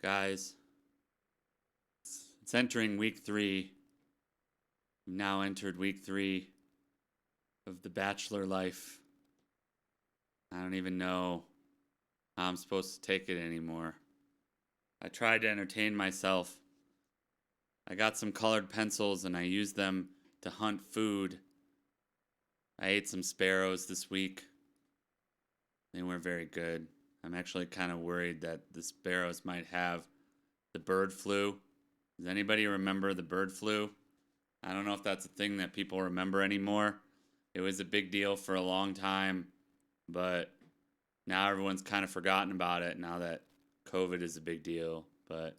Guys, it's entering week 3. We've now entered week 3 of the bachelor life. I don't even know how I'm supposed to take it anymore. I tried to entertain myself. I got some colored pencils and I used them to hunt food. I ate some sparrows this week. They weren't very good. I'm actually kind of worried that the sparrows might have the bird flu. Does anybody remember the bird flu? I don't know if that's a thing that people remember anymore. It was a big deal for a long time, but now everyone's kind of forgotten about it now that COVID is a big deal. But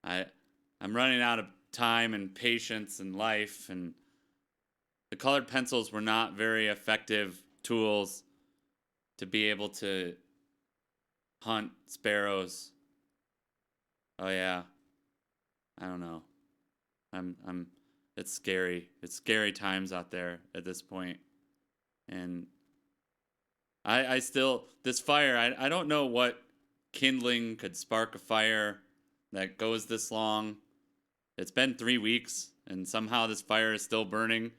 I'm running out of time and patience and life, and the colored pencils were not very effective tools to be able to hunt sparrows. Oh yeah. I don't know. It's scary. It's scary times out there at this point. And I still, this fire, I don't know what kindling could spark a fire that goes this long. It's been 3 weeks and somehow this fire is still burning.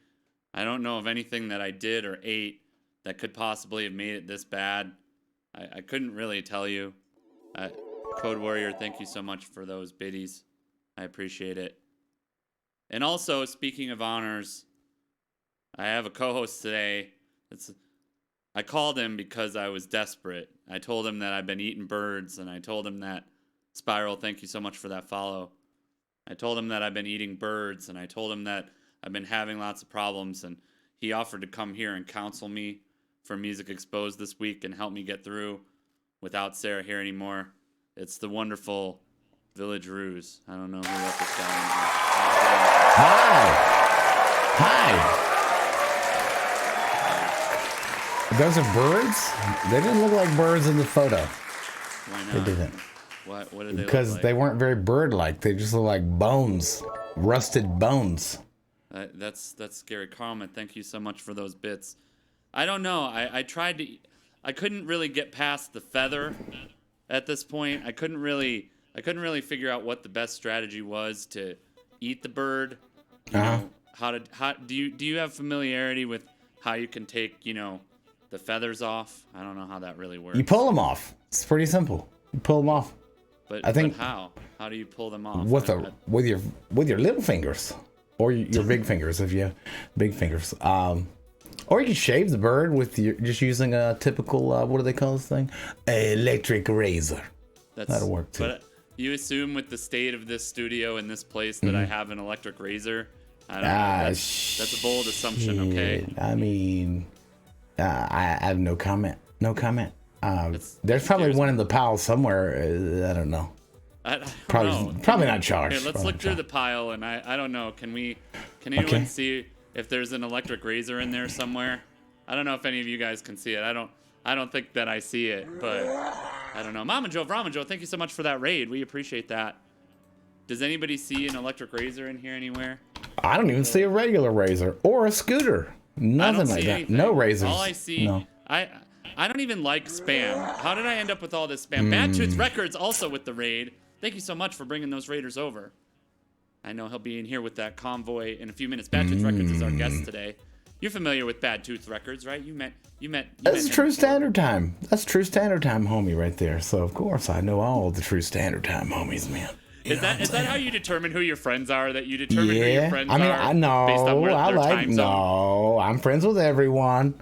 I don't know of anything that I did or ate that could possibly have made it this bad. I couldn't really tell you. Code Warrior, thank you so much for those biddies. I appreciate it. And also, speaking of honors, I have a co-host today. I called him because I was desperate. I told him that I've been eating birds, and I told him that, Spiral, thank you so much for that follow. I told him that I've been eating birds, and I told him that I've been having lots of problems, and he offered to come here and counsel me for Music Exposed this week and help me get through without Sarah here anymore. It's the wonderful Village Ruse. I don't know who let this guy in here. Hi. Those are birds? They didn't look like birds in the photo. Why not? They didn't. What did they Because look like? they weren't very bird-like. They just look like bones. Rusted bones. That's scary. Karma, thank you so much for those bits. I don't know. I tried to... I couldn't really get past the feather at this point. I couldn't really figure out what the best strategy was to eat the bird. You know, how do you have familiarity with how you can take, the feathers off? I don't know how that really works. You pull them off. It's pretty simple. You pull them off. But how? How do you pull them off? With your little fingers, or your big fingers if you have big fingers. Or you can shave the bird with just using a typical what do they call this thing? Electric razor. That'll work too. But you assume with the state of this studio and this place that I have an electric razor. I don't know. That's a bold assumption. Okay. I mean, I have no comment. No comment. There's probably one in the pile somewhere. I don't know. Probably not charged. Here, let's look through the pile, and I don't know. Can anyone see if there's an electric razor in there somewhere? I don't know if any of you guys can see it. I don't think that I see it, but I don't know. Mama Joe, Rama Joe, thank you so much for that raid. We appreciate that. Does anybody see an electric razor in here anywhere? I don't even see a regular razor or a scooter. Nothing like that. Anything. No razors. All I see, no. I don't even like spam. How did I end up with all this spam? BadToothRecords also with the raid. Thank you so much for bringing those raiders over. I know he'll be in here with that convoy in a few minutes. BadToothRecords is our guest today. You're familiar with BadToothRecords, right? You met. That's True Standard Time. That's True Standard Time, homie, right there. So of course I know all the True Standard Time homies, man. Is that how you determine who your friends are? That you determine who your friends are? I know. Based on their time zone? No, I'm friends with everyone,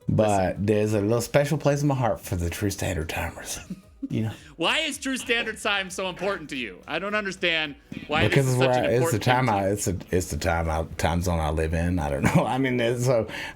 but there's a little special place in my heart for the True Standard Timers. Why is True Standard Time so important to you? I don't understand why because this is such an important it's the time zone I live in. I don't know. I mean,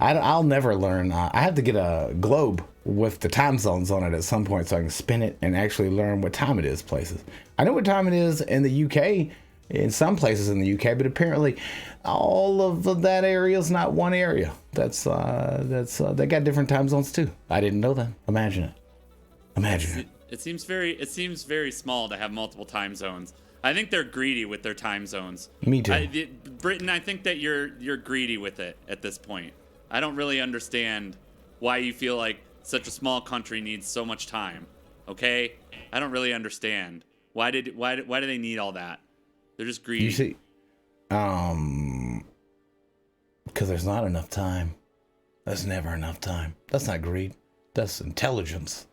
I'll never learn. I have to get a globe with the time zones on it at some point so I can spin it and actually learn what time it is places. I know what time it is in the UK, in some places in the UK, but apparently all of that area is not one area. That's they got different time zones too. I didn't know that. Imagine it. It seems very small to have multiple time zones. I think they're greedy with their time zones. Me too. Britain, I think that you're greedy with it at this point. I don't really understand why you feel like such a small country needs so much time. Okay? I don't really understand. Why do they need all that? They're just greedy. You see, because there's not enough time. There's never enough time. That's not greed. That's intelligence.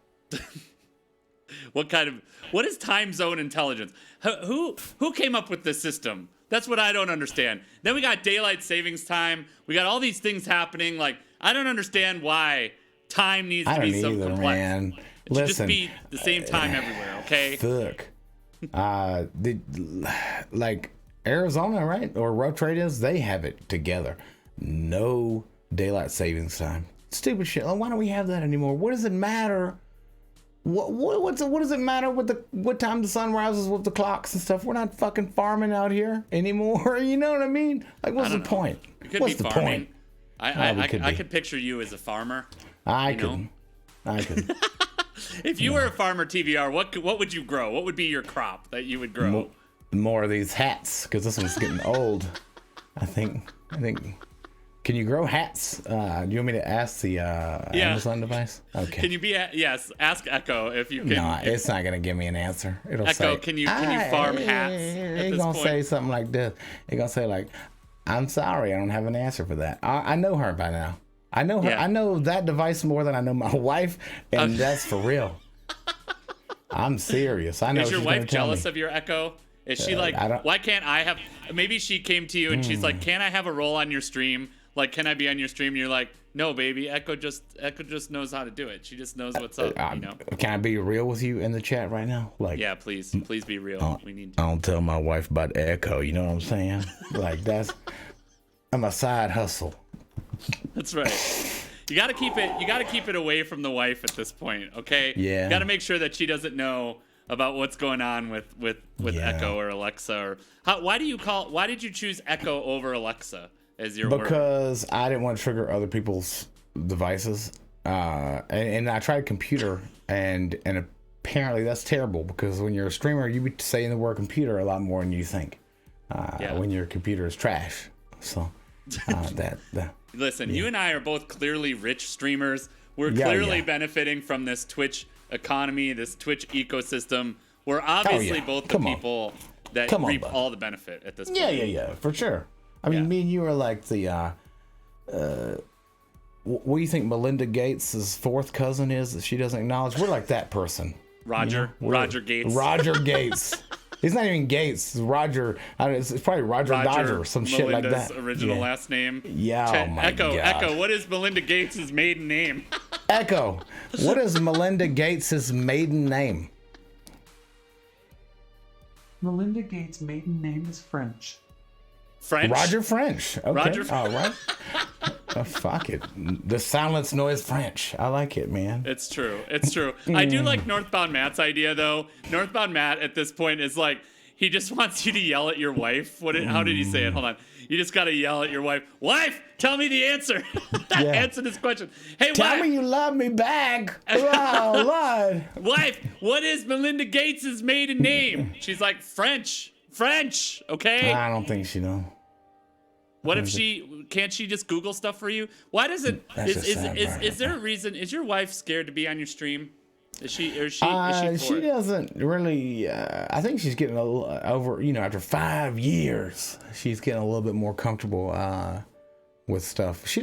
What is time zone intelligence? Who came up with this system? That's what I don't understand. Then we got daylight savings time. We got all these things happening. Like, I don't understand why time needs to be so complex. Man. It should just be the same time everywhere, okay? Fuck. Like Arizona, right? Or road trade is, they have it together. No daylight savings time. Stupid shit. Like, why don't we have that anymore? What does it matter? What does it matter what time the sun rises with the clocks and stuff? We're not fucking farming out here anymore. You know what I mean? Like, what's the point? What's the point? I could picture you as a farmer. I could. If you were a farmer, TVR, what would you grow? What would be your crop that you would grow? More of these hats, because this one's getting old. I think. Can you grow hats? Do you want me to ask the Amazon device? Okay. Can you be? Yes. Ask Echo if you can. No, it's not gonna give me an answer. It'll Echo, say, can you farm hats? It's gonna say something like this. It's gonna say like, "I'm sorry, I don't have an answer for that." I know her by now. I know her. Yeah. I know that device more than I know my wife, and that's for real. I'm serious. I know. Is your wife jealous of your Echo? Is she like, why can't I have? Maybe she came to you and she's like, "Can I have a role on your stream? Like, can I be on your stream?" And you're like, "No, baby. Echo just knows how to do it. She just knows what's up." You know. Can I be real with you in the chat right now? Like, yeah, please be real. We need. I don't tell my wife about Echo. You know what I'm saying? Like, I'm a side hustle. That's right. You got to keep it away from the wife at this point, okay? Yeah. You got to make sure that she doesn't know about what's going on with Echo or Alexa. Or why did you choose Echo over Alexa as your Because I didn't want to trigger other people's devices. And I tried computer and apparently that's terrible because when you're a streamer, you be saying the word computer a lot more than you think. When your computer is trash. So Listen, you and I are both clearly rich streamers. We're clearly benefiting from this Twitch economy, this Twitch ecosystem. We're obviously both the people that reap all the benefit at this point. Yeah, for sure. I mean, me and you are like the, what do you think Melinda Gates' fourth cousin is that she doesn't acknowledge? We're like that person. Roger Gates. Roger Gates. He's not even Gates. It's Roger. It's probably Roger Dodger or some shit like that. Original last name. Yeah. Oh my God. Echo. What is Melinda Gates' maiden name? Echo. What is Melinda Gates' maiden name? Melinda Gates' maiden name is French. French. Roger French. Okay. Roger. All right. Fuck it. The silence noise French. I like it, man. It's true. I do like Northbound Matt's idea, though. Northbound Matt at this point is like, he just wants you to yell at your wife. How did he say it? Hold on. You just got to yell at your wife. Wife, tell me the answer. Answer this question. Hey, tell me you love me back. Oh, Lord. Wife, what is Melinda Gates' maiden name? She's like, French, okay? I don't think she knows. What if can't she just Google stuff for you? Why does it, is there a reason, is your wife scared to be on your stream? Is she she doesn't really, I think she's getting a little over, after 5 years, she's getting a little bit more comfortable, with stuff. She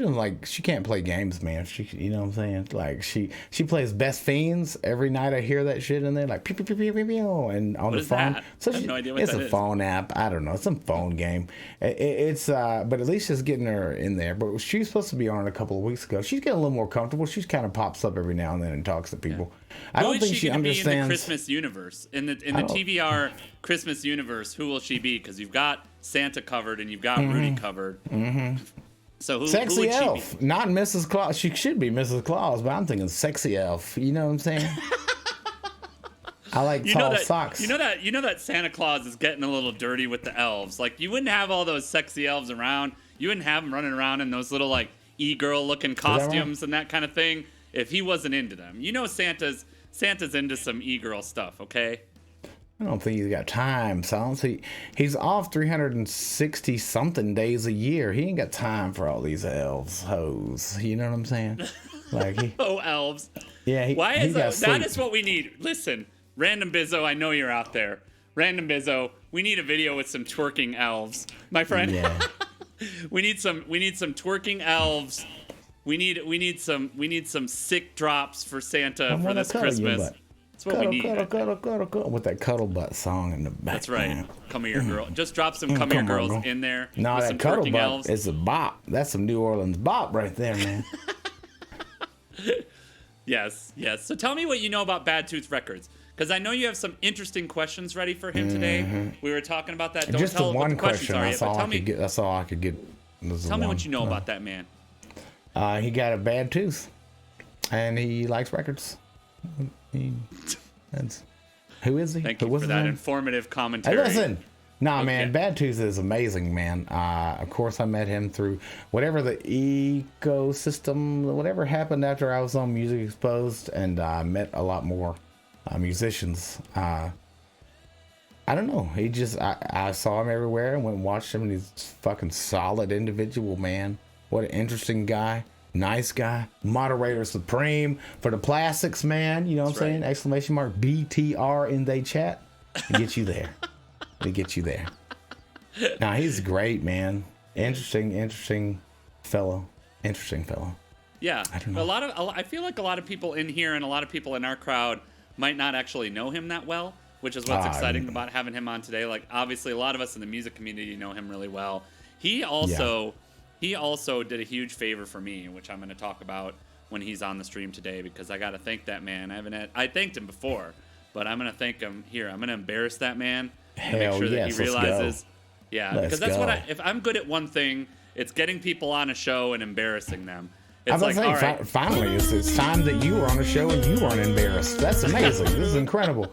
can't play games, man. You know what I'm saying? Like she plays Best Fiends every night. I hear that shit in there, like pew, pew, pew, pew, pew, pew, and on the phone. That? So I have no idea what it's that a phone app. I don't know. It's some phone game. It's but at least it's getting her in there. But she was supposed to be on it a couple of weeks ago. She's getting a little more comfortable. She kind of pops up every now and then and talks to people. Yeah. I don't think she understands. Be in the Christmas universe, in the TVR Christmas universe, who will she be? Because you've got Santa covered and you've got Rudy covered. Mm-hmm. So who Sexy would Elf, she be? Not Mrs. Claus. She should be Mrs. Claus, but I'm thinking Sexy Elf. You know what I'm saying? I like tall socks. You know that Santa Claus is getting a little dirty with the elves. Like, you wouldn't have all those sexy elves around. You wouldn't have them running around in those little like e-girl looking costumes and that kind of thing if he wasn't into them. You know Santa's into some e-girl stuff, okay? I don't think he's got time, son. He's off 360 something days a year. He ain't got time for all these elves, hoes. You know what I'm saying? Like elves. Yeah. That is what we need. Listen, Random Bizzo, I know you're out there. Random Bizzo, we need a video with some twerking elves, my friend. Yeah. we need some twerking elves. We need some sick drops for Santa for this Christmas. That's what we need. Cuddle, with that cuddle butt song in the back. That's right. Come here, girl. Just drop some come here girls in there. No, with that some cuddle twerking butt elves. is a bop. That's some New Orleans bop right there, man. Yes. So tell me what you know about Bad Tooth Records, because I know you have some interesting questions ready for him today. We were talking about that. Don't Just tell the what one the questions question. are That's yet, all but I could get. That's all I could get. Tell me what you know about that man. He got a bad tooth, and he likes records. Who is he? Thank Who you was for his that name? informative Hey, commentary. listen. Nah, Okay. man, Bad Tooth is amazing, man. Of course, I met him through whatever the ecosystem, whatever happened after I was on Music Exposed, and I met a lot more musicians. I don't know. I saw him everywhere and went and watched him, and he's a fucking solid individual, man. What an interesting guy. Nice guy. Moderator supreme for the plastics, man. You know what I'm saying? right. Exclamation mark BTR in they chat. It gets you there. It gets you there. Now, he's great, man. Interesting fellow. Interesting fellow. Yeah, I don't know. I feel like a lot of people in here and a lot of people in our crowd might not actually know him that well, which is what's exciting about having him on today. Like, obviously, a lot of us in the music community know him really well. He also did a huge favor for me, which I'm going to talk about when he's on the stream today, because I got to thank that man. I thanked him before, but I'm going to thank him here. I'm going to embarrass that man. And make sure that he realizes. Yeah, because that's what if I'm good at one thing, it's getting people on a show and embarrassing them. It's like, all right. Finally, it's time that you were on a show and you weren't embarrassed. That's amazing. This is incredible.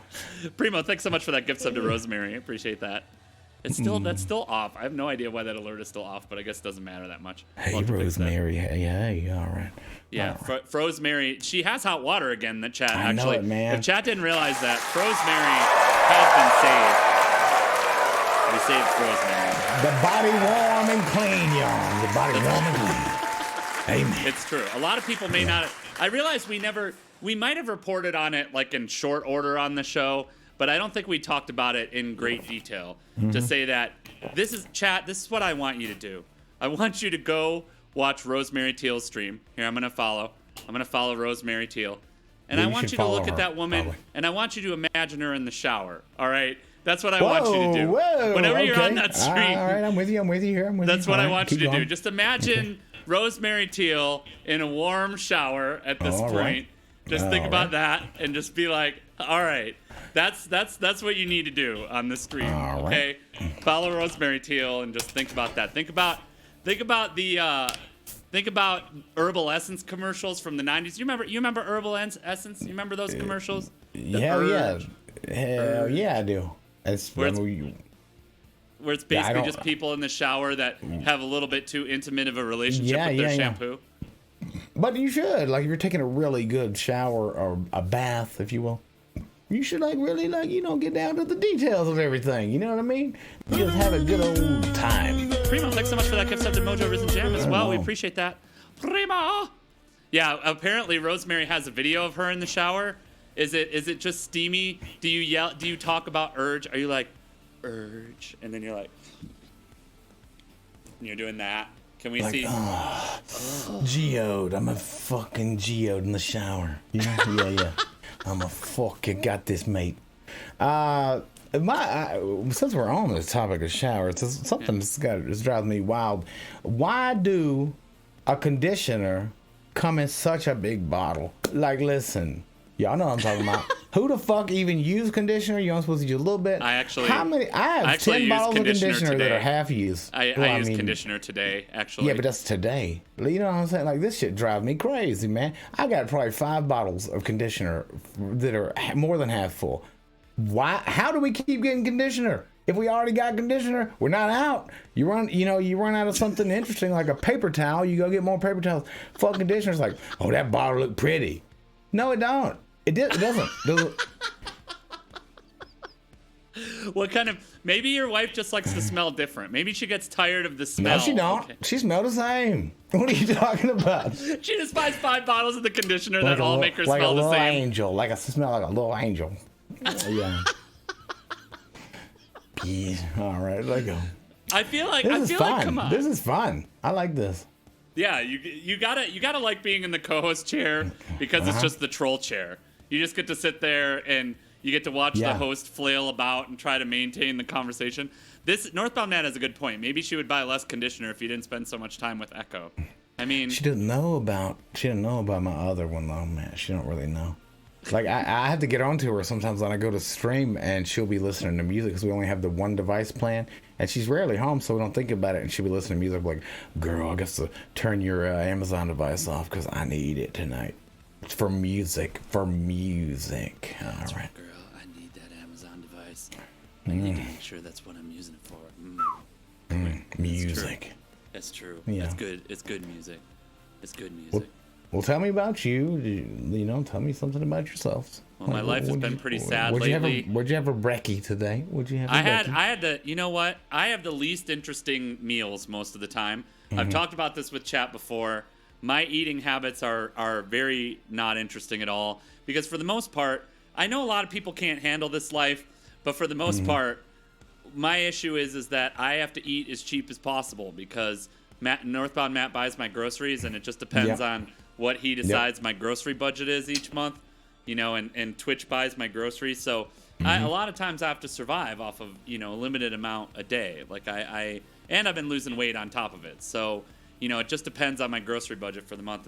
Primo, thanks so much for that gift sub to Rosemary. I appreciate that. That's still off. I have no idea why that alert is still off, but I guess it doesn't matter that much. Hey, Rosemary. Hey, all right. Yeah, Rosemary. She has hot water again. The chat I actually. know it, man. If chat didn't realize that, Rosemary has been saved. We saved Rosemary. The body warm and clean, y'all. The body warm and clean. Amen. It's true. A lot of people may not. I realize we might have reported on it like in short order on the show, but I don't think we talked about it in great detail. To say that this is what I want you to do. I want you to go watch Rosemary Teal's stream. Here, I'm gonna follow Rosemary Teal. And Yeah, I you want should you to look follow at that her, woman, probably. and I want you to imagine her in the shower. All right? That's what I want you to do. Whoa, Whenever you're okay. on that stream. All right, I'm with you here. That's what All I right, want you keep to do. going. Just imagine Rosemary Teal in a warm shower at this All point. right. Just think All about that and just be like, all right, that's what you need to do on this stream. All Okay? Follow Rosemary Teal and just think about that. Think about Herbal Essence commercials from the 90s. You remember Herbal Essence? You remember those commercials? Hell yeah, I do. It's Where it's basically don't- just people in the shower that have a little bit too intimate of a relationship Yeah, with their yeah. shampoo. But you should, like, if you're taking a really good shower or a bath, if you will, you should, like, really, like, get down to the details of everything. You know what I mean? Just have a good old time. Primo, thanks so much for that gift sub to Mojo Risen Jam as well. We appreciate that. Primo! Yeah, apparently Rosemary has a video of her in the shower. Is it just steamy? Do you yell? Do you talk about urge? Are you like, urge? And then you're like, and you're doing that. Can we see? Geode. I'm a fucking geode in the shower. Yeah. I'm a fucking got this, mate. Since we're on this topic of showers, it's something that's drives me wild. Why do a conditioner come in such a big bottle? Like, listen, y'all know what I'm talking about. Who the fuck even use conditioner? You're only supposed to use a little bit. I have 10 use bottles of conditioner that today. are half used. I use conditioner today, actually. Yeah, but that's today. You know what I'm saying? Like, this shit drives me crazy, man. I got probably 5 bottles of conditioner that are more than half full. Why? How do we keep getting conditioner? If we already got conditioner, we're not out. You run out of something interesting like a paper towel. You go get more paper towels. Fuck conditioner's like, oh, that bottle look pretty. No, it don't. It doesn't. What kind of? Maybe your wife just likes to smell different. Maybe she gets tired of the smell. No, she don't. Okay. She smells the same. What are you talking about? She just buys 5 bottles of the conditioner that all make her like smell a the little same. angel. Like I smell like a little angel. Yeah. Yeah. All right, let go. I feel like come on. This is fun. I like this. Yeah, you gotta like being in the co-host chair because it's just the troll chair. You just get to sit there and you get to watch the host flail about and try to maintain the conversation. This Northbound Nat has a good point. Maybe she would buy less conditioner if you didn't spend so much time with Echo. I mean, she didn't know about my other one though, man. She don't really know. Like I have to get onto her sometimes when I go to stream, and she'll be listening to music because we only have the one device plan, and she's rarely home, so we don't think about it. And she'll be listening to music like, "Girl, I guess to turn your Amazon device off because I need it tonight for music." All that's right, girl. I need that Amazon device. I need to make sure that's what I'm using it for. Music. That's true. Yeah. That's good. It's good music. It's good music. Well, tell me about you. You know, tell me something about yourself. Well, my life has been pretty sad lately. What'd you have for brekkie today? What'd you have? I had the. You know what? I have the least interesting meals most of the time. I've talked about this with chat before. My eating habits are very not interesting at all because for the most part, I know a lot of people can't handle this life, but for the most part, my issue is that I have to eat as cheap as possible because Northbound Matt buys my groceries, and it just depends on what he decides my grocery budget is each month, you know, and Twitch buys my groceries. So a lot of times I have to survive off of, you know, a limited amount a day. Like and I've been losing weight on top of it. So, you know, it just depends on my grocery budget for the month.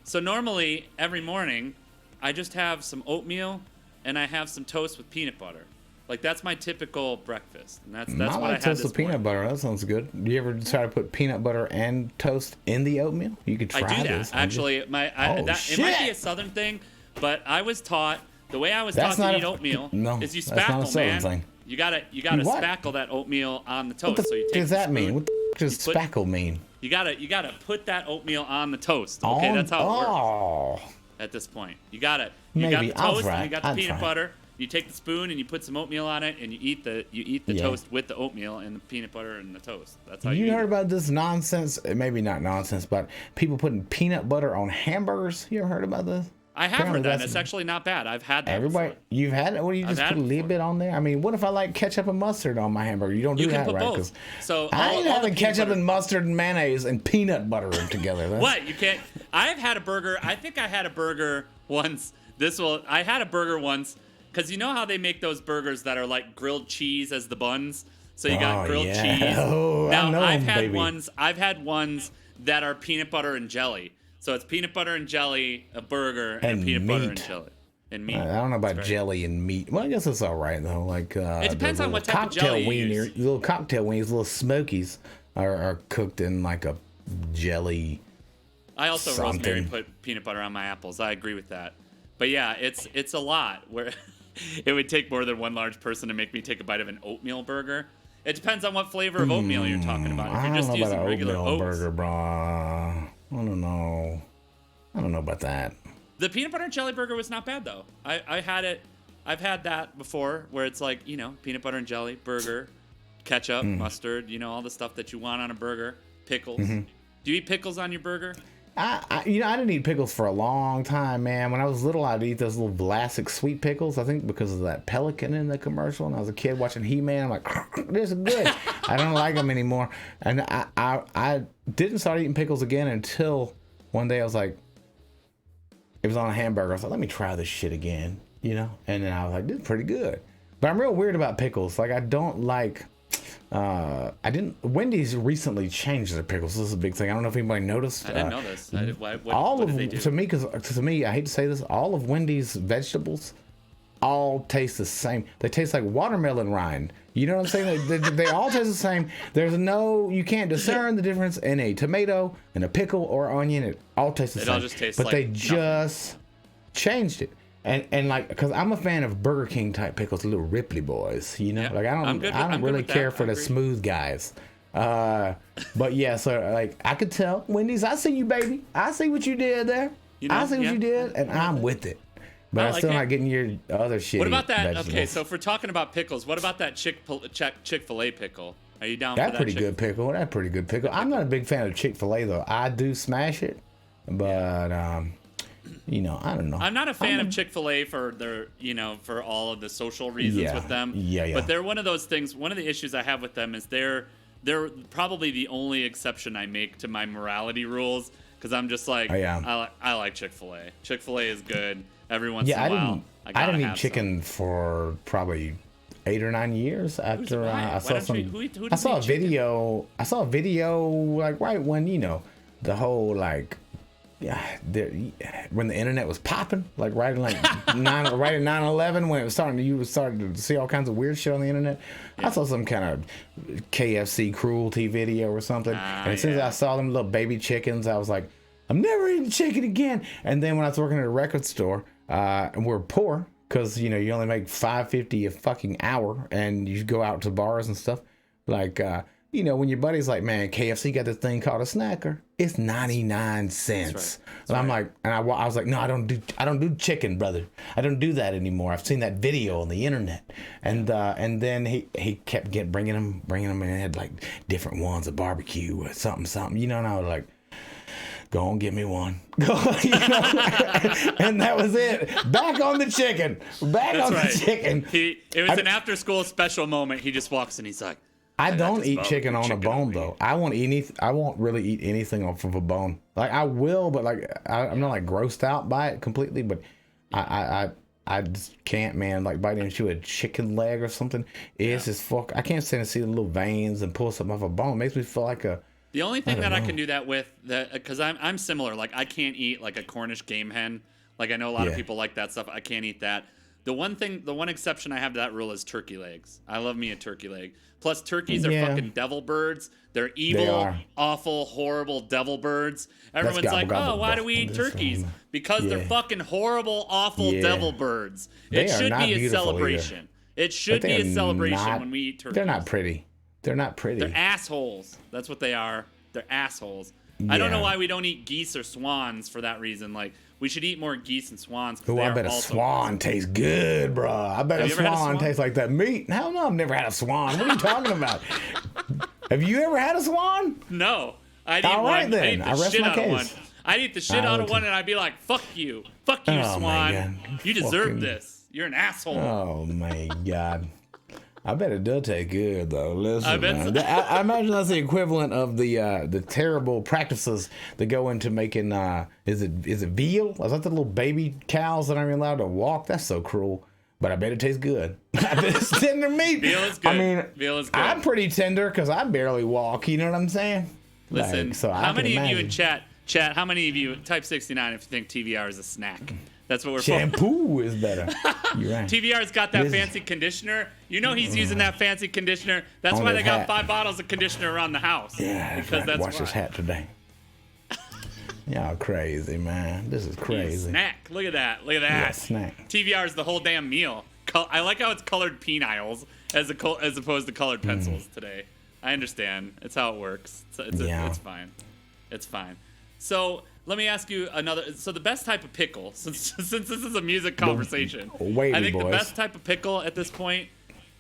So normally every morning I just have some oatmeal and I have some toast with peanut butter. Like that's my typical breakfast, and that's what I had toast this with peanut butter. That sounds good. Do you ever try to put peanut butter and toast in the oatmeal? You could try I do that. this. Actually, it might be a southern thing, but I was taught the way I was taught to eat oatmeal is you spackle, man. Thing. You gotta spackle that oatmeal on the toast. What the does that mean? What does spackle mean? You gotta put that oatmeal on the toast. Okay, that's how it works. At this point, you got the toast and you got the peanut butter. You take the spoon and you put some oatmeal on it, and you eat the toast with the oatmeal and the peanut butter and the toast. That's how you heard eat about this nonsense? Maybe not nonsense, but people putting peanut butter on hamburgers. You ever heard about this? I have heard that. It's actually not bad. I've had that. Everybody, before. You've had it? What do you just put a little bit on there? I mean, what if I like ketchup and mustard on my hamburger? You don't do that, right? Both. So I ain't having ketchup and mustard and mayonnaise and peanut butter together. What? You can't? I've had a burger. I think I had a burger once. I had a burger once. Because you know how they make those burgers that are like grilled cheese as the buns? So you got grilled cheese. Oh, now, I've had ones that are peanut butter and jelly. So it's peanut butter and jelly, a burger, and peanut butter and jelly. And meat. I don't know about jelly and meat. Well, I guess it's all right, though. Like it depends on what type of jelly you use. Little cocktail wieners, little smokies are cooked in like a jelly. I also rosemary put peanut butter on my apples. I agree with that. But yeah, it's a lot where... It would take more than one large person to make me take a bite of an oatmeal burger. It depends on what flavor of oatmeal you're talking about. If you're just using regular oats. Burger, bro. I don't know about that. The peanut butter and jelly burger was not bad though. I had it. I've had that before, where it's like, you know, peanut butter and jelly burger, ketchup, mustard, you know, all the stuff that you want on a burger. Pickles. Do you eat pickles on your burger? I didn't eat pickles for a long time, man. When I was little, I'd eat those little Vlasic sweet pickles. I think because of that pelican in the commercial. And I was a kid watching He-Man. I'm like, this is good. I don't like them anymore. And I didn't start eating pickles again until one day I was like, it was on a hamburger. I was like, let me try this shit again, you know? And then I was like, this is pretty good. But I'm real weird about pickles. Like, I don't like... Wendy's recently changed their pickles. This is a big thing. I don't know if anybody noticed. I didn't know this. What did they do? To me, I hate to say this, all of Wendy's vegetables all taste the same. They taste like watermelon rind. You know what I'm saying? They all taste the same. You can't discern the difference in a tomato and a pickle or onion. It all tastes the same. It all just tastes but like they nothing. just changed it. And like, because I'm a fan of Burger King type pickles, the little Ripley boys, you know. Yeah, Like I don't really care for the smooth guys. But yeah, so like I could tell Wendy's, I see you, baby. I see what you did there. I see what you did, and I'm with it. But I'm still not getting your other shit. What about that? Vegetables. Okay, so if we're talking about pickles, what about that Chick-fil-A pickle? Are you down for that? That's pretty good pickle. I'm not a big fan of Chick-fil-A though. I do smash it, but I don't know. I'm not a fan of Chick-fil-A for their, for all of the social reasons with them. Yeah. But they're one of those things. One of the issues I have with them is they're probably the only exception I make to my morality rules, because I'm just like, I like Chick-fil-A. Chick-fil-A is good. Every once in a while, I didn't eat chicken for probably 8 or 9 years after I saw some. I saw a video. I saw a video like right when the whole like. Yeah, when the internet was popping, like right in right at 9/11, when it was you were starting to see all kinds of weird shit on the internet. Yeah. I saw some kind of KFC cruelty video or something, and as soon as I saw them little baby chickens, I was like, I'm never eating chicken again. And then when I was working at a record store, and we're poor because you only make $5.50 a fucking hour, and you go out to bars and stuff, like. When your buddy's like, man, KFC got this thing called a snacker. It's 99 cents. That's right. I'm like, and I was like, no, I don't do chicken, brother. I don't do that anymore. I've seen that video on the internet. And then he kept bringing them, and it had like different ones, a barbecue or something. And I was like, go on, get me one. And that was it. Back on the chicken. The chicken. It was an after-school special moment. He just walks and he's like, I don't eat chicken on a bone though. I won't really eat anything off of a bone. Like I will, but like I'm not like grossed out by it completely. But I just can't, man. Like biting into a chicken leg or something. It's just fuck. I can't stand to see the little veins and pull something off a bone. It makes me feel like a. The only thing I can do that with, because I'm similar. Like I can't eat like a Cornish game hen. Like I know a lot of people like that stuff. I can't eat that. The one exception I have to that rule is turkey legs. I love me a turkey leg. Plus, turkeys are fucking devil birds. They're evil, awful, horrible devil birds. Everyone's like, why do we eat turkeys? Because they're fucking horrible, awful devil birds. It should be a celebration. It should be a celebration when we eat turkeys. They're not pretty. They're assholes. That's what they are. They're assholes. I don't know why we don't eat geese or swans for that reason. Like, we should eat more geese and swans. I bet a swan tastes good, bro. I bet a swan tastes like that meat. Hell no, I've never had a swan. What are you talking about? Have you ever had a swan? No. I'd eat all right, one. then. I'd eat the shit out of one. I'd eat the shit out of one, and I'd be like, fuck you. Fuck you, swan. You deserve this. You're an asshole. Oh, my God. I bet it does taste good though. Listen, I imagine that's the equivalent of the terrible practices that go into making is it veal? Is that the little baby cows that aren't even allowed to walk? That's so cruel. But I bet it tastes good. I bet it's tender meat. Veal is good. I mean, veal is good. I'm pretty tender because I barely walk. You know what I'm saying? Listen, how many of you in chat? How many of you type 69 if you think TVR is a snack? That's what we're Shampoo is better. You're right. TVR's got that fancy conditioner. You know he's using that fancy conditioner. That's why they got 5 bottles of conditioner around the house. Yeah, because that's wash his hat today. Y'all crazy, man. This is crazy. Snack. Look at that. Look at that. Yeah, snack. TVR's the whole damn meal. I like how it's colored peniles as opposed to colored pencils today. I understand. It's how it works. It's fine. It's fine. So let me ask you another. So the best type of pickle, since this is a music conversation, I think the best type of pickle at this point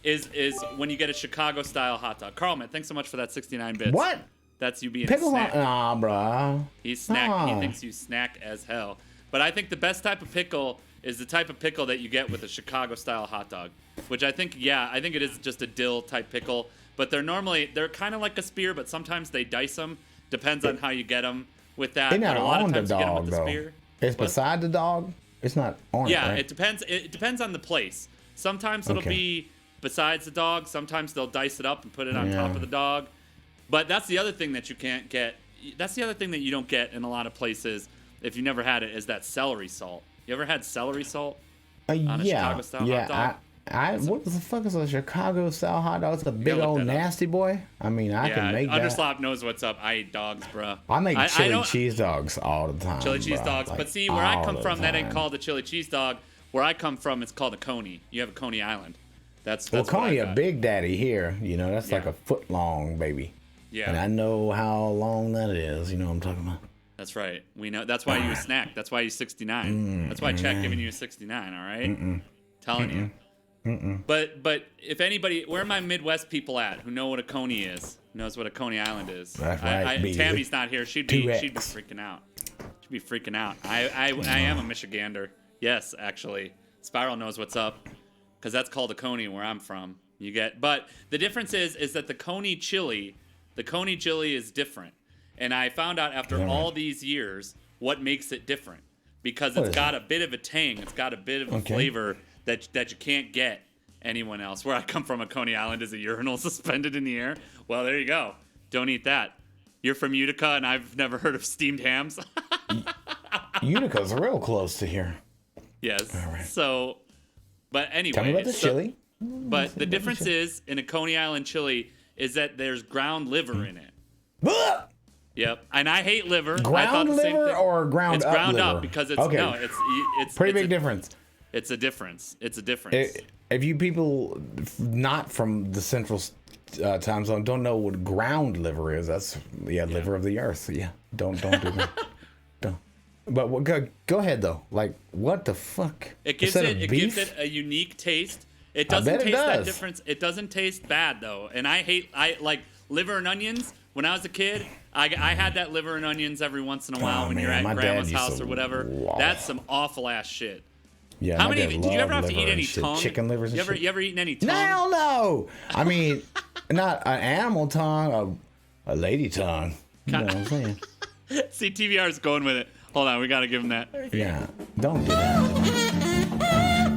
is when you get a Chicago style hot dog. Carlman, thanks so much for that 69 bits. What? That's you being pickle? Snack. Nah, bro. He's snack. He thinks you snack as hell. But I think the best type of pickle is the type of pickle that you get with a Chicago style hot dog, which I think it is just a dill type pickle. But they're kind of like a spear, but sometimes they dice them. Depends on how you get them. With that, it's not but a lot on of times the dog, you get them with the though. spear. It's beside the dog. It's not on it. Yeah, right? it depends. It depends on the place. Sometimes it'll be besides the dog. Sometimes they'll dice it up and put it on top of the dog. But that's the other thing that you can't get. That's the other thing that you don't get in a lot of places if you never had it is that celery salt. You ever had celery salt on a Chicago style hot dog? What the fuck is a Chicago style hot dog? It's a big old nasty boy. I mean, I can make that. Underslop knows what's up. I eat dogs, bro. I make chili cheese dogs all the time. Chili cheese dogs. Like, but see, where I come from, that ain't called a chili cheese dog. Where I come from, it's called a coney. You have a Coney Island. That's Coney a big daddy here. You know, that's like a foot long, baby. Yeah. And I know how long that is. You know what I'm talking about. That's right. We know. That's why you a snack. That's why you 69. That's why Chet giving you a 69. All right. Telling you. But if anybody, where are my Midwest people at who know what a coney is? Knows what a Coney Island is? That's right. Tammy's not here. She'd be freaking out. Should be freaking out. I am a Michigander. Yes, actually. Spiral knows what's up, because that's called a coney where I'm from. But the difference is that the coney chili is different. And I found out after all these years what makes it different, because it's got a bit of a tang. It's got a bit of a flavor that you can't get anyone else. Where I come from, a Coney Island is a urinal suspended in the air. Well, there you go. Don't eat that. You're from Utica, and I've never heard of steamed hams. Utica's real close to here. Yes. All right. So, but anyway. Tell me about the chili. But the difference is, in a Coney Island chili, is that there's ground liver in it. Yep. And I hate liver. Ground liver or ground up liver? It's ground up because it's, no, it's pretty big difference. It's a difference. It's a difference. If you people not from the central time zone don't know what ground liver is, that's liver of the earth. Yeah, don't do that. Don't. But go ahead though. Like, what the fuck? It gives it a unique taste. It doesn't taste that difference. It doesn't taste bad though. And I like liver and onions. When I was a kid, I had that liver and onions every once in a while when you're at grandma's house or whatever. That's some awful ass shit. Yeah, how many? Did you ever have to eat any tongue? Chicken livers and shit. You ever eaten any tongue? Hell no. I mean, not an animal tongue, a lady tongue. You know what I'm saying? See, TVR's going with it. Hold on, we got to give him that. Yeah, don't do that.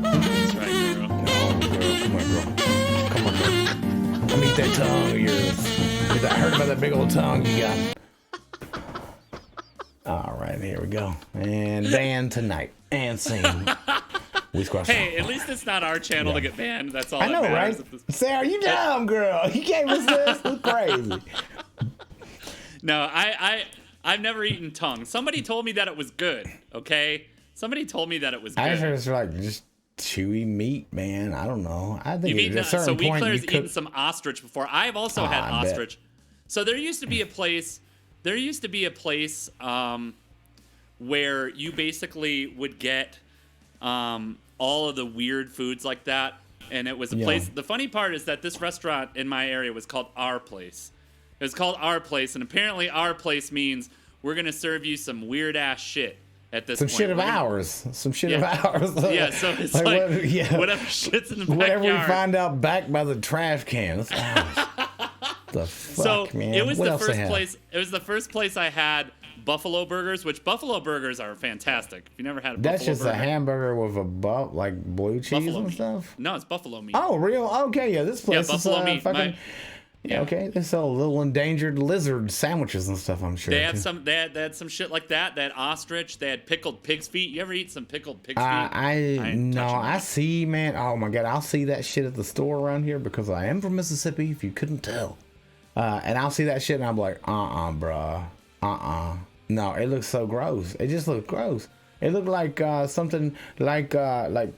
That's right, girl. No, girl. Come on, girl. Let me eat that tongue of yours. I heard about that big old tongue you got. All right, here we go. And banned tonight. And sing. Hey, at least it's not our channel to get banned. That's all I know, right? Sarah, you dumb girl. You gave us this. It's crazy. No, I've never eaten tongue. Somebody told me that it was good. Okay, somebody told me that it was good. I heard it's like just chewy meat, man. I don't know. I think at a certain point Wheatcler's eaten some ostrich before. I've also had ostrich. So there used to be a place. Where you basically would get all of the weird foods like that. And it was a place. The funny part is that this restaurant in my area was called Our Place. It was called Our Place. And apparently Our Place means we're going to serve you some weird ass shit at this point. Some shit of ours. Yeah, so it's like whatever shit's in the backyard. Whatever we find out back by the trash can. That's ours. The fuck, man. It was the first place. It was the first place I had buffalo burgers, which buffalo burgers are fantastic. If you never had a buffalo burger. That's just a hamburger with a like blue cheese buffalo and meat. Stuff? No, it's buffalo meat. Oh, real? Okay, yeah, this place is buffalo meat. Fucking... Okay, they sell little endangered lizard sandwiches and stuff, I'm sure. They had some shit like that. They had ostrich. They had pickled pig's feet. You ever eat some pickled pig's feet? I see, man. Oh my God, I'll see that shit at the store around here because I am from Mississippi, if you couldn't tell. And I'll see that shit and I'm like, bruh. No, it looks so gross. It just looks gross. It looked like something like from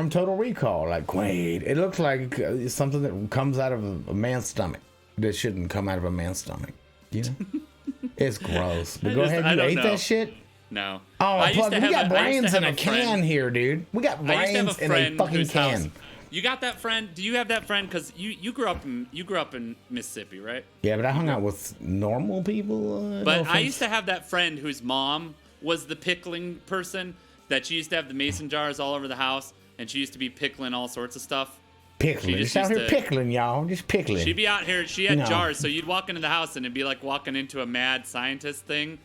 Total Recall, like Quaid. It looks like something that comes out of a man's stomach that shouldn't come out of a man's stomach. You know, it's gross. But go ahead, you ate that shit. No. Oh, we got brains in a can here, dude. We got brains in a fucking can. You got that friend? Do you have that friend? Because you grew up in Mississippi, right? Yeah, but I hung out with normal people. But I used to have that friend whose mom was the pickling person. That she used to have the mason jars all over the house, and she used to be pickling all sorts of stuff. Pickling. Just out here pickling, y'all. Just pickling. She'd be out here. She had jars, so you'd walk into the house, and it'd be like walking into a mad scientist thing.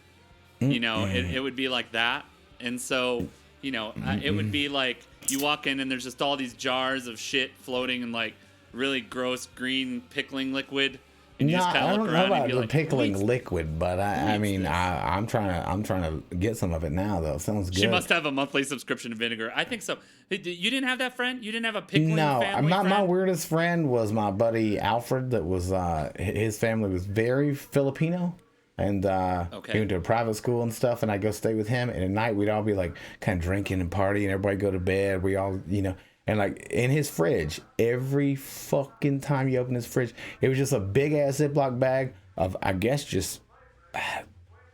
You know, it would be like that. And so, you know, it would be like you walk in, and there's just all these jars of shit floating in like really gross green pickling liquid. And you just kind of look around and be like, pickling liquid, but I'm trying to get some of it now though. Sounds good. She must have a monthly subscription to vinegar. I think so. You didn't have that friend? You didn't have a pickling family friend? My weirdest friend was my buddy Alfred. That was his family was very Filipino, and he went to a private school and stuff. And I go stay with him, and at night we'd all be like kind of drinking and partying, and everybody go to bed. We all, you know. And like in his fridge, every fucking time you open his fridge, it was just a big ass Ziploc bag of, I guess, just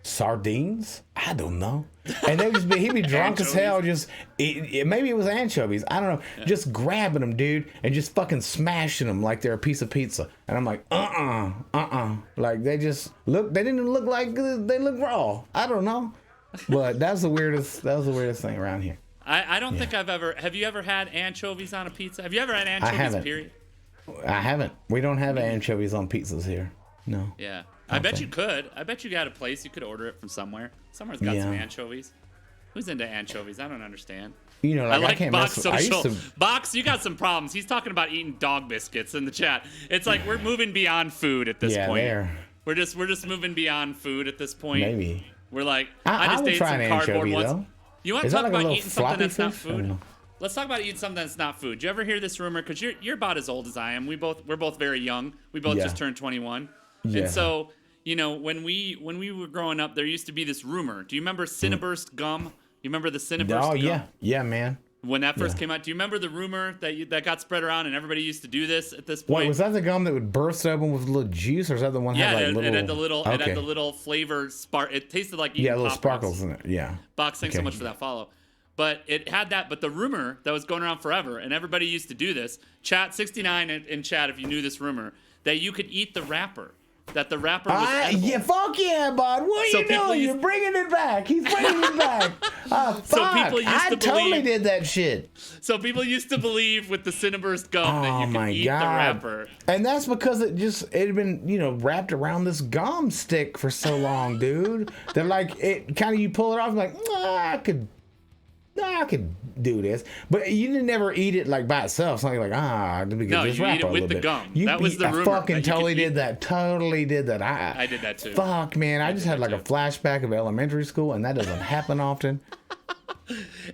Sardines? I don't know. And he'd be drunk as hell, just maybe it was anchovies. I don't know. Just grabbing them, dude, and just fucking smashing them like they're a piece of pizza. And I'm like, like they just look. They didn't even look like they look raw. I don't know. But that was the weirdest thing around here. I don't think I've ever. Have you ever had anchovies on a pizza? Have you ever had anchovies? I haven't. Period. I haven't. We don't have anchovies on pizzas here. No. Yeah. I bet you could. I bet you got a place you could order it from somewhere. Somewhere's got some anchovies. Who's into anchovies? I don't understand. You know, like I can't Box mess with, Social. Box, you got some problems. He's talking about eating dog biscuits in the chat. It's like we're moving beyond food at this point. There. We're just moving beyond food at this point. Maybe. We're like, I just would ate try some an cardboard anchovy, once. though. You want to Is talk that like a about little eating something that's not floppy fish? I food? don't know. Let's talk about eating something that's not food. Do you ever hear this rumor? Because you're about as old as I am. We're both very young. We both just turned 21. Yeah. And so, you know, when we were growing up, there used to be this rumor. Do you remember Cinnaburst gum? You remember the Cinnaburst gum? Oh yeah, yeah, man. When that first came out, do you remember the rumor that got spread around and everybody used to do this at this point? Wait, was that the gum that would burst open with a little juice, or is that the one that had like it had the little Okay. it had the little flavor spark. It tasted like eating little Pop sparkles Rocks. in it. Yeah. Box, thanks so Okay. much for that follow. But it had that. But the rumor that was going around forever, and everybody used to do this. Chat 69 in chat, if you knew this rumor, that you could eat the wrapper. That the wrapper was edible. Yeah, fuck yeah, bud. What are you doing? You're bringing it back. He's bringing it back. Fuck. So people used I to totally believe- did that shit. So people used to believe with the Cinnaburst gum that Oh you could my eat god. the wrapper. And that's because it had been, wrapped around this gum stick for so long, dude. That like it kind of you pull it off like, I could do this, but you didn't never eat it like by itself. Something like let me get No, this you wrapper eat it a with little the bit. gum. That was the rumor, I fucking that you totally could eat- did that. Totally did that. I did that too. Fuck, man, I just had like a flashback of elementary school, and that doesn't happen often.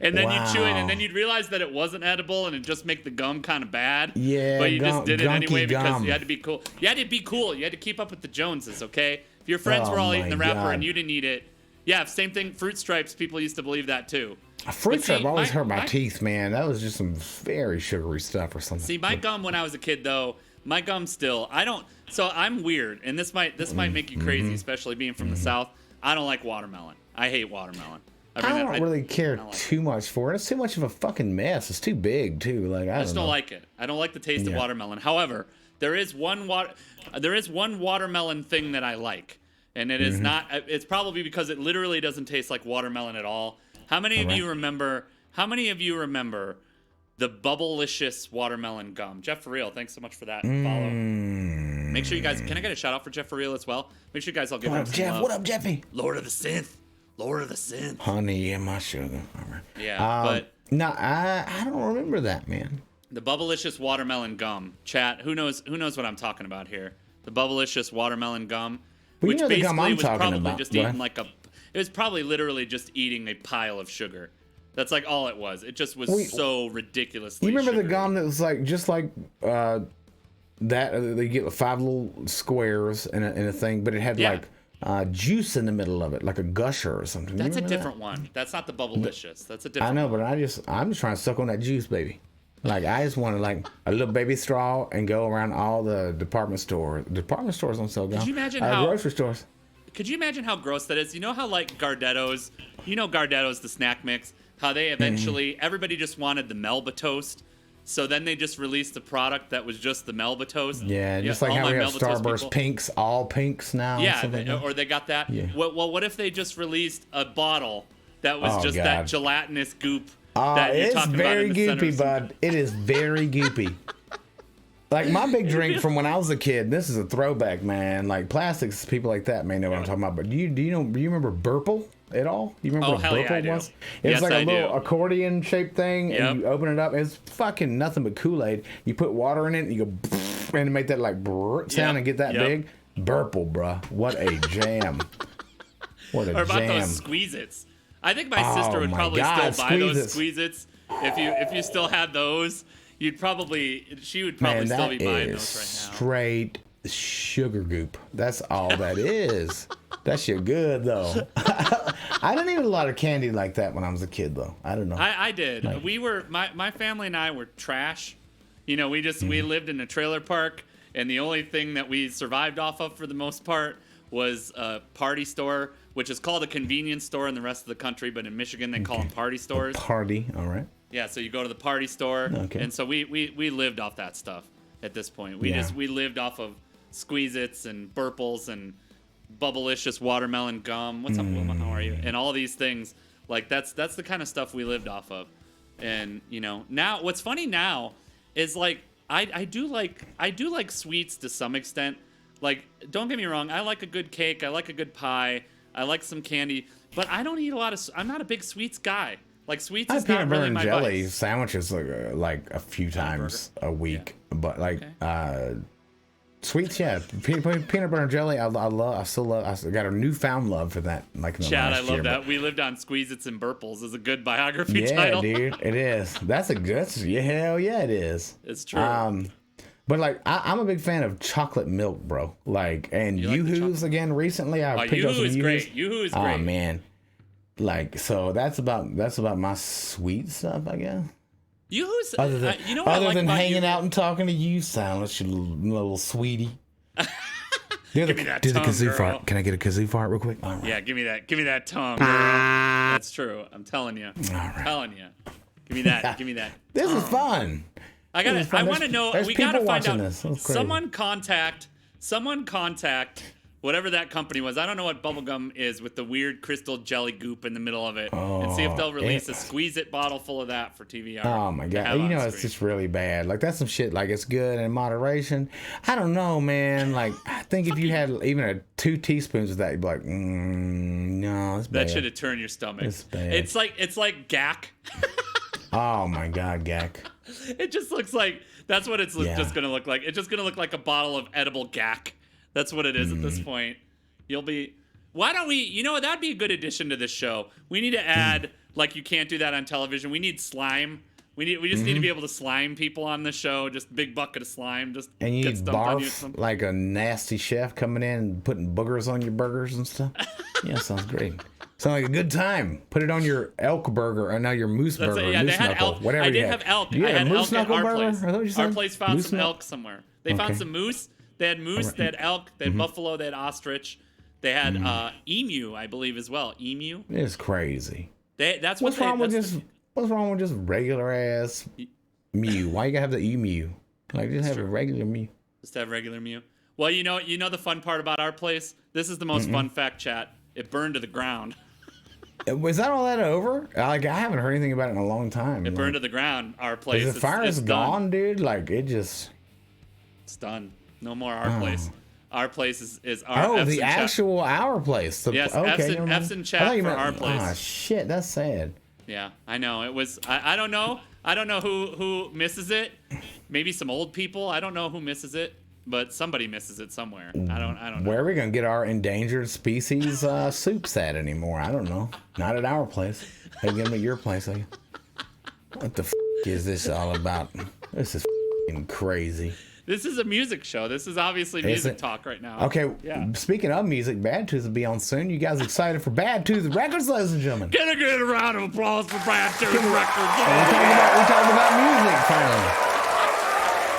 And then you'd chew it, Wow. and then you'd realize that it wasn't edible, and it'd just make the gum kind of bad. Yeah, but you just did it gunky anyway because gum. you had to be cool. You had to be cool. You had to keep up with the Joneses, okay? If your friends Oh were all my eating the wrapper God. and you didn't eat it, yeah, same thing. Fruit Stripes, people used to believe that too. Fruit But stripe see, always my- hurt my my- teeth, man. That was just some very sugary stuff or something. See, my gum when I was a kid though, my gum still. I don't. So I'm weird, and this might make you crazy, especially being from the South. I don't like watermelon. I hate watermelon. I don't really care like too much for it. It's too much of a fucking mess. It's too big too. Like I just don't like it. I don't like the taste of Yeah. watermelon. However, there is one watermelon thing that I like, and it is not. It's probably because it literally doesn't taste like watermelon at all. How many of you remember? How many of you remember the Bubblicious watermelon gum? Jeff for real, thanks so much for that follow. Make sure you guys. Can I get a shout out for Jeff for real as well? Make sure you guys all give What him up, some Jeff? love. What up, Jeffy? Lord of the Synth. Lord of the Synth. Honey in my sugar. All right. Yeah, but no, I don't remember that, man. the Bubblicious watermelon gum. Chat, who knows what I'm talking about here? The Bubblicious watermelon gum, Well, you which know the basically gum I'm was talking probably about, just right? eating like a. It was probably literally just eating a pile of sugar. That's like all it was. It just was so ridiculously. You remember the sugary. gum that was like just like that? They get 5 little squares in a thing, but it had Yeah. like juice in the middle of it, like a gusher or something. You That's a remember that? different one. That's not the Bubblicious. That's a different. I know, one. but I'm just trying to suck on that juice, baby. Like I just want like a little baby straw and go around all the department stores. Department stores don't sell gum. Could you imagine how- grocery stores? Could you imagine how gross that is? You know how like Gardettos, Gardettos, the snack mix, how they eventually everybody just wanted the Melba toast. So then they just released a product that was just the Melba toast. Yeah, just like all how my we have Melba Toast Starburst people- pinks, all pinks now. Yeah, something like that. or they got that. Yeah. Well, what if they just released a bottle that was Oh, just God. that gelatinous goop that you're It's talking very about in the center goopy, of some- bud. It is very goopy. Like my big drink from when I was a kid. This is a throwback, man. Like plastics, people like that may know what I'm talking about. But do you remember Burple at all? You remember Oh, what hell yeah, I Burple do. was? It Yes, was like I a little do. accordion shaped thing, Yep. and you open it up. It's fucking nothing but Kool-Aid. You put water in it, and you go and make that like brrrt sound Yep, and get that yep. big. Burple, bruh. What a jam. What a Or about jam. those Squeeze-Its. I think my sister Oh would my probably God, still buy those Squeeze-Its. Squeeze-Its. If you still had those, she would probably Man, still be that buying is those right now. straight sugar goop. That's all that is. That shit good though. I didn't eat a lot of candy like that when I was a kid though. I don't know. I did. We were my family and I were trash. We lived in a trailer park, and the only thing that we survived off of for the most part was a party store which is called a convenience store in the rest of the country, but in Michigan they call them party stores. Party, all right. Yeah, so you go to the party store, Okay. and so we lived off that stuff at this point. We lived off of Squeeze-Its and Burples and Bubblicious watermelon gum. What's up, woman? How are you? And all these things. Like that's the kind of stuff we lived off of. And now what's funny now is like I do like sweets to some extent. Like, don't get me wrong, I like a good cake, I like a good pie, I like some candy, but I don't eat a lot of. I'm not a big sweets guy. Like sweets is not really my jelly vice. sandwiches like a few times a week, but like sweets, yeah, peanut butter and jelly. I got a newfound love for that. Like in the Chad, last I love year, that. but- We lived on Squeeze-Its and Burples is a good biography Yeah, title. dude, it is. That's a good. Yeah, hell yeah, it is. It's true. But like I'm a big fan of chocolate milk, bro. Like and You like the Yoo-Hoo's again recently. I picked up Yoo-Hoo some is Yoo-Hoo's. great. Yoo-Hoo is Oh great. man, like so that's about my sweet stuff, I guess. Yoo-Hoo's, Other than you know what I like about hanging Yoo-Hoo? out and talking to you, Silence, you little sweetie. Give me that do the tongue, kazoo girl. fart. Can I get a kazoo fart real quick? All right. Yeah, give me that tongue, girl. That's true. I'm telling you. right. Telling you. Give me that. Give me that. This is fun. I want to know. There's We gotta people find out. watching this. That's crazy. Someone contact whatever that company was. I don't know what bubblegum is with the weird crystal jelly goop in the middle of it, and see if they'll release a Squeeze-It bottle full of that for TVR. Oh my to god! have on It's screen. just really bad. Like that's some shit. Like it's good in moderation. I don't know, man. Like I think if you had even 2 teaspoons of that, you'd be like, no, it's bad. That should have turned your stomach. It's bad. It's like gack. Oh my god, Gak. It just looks like that's what it's Yeah. just gonna look like. It's just gonna look like a bottle of edible gack. That's what it is at this point. You'll be. Why don't we? You know what? That'd be a good addition to this show. We need to add like you can't do that on television. We need slime. We just need to be able to slime people on the show. Just big bucket of slime. Just And you get need stumped on you. barf like a nasty chef coming in and putting boogers on your burgers and stuff. Yeah, sounds great. Sounds like a good time. Put it on your elk burger or now your moose That's burger, it. Yeah, moose they had knuckle, elk. whatever I you did had. have elk. You I had moose elk at knuckle our burger? place. Is that what you Our said? place found Moose some knuckle? elk somewhere. They found Okay. some moose. They had moose. They had elk. They had buffalo. They had ostrich. They had emu, I believe, as well. Emu. It's crazy. That's What's what wrong with that's just what's wrong with just regular ass mew? Why you gotta have the emu? Like just have a regular mew. Just have regular mew. Well, you know the fun part about our place. This is the most fun fact, chat. It burned to the ground. Was that all that over? Like I haven't heard anything about it in a long time. It burned to the ground. Our place. The fire is it's gone, done. dude. Like it just. It's done. No more our place. Our place is our. Oh, F's the in chat. actual our place. The, Yes, okay, F's in- never mind. F's in I chat thought you for meant- our place. Ah, shit, that's sad. Yeah, I know. It was. I don't know. I don't know who misses it. Maybe some old people. I don't know who misses it, but somebody misses it somewhere. I don't know. Where are we gonna get our endangered species soups at anymore? I don't know. Not at our place. Hey, give me your place. What the is this all about? This is crazy. This is a music show. This is obviously music it? talk right now. Okay, Yeah. speaking of music, Bad Tooth will be on soon. You guys excited for Bad Tooth Records, ladies and gentlemen? Can I get a round of applause for BadTooth We Records? talking about music finally.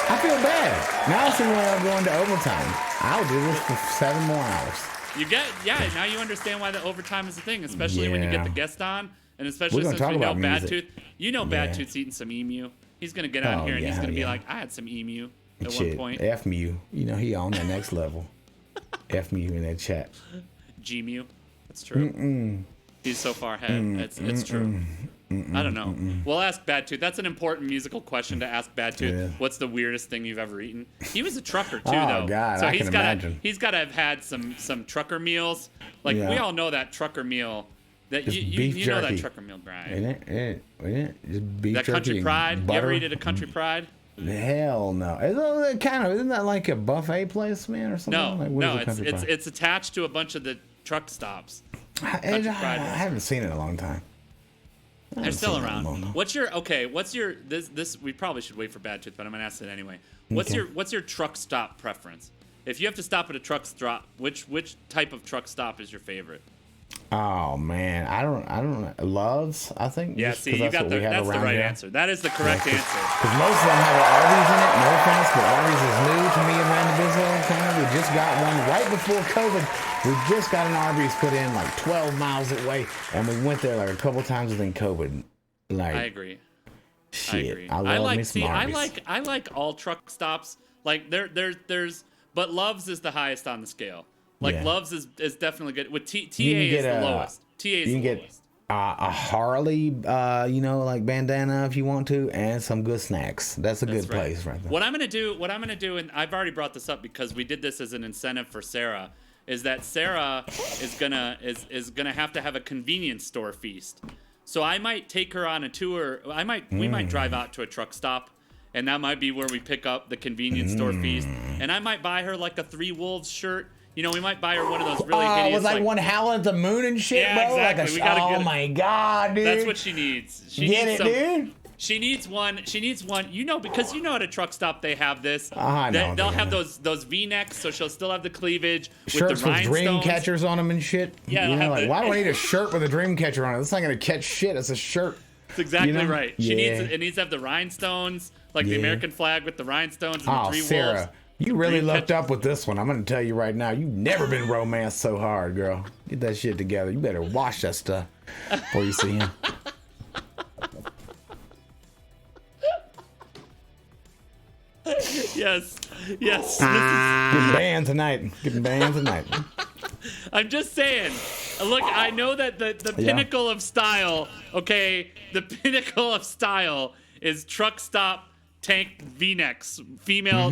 I feel bad. Now see when I'm going to overtime. I'll do this for 7 more hours. Now you understand why the overtime is a thing, especially when you get Yeah. the guest on, and especially We're gonna since we talk know about music. BadTooth. You know BadTooth's eating some emu. He's gonna get on Oh, here and he's yeah, gonna be yeah. like, I had some emu at one Shit, point. F Mew. You know, he on the next level. F Mew in that chat. G-Mew. That's true. He's so far ahead. It's true. I don't know. We'll ask BadTooth. That's an important musical question to ask BadTooth. Yeah. What's the weirdest thing you've ever eaten? He was a trucker too, Oh, though. God, so I he's can gotta imagine. he's gotta have had some trucker meals. Like Yeah. we all know that trucker meal. That Just you beef know that jerky. trucker meal grind. Isn't it? Just beef That jerky Country and Pride. You butter. ever eat at a Country Pride? Hell no. Isn't that like a buffet place, man, or something? No, Like, what is no. a Country Pride? It's attached to a bunch of the truck stops. I Country Pride I haven't seen it in a long time. They're still seen that around. one, no. What's your this we probably should wait for BadTooth, but I'm gonna ask it anyway. What's your truck stop preference? If you have to stop at a truck stop, which type of truck stop is your favorite? Oh man, I don't know. Loves, I think. Yeah, just see, 'cause you got what we have that's the around right here. answer. That is the correct answer. Because most of them have an Arby's in it. No offense, but Arby's is new to me and Random Bizzle. We just got one right before COVID. We just got an Arby's put in like 12 miles away, and we went there like a couple times within COVID. Like, I agree. shit, I agree. I love me some I Arby's. like all truck stops. Like there's but Love's is the highest on the scale. Like Yeah. Love's is definitely good. With TA You can is get the lowest. TA is You can the get lowest. a Harley, like bandana if you want to, and some good snacks. That's a good That's right. place right there. What I'm gonna do, and I've already brought this up because we did this as an incentive for Sarah, is that Sarah is gonna have to have a convenience store feast. So I might take her on a tour. We might drive out to a truck stop, and that might be where we pick up the convenience store feast. And I might buy her like a Three Wolves shirt. You know, we might buy her one of those really hideous. With like one howling at the moon and shit, Yeah, bro. exactly. Like We gotta get oh it. my god, dude. That's what she needs. She Get needs it, dude. She needs one. You know, because you know at a truck stop they have this. I know, They'll have man. those V-necks, so she'll still have the cleavage Shirts with the with dream rhinestones. catchers on them and shit. Yeah, you they'll know, have like the- why do I need a shirt with a dream catcher on it? It's not gonna catch shit. It's a shirt. That's exactly You know? right. Yeah. It needs to have the rhinestones, like the Yeah. American flag with the rhinestones and the Oh, three Sarah, wolves. you really Dream lucked catcher. up with this one. I'm gonna tell you right now. You've never been romanced so hard, girl. Get that shit together. You better wash that stuff before you see him. Yes. This Getting banned tonight. Getting banned tonight. I'm just saying. Look, I know that the Yeah. pinnacle of style, okay, the pinnacle of style is truck stop tank V-necks, female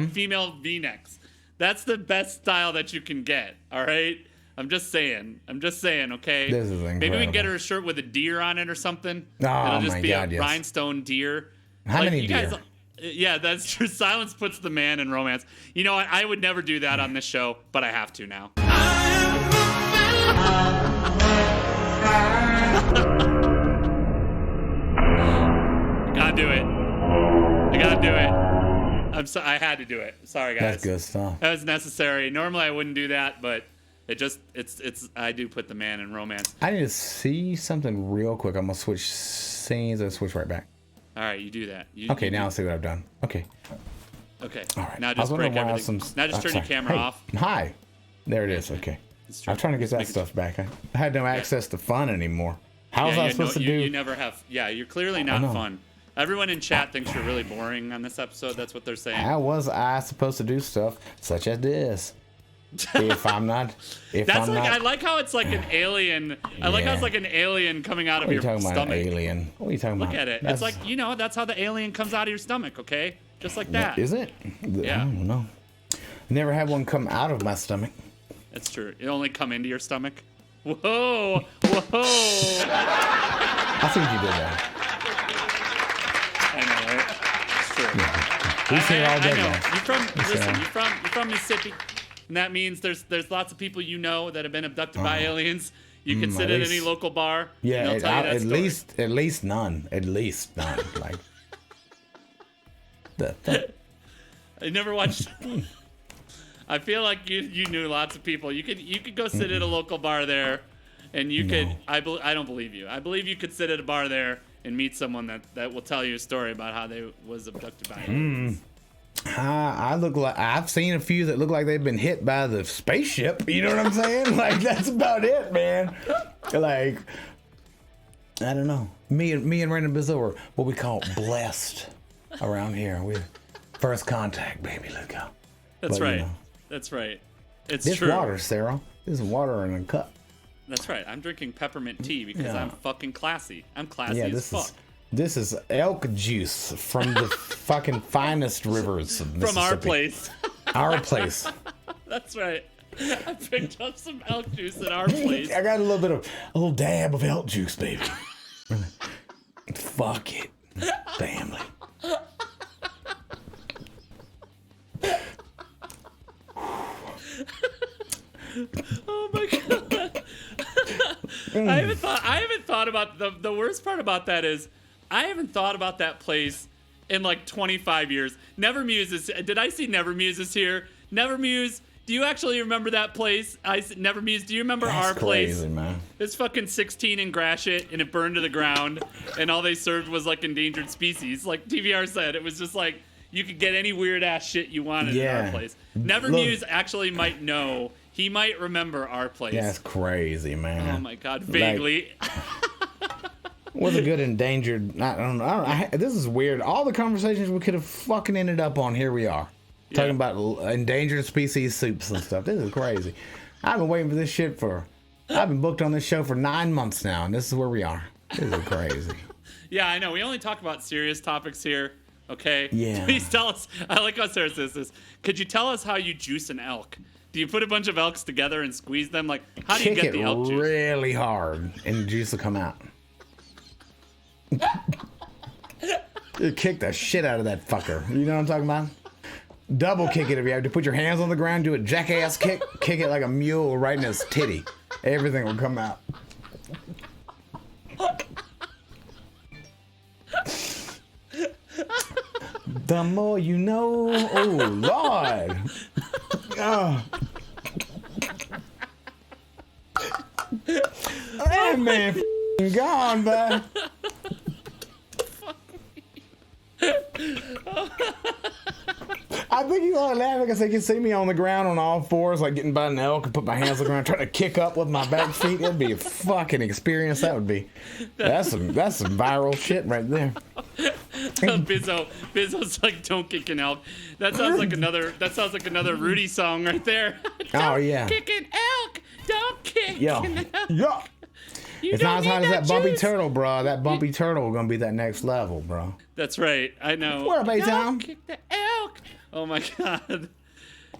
V-necks. That's the best style that you can get, all right? I'm just saying, okay? This is Maybe we can get incredible. her a shirt with a deer on it or something. Oh, It'll just my be God, a yes. rhinestone deer. How many you deer? guys, yeah, that's true. Silence puts the man in romance. You know what? I would never do that on this show, but I have to now. Gotta do it. I gotta do it. I had to do it. Sorry, guys. That's good stuff. That was necessary. Normally I wouldn't do that, but it's I do put the man in romance. I need to see something real quick. I'm gonna switch scenes and switch right back. All right, you do that. Okay, now let's see what I've done. Okay. Okay. All right. Now I was just wondering break why I everything. was Now just turn your sorry. camera Hey, off. Hi. There it is. Okay. It's true. I'm trying to get Just that make it- stuff back. I had no access to fun anymore. How was I supposed to do? You never have. Yeah, you're clearly not know. fun. Everyone in chat thinks you're really boring on this episode. That's what they're saying. How was I supposed to do stuff such as this? If I'm not, if That's I'm like not, I like how it's like an alien. I like how it's Yeah. like an alien coming out of what are you your talking about, stomach. alien? What are you talking Look about? at it. That's- It's like that's how the alien comes out of your stomach. Okay, just like that. Is it? Yeah. I don't know. Never had one come out of my stomach. That's true. It only come into your stomach. Whoa, whoa. I think you did that. I know, right? It's true. We say it all day, I know. guys. You're from Mississippi, and that means there's lots of people you know that have been abducted by aliens. You can sit at at least- any local bar. Yeah, and they'll tell you that at story. least none. At least none. Like the I never watched. I feel like you knew lots of people. You could go sit at a local bar there, and you could. I don't believe you. I believe you could sit at a bar there and meet someone that will tell you a story about how they was abducted by aliens. I look like I've seen a few that look like they've been hit by the spaceship. You know what I'm saying? Like that's about it, man. Like I don't know. Me and Random Bizzle were what we call blessed around here. We first contact, baby. Look out. That's But, you right. know. That's right. It's This true. water, Sarah. This is water in a cup. That's right. I'm drinking peppermint tea because Yeah. I'm fucking classy. I'm classy Yeah, as fuck. this is elk juice from the fucking finest rivers of From our Mississippi. place. Our place. That's right. I picked up some elk juice at our place. I got a little dab of elk juice, baby. Fuck it, family. Oh my god. I haven't thought about the worst part about that is I haven't thought about that place in like 25 years. Never Muse is. Did I see Never Muse is here? Never Muse, Do you actually remember that place? Never Mused. Do you remember That's our place? crazy, man. It's fucking 16 in Gratiot, and it burned to the ground, and all they served was like endangered species. Like TVR said, it was just like you could get any weird ass shit you wanted in our place. Never Muse actually might know. He might remember our place. That's crazy, man. Oh my god, vaguely. Was a good endangered. I don't know. This is weird. All the conversations we could have fucking ended up on. Here we are. Talking about endangered species soups and stuff. This is crazy. I've been waiting for this shit I've been booked on this show for 9 months now, and this is where we are. This is crazy. Yeah, I know. We only talk about serious topics here, okay? Yeah. Please tell us. I like how Sarah says this. Could you tell us how you juice an elk? Do you put a bunch of elks together and squeeze them? Like, how do you get the elk juice? Really hard, and the juice will come out. You kick the shit out of that fucker. You know what I'm talking about? Double kick it if you have to. Put your hands on the ground, do a jackass kick it like a mule right in his titty. Everything will come out. The more you know. Oh, Lord. Oh. That man gone, bud. I think he's only laughing because he can see me on the ground on all fours, like getting by an elk and put my hands on the ground, trying to kick up with my back feet. It'd be a fucking experience. That would be. That's some viral shit right there. Bizzo's like, don't kick an elk. That sounds like another Rudy song right there. Oh yeah. Kick an elk. Don't kick Yo. an elk. Yeah. You It's don't not as hot need as that bumpy juice. turtle, bro. That bumpy turtle gonna be that next level, bro. That's right. I know. What up, A-Town? Don't kick the elk. Oh my god.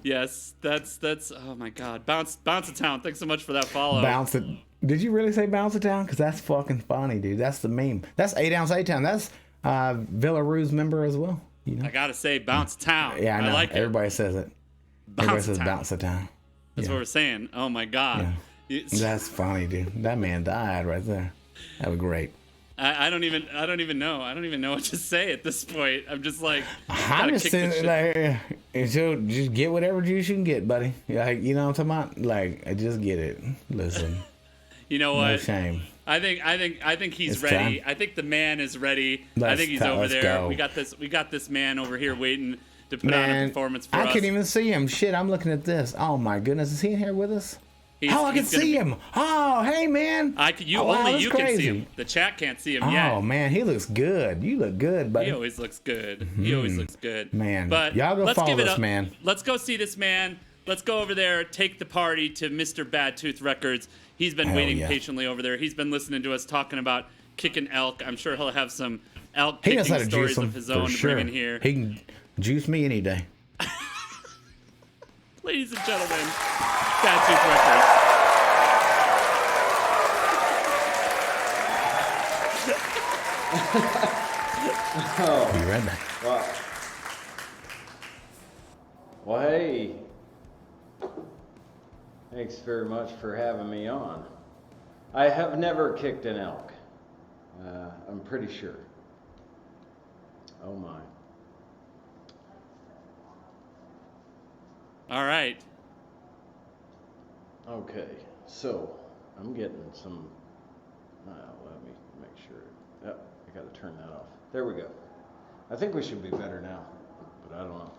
Yes, that's. Oh my god. Bounce to town. Thanks so much for that follow. Bounce it. Did you really say bounce it down? Because that's fucking funny, dude. That's the meme. That's 8 ounce A-Town. That's Villarue's member as well. You know? I gotta say, bounce to town. Yeah, I know. like it. Everybody says it. Everybody says town. bounce it down. That's what we're saying. Oh my god. That's funny, dude. That man died right there. That was great. I don't even know. I don't even know what to say at this point. I'm just like, I'm just saying, like, so just get whatever juice you can get, buddy. Like, you know what I'm talking about? Like, just get it. Listen. you know what? No shame. I think he's It's ready. time. I think the man is ready. I think he's over let's there. go. We got this man over here waiting to put on a Man, performance for I us. can't even see him. Shit, I'm looking at this. Oh my goodness, is he in here with us? I can He's gonna see be- him. Oh, hey man. You Oh, wow, only that's you can see crazy. him. The chat can't see him yet. Oh man, he looks good. You look good, buddy. He always looks good. He always looks good. Man, but y'all go let's follow give it this up. man. Let's go see this man. Let's go over there, take the party to Mr. BadToothRecords. He's been Hell waiting yeah. patiently over there. He's been listening to us talking about kicking elk. I'm sure he'll have some elk He kicking knows how to stories juice him of his for own to sure. bring in here. He can juice me any day. Ladies and gentlemen, BadToothRecords. Be right back. Well, hey. Thanks very much for having me on. I have never kicked an elk. I'm pretty sure. Oh my. All right. Okay, so I'm getting some. Let me make sure. Yep, I gotta turn that off. There we go. I think we should be better now, but I don't know.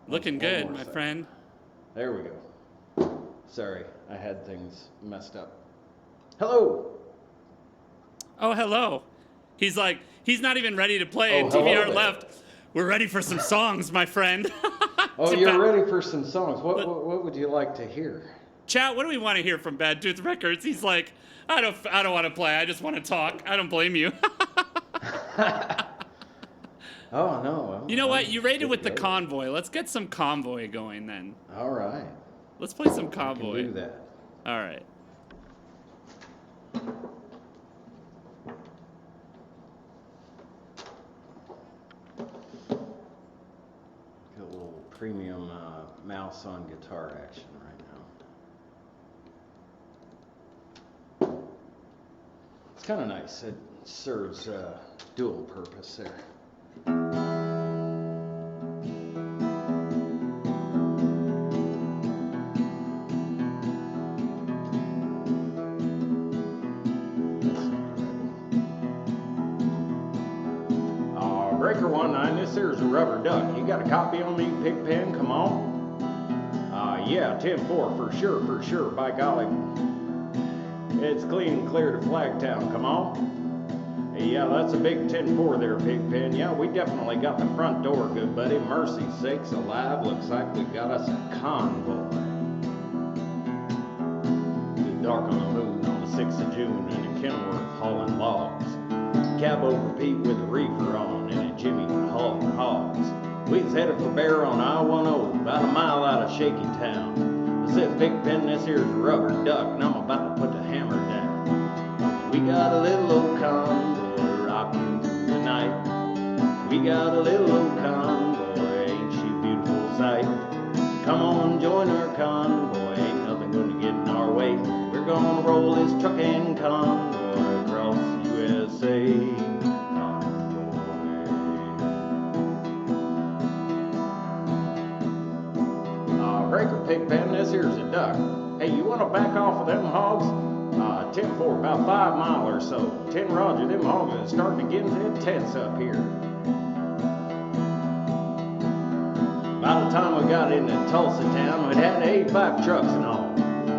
Looking One good, more my second. friend. There we go. Sorry, I had things messed up. Hello. Oh, hello. He's not even ready to play. Oh, and hello TVR there. left. We're ready for some songs, my friend. Oh, you're ready for some songs. What would you like to hear? Chat, what do we want to hear from BadToothRecords? He's like, I don't want to play. I just want to talk. I don't blame you. Oh no. You know what? You rated Good with the to go. Convoy. Let's get some Convoy going then. All right. Let's play some I can Convoy. do that. All right. Got a little premium mouse on guitar action right now. It's kind of nice. It serves dual purpose there. this here's a rubber duck. You got a copy on me, Pigpen? Come on. Yeah, 10-4 for sure, by golly. It's clean and clear to Flagtown, come on. Yeah, that's a big 10-4 there, Pigpen. Yeah, we definitely got the front door, good buddy. Mercy sakes alive, looks like we got us a convoy. It's dark on the moon on the 6th of June in a Kenworth hauling logs. Cab over Pete with a reefer on and a Jimmy hauling hogs. We was headed for Bear on I-10, about a mile out of Shaky Town. I said, Pigpen, this here's a rubber duck, and I'm about to put the hammer down. We got a little old convoy rocking through the night. We got a little old convoy, ain't she a beautiful sight? Come on, join our convoy, ain't nothing gonna get in our way. We're gonna roll this trucking convoy across USA. Breaker, Pigpen, this here's a duck. Hey, you want to back off of them hogs? 10-4, about 5 mile or so. 10 Roger, them hogs are starting to get intense up here. By the time we got into Tulsa town, we'd had 85 trucks and all.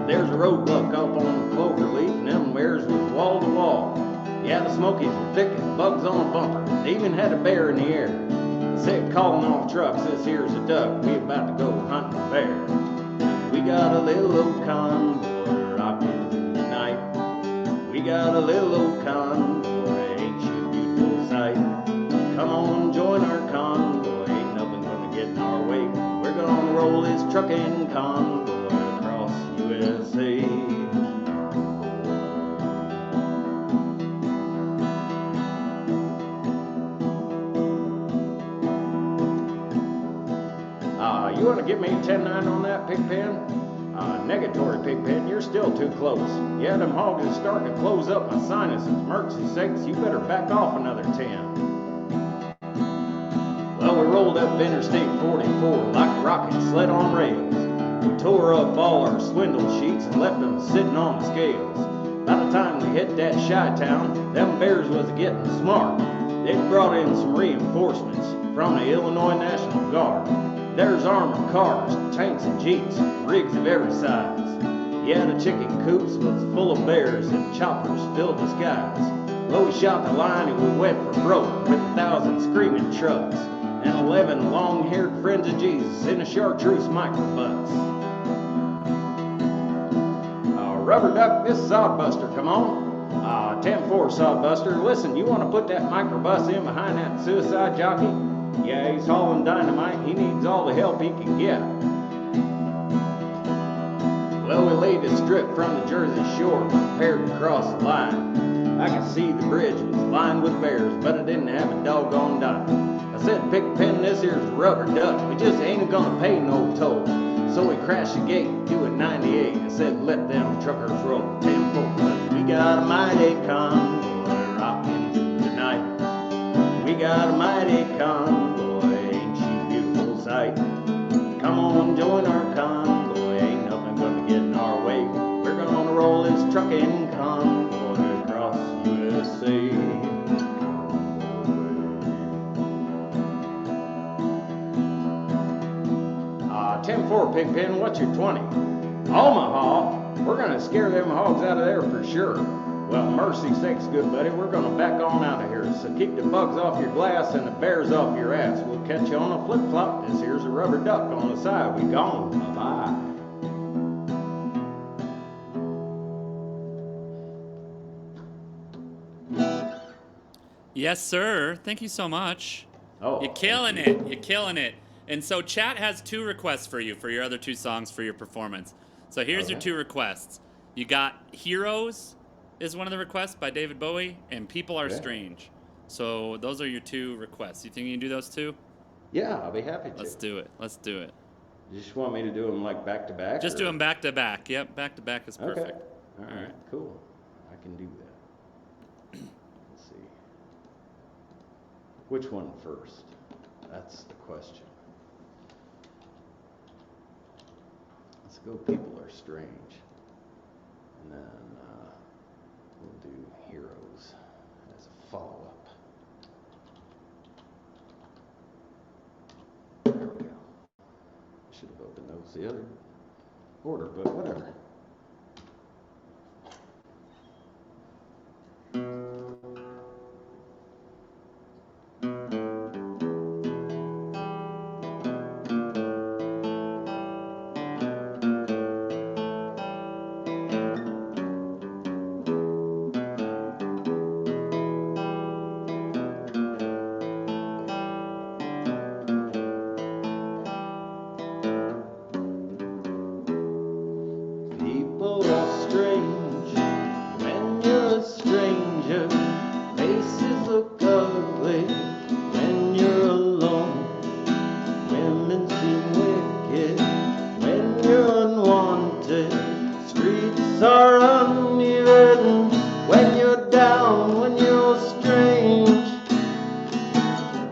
There's a roadblock up on the cloverleaf, and them wares was wall to wall. Yeah, the smokies were thick and bugs on a bumper. They even had a bear in the air. Said calling all trucks, this here's a duck, we about to go hunting a bear. We got a little old convoy rocking through the night. We got a little old convoy, ain't she a beautiful sight? Come on, join our convoy, ain't nothing gonna get in our way. We're gonna roll this trucking convoy across USA. You want to give me a 10-9 on that, Pigpen? Negatory, Pigpen, you're still too close. Yeah, them hogs is starting to close up my sinuses. Mercy sakes, you better back off another 10. Well, we rolled up Interstate 44 like a rocket sled on rails. We tore up all our swindle sheets and left them sitting on the scales. By the time we hit that Chi-town, them bears was getting smart. They brought in some reinforcements from the Illinois National Guard. There's armored cars, tanks and jeeps, rigs of every size. Yeah, the chicken coops was full of bears and choppers filled the skies. Well, we shot the line and we went for broke with 1,000 screaming trucks and 11 long-haired friends of Jesus in a chartreuse microbus. Rubber duck, this is Sodbuster, come on. 10-4 Sodbuster. Listen, you want to put that microbus in behind that suicide jockey? Yeah, he's hauling dynamite. He needs all the help he can get. Well, we laid a strip from the Jersey Shore, prepared to cross the line. I could see the bridge was lined with bears, but I didn't have a doggone dime. I said, Pigpen, this here's a rubber duck. We just ain't gonna pay no toll. So we crashed the gate, doing 98. I said, let them truckers roll 10-4. We got a mighty convoy rocking through the night. We got a mighty convoy, ain't she a beautiful sight? Come on, join our convoy, ain't nothing gonna get in our way. We're gonna roll this trucking convoy across USA. 10-4, Pigpen, what's your 20? Omaha? We're gonna scare them hogs out of there for sure. Well, mercy sakes, good buddy, we're gonna back on out of here. So keep the bugs off your glass and the bears off your ass. We'll catch you on a flip-flop. This here's a rubber duck on the side. We gone. Bye-bye. Yes, sir. Thank you so much. Oh, you're killing it. You're killing it. And so chat has 2 requests for you for your other 2 songs for your performance. So here's your 2 requests. You got Heroes is one of the requests by David Bowie, and People Are Strange. So those are your 2 requests. You think you can do those 2? Yeah, I'll be happy to. Let's do it. Let's do it. You just want me to do them like back to back? Just do them back to back. Yep, back to back is perfect. Okay. All right, cool. I can do that. Let's see. Which one first? That's the question. Let's go People Are Strange. And then we'll do Heroes as a follow-up. There we go. Should have opened those the other order, but whatever. People are strange when you're a stranger. Faces look ugly when you're alone. Women seem wicked when you're unwanted. Streets are uneven when you're down, when you're strange.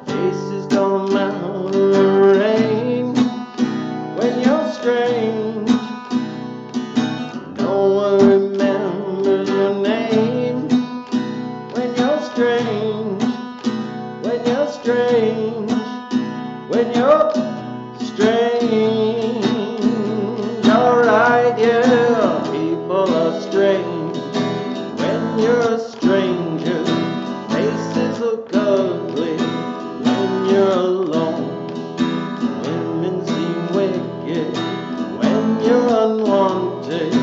Faces come out of the rain when you're strange. No one remembers your name when you're strange, when you're strange, when you're strange. Alright, yeah, people are strange when you're a stranger. Faces look ugly when you're alone. Women seem wicked when you're unwanted.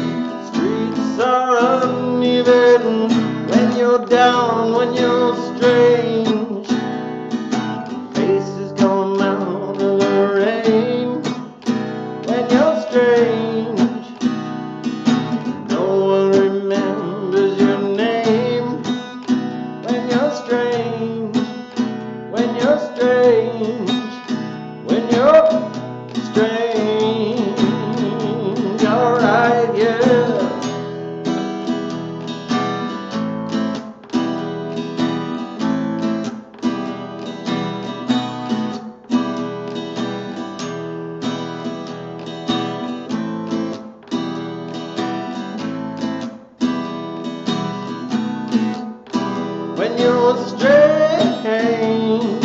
Streets are uneven when you're down, when you're strange. Faces come out of the rain when you're strange. No one remembers your name when you're strange, when you're strange, when you're strange. Alright, yeah. When you're strange,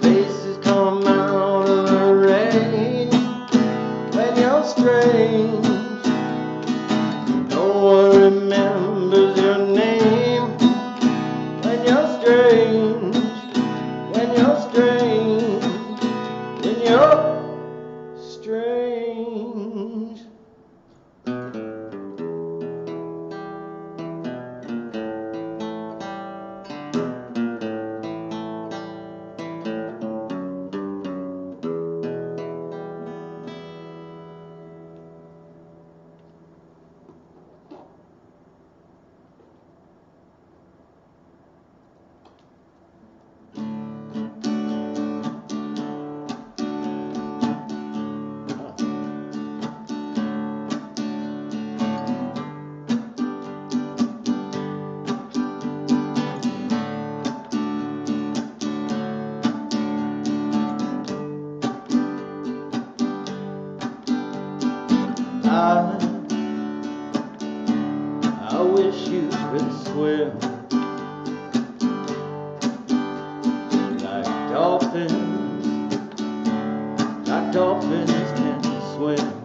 faces come out of the rain. When you're strange, no one remembers your name. When you're strange, when you're strange, when you're strange. I wish you could swim like dolphins can swim.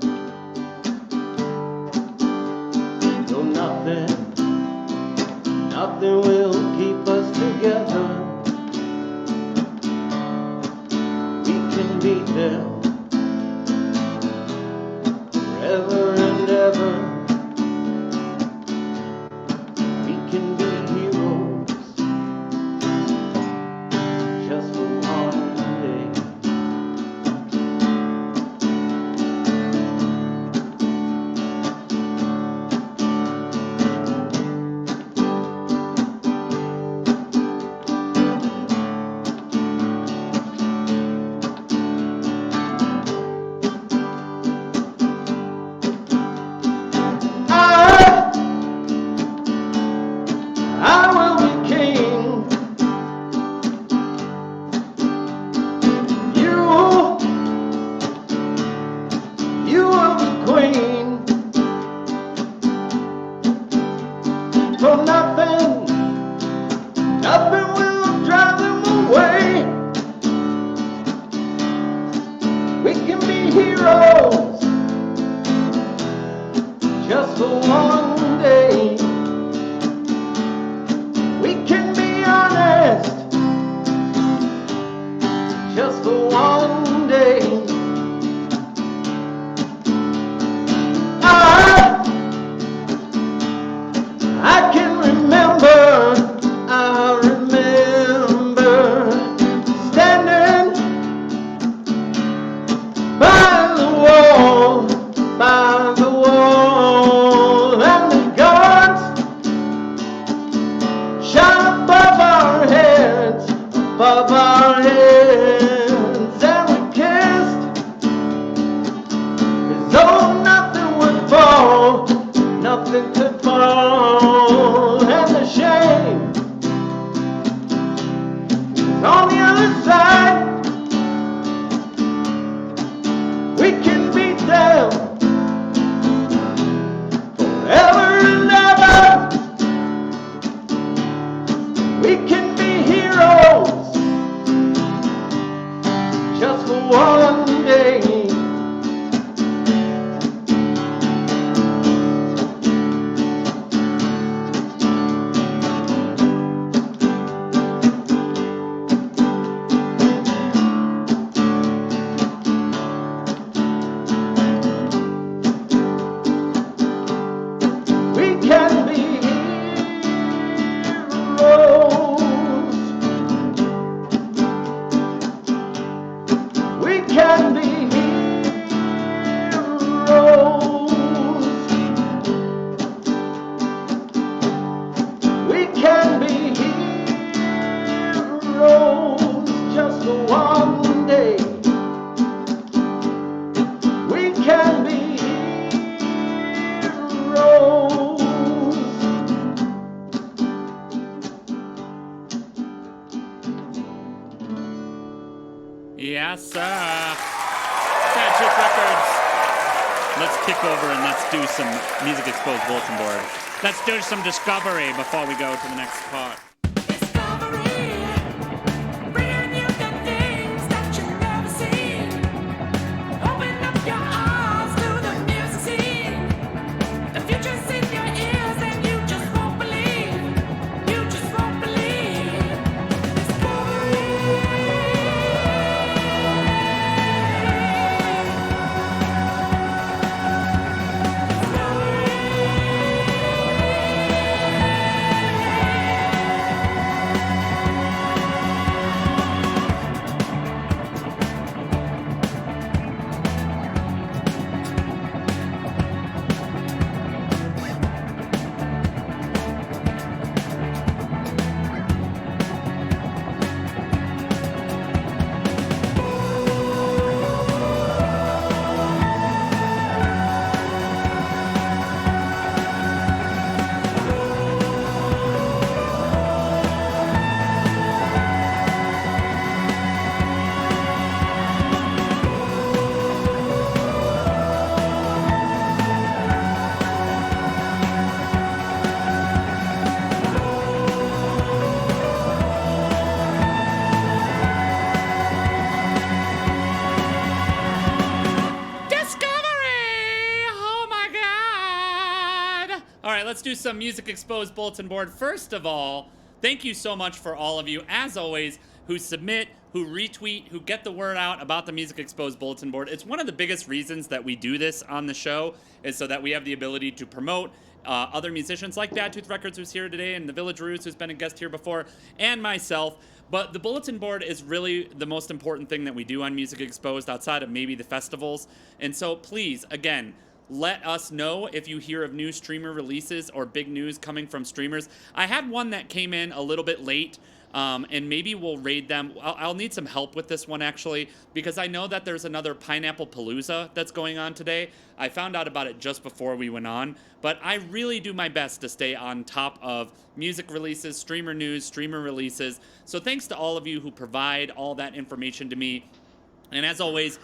Though nothing will keep us together. We can beat them forever and ever. We can be heroes just for one day. We can be down forever and ever. We can be heroes just for one day. We can be heroes. We can be heroes. We can be heroes just for one day. We can be heroes. Yes, sir. BadToothRecords. Let's kick over and let's do some Music Exposed Bulletin Board. Let's do some discovery before we go to the next part. Let's do some Music Exposed Bulletin Board. First of all, thank you so much for all of you, as always, who submit, who retweet, who get the word out about the Music Exposed Bulletin Board. It's one of the biggest reasons that we do this on the show, is so that we have the ability to promote other musicians like BadToothRecords, who's here today, and the Village Roots, who's been a guest here before, and myself. But the bulletin board is really the most important thing that we do on Music Exposed, outside of maybe the festivals. And so please, again, let us know if you hear of new streamer releases or big news coming from streamers. I had one that came in a little bit late, and maybe we'll raid them. I'll need some help with this one, actually, because I know that there's another Pineapple Palooza that's going on today. I found out about it just before we went on, but I really do my best to stay on top of music releases, streamer news, streamer releases. So thanks to all of you who provide all that information to me. And as always,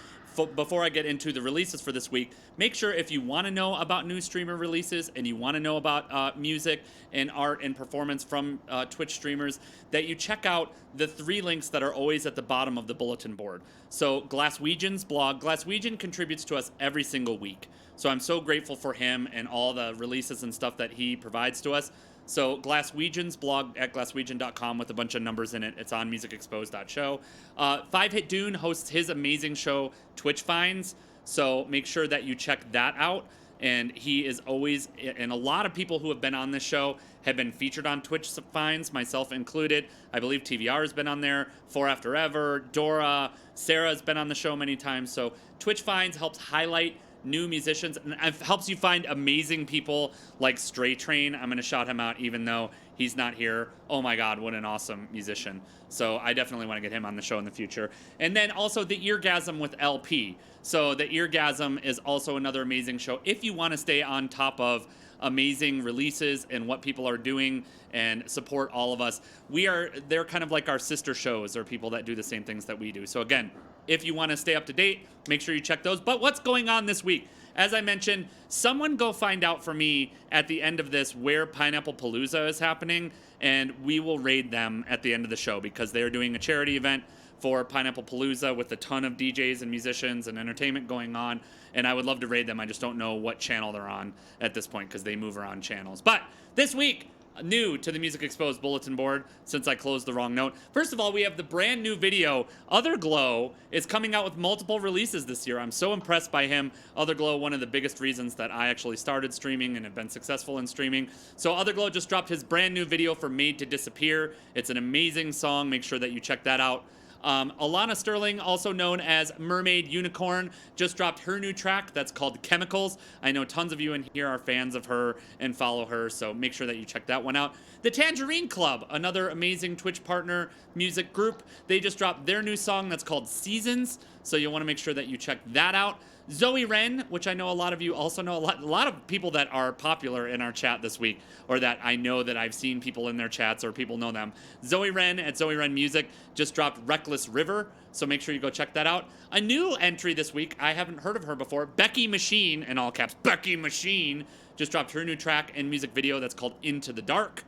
before I get into the releases for this week, make sure if you want to know about new streamer releases and you want to know about music and art and performance from Twitch streamers, that you check out the 3 links that are always at the bottom of the bulletin board. So Glasswegian's blog. Glasswegian contributes to us every single week. So I'm so grateful for him and all the releases and stuff that he provides to us. So Glasswegian's blog at glasswegian.com with a bunch of numbers in it. It's on musicexposed.show. 5-Hit Dune hosts his amazing show, Twitch Finds. So make sure that you check that out. And he is always, and a lot of people who have been on this show have been featured on Twitch Finds, myself included. I believe TVR has been on there, For After Ever, Dora, Sarah has been on the show many times. So Twitch Finds helps highlight new musicians and helps you find amazing people like Stray Train. I'm going to shout him out even though he's not here. Oh my God, what an awesome musician. So I definitely want to get him on the show in the future. And then also the Eargasm with LP. So the Eargasm is also another amazing show if you want to stay on top of amazing releases and what people are doing and support all of us. They're kind of like our sister shows, or people that do the same things that we do. So again, if you want to stay up to date, make sure you check those. But what's going on this week? As I mentioned, someone go find out for me at the end of this where Pineapple Palooza is happening, and we will raid them at the end of the show because they're doing a charity event for Pineapple Palooza with a ton of DJs and musicians and entertainment going on, and I would love to raid them. I just don't know what channel they're on at this point because they move around channels. But this week, new to the Music Exposed Bulletin Board, since I closed the wrong note. First of all, we have the brand new video. Other Glow is coming out with multiple releases this year. I'm so impressed by him. Other Glow, one of the biggest reasons that I actually started streaming and have been successful in streaming. So Other Glow just dropped his brand new video for Made to Disappear. It's an amazing song. Make sure that you check that out. Alana Sterling, also known as Mermaid Unicorn, just dropped her new track that's called Chemicals. I know tons of you in here are fans of her and follow her, so make sure that you check that one out. The Tangerine Club, another amazing Twitch partner music group, they just dropped their new song that's called Seasons, so you'll want to make sure that you check that out. Zoe Wren, which I know a lot of you also know, a lot of people that are popular in our chat this week, or that I know that I've seen people in their chats or people know them. Zoe Wren at Zoe Wren Music just dropped Reckless River, so make sure you go check that out. A new entry this week, I haven't heard of her before, Becky Machine, in all caps, Becky Machine, just dropped her new track and music video that's called Into the Dark.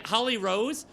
Holly Rose,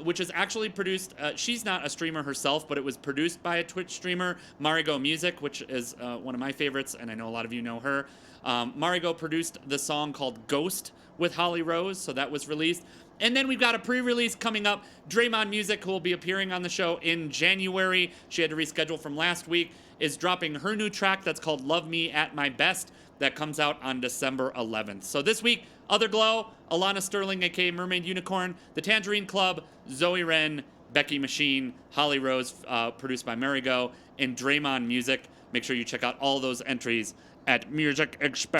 which is actually produced, she's not a streamer herself, but it was produced by a Twitch streamer, Marigo Music, which is one of my favorites, and I know a lot of you know her. Marigo produced the song called Ghost with Holly Rose, so that was released. And then we've got a pre-release coming up, Draymond Music, who will be appearing on the show in January. She had to reschedule from last week, is dropping her new track that's called Love Me at My Best. That comes out on December 11th. So this week, Other Glow, Alana Sterling, aka Mermaid Unicorn, The Tangerine Club, Zoe Wren, Becky Machine, Holly Rose, produced by Marigo, and Draymond Music. Make sure you check out all those entries at musicexposed.show.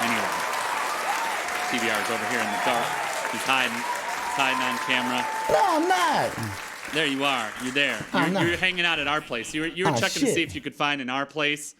Anyway, TVR is over here in the dark. He's hiding on camera. No, I'm not. There you are. You're there. You're hanging out at our place. You were checking to see if you could find an our place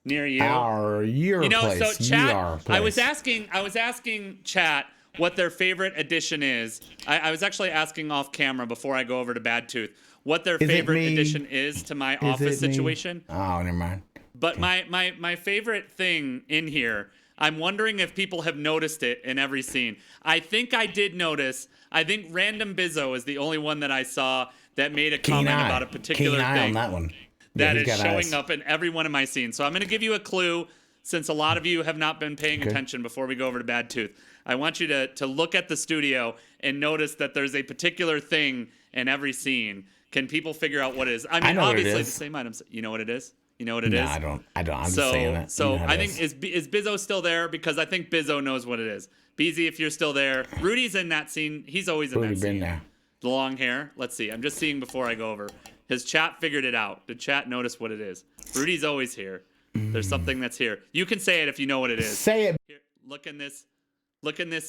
near you. Your place. So chat. Your place. I was asking chat what their favorite addition is. I was actually asking off camera before I go over to Bad Tooth what their favorite addition is to my office situation. Oh, never mind. But my favorite thing in here, I'm wondering if people have noticed it in every scene. I think I did notice. I think Random Bizzo is the only one that I saw that made a comment about a particular thing on that one. that is showing up in every one of my scenes. So I'm going to give you a clue, since a lot of you have not been paying attention before we go over to Bad Tooth. I want you to look at the studio and notice that there's a particular thing in every scene. Can people figure out what it is? I mean, obviously the same items. You know what it is? You know what it is? I don't. I'm just saying that. So I think, is Bizzo still there? Because I think Bizzo knows what it is. BZ, if you're still there. Rudy's in that scene. He's always in that scene. Been there. The long hair. Let's see. I'm just seeing before I go over. Has chat figured it out? Did chat notice what it is? Rudy's always here. There's something that's here. You can say it if you know what it is. Say it. Here, look in this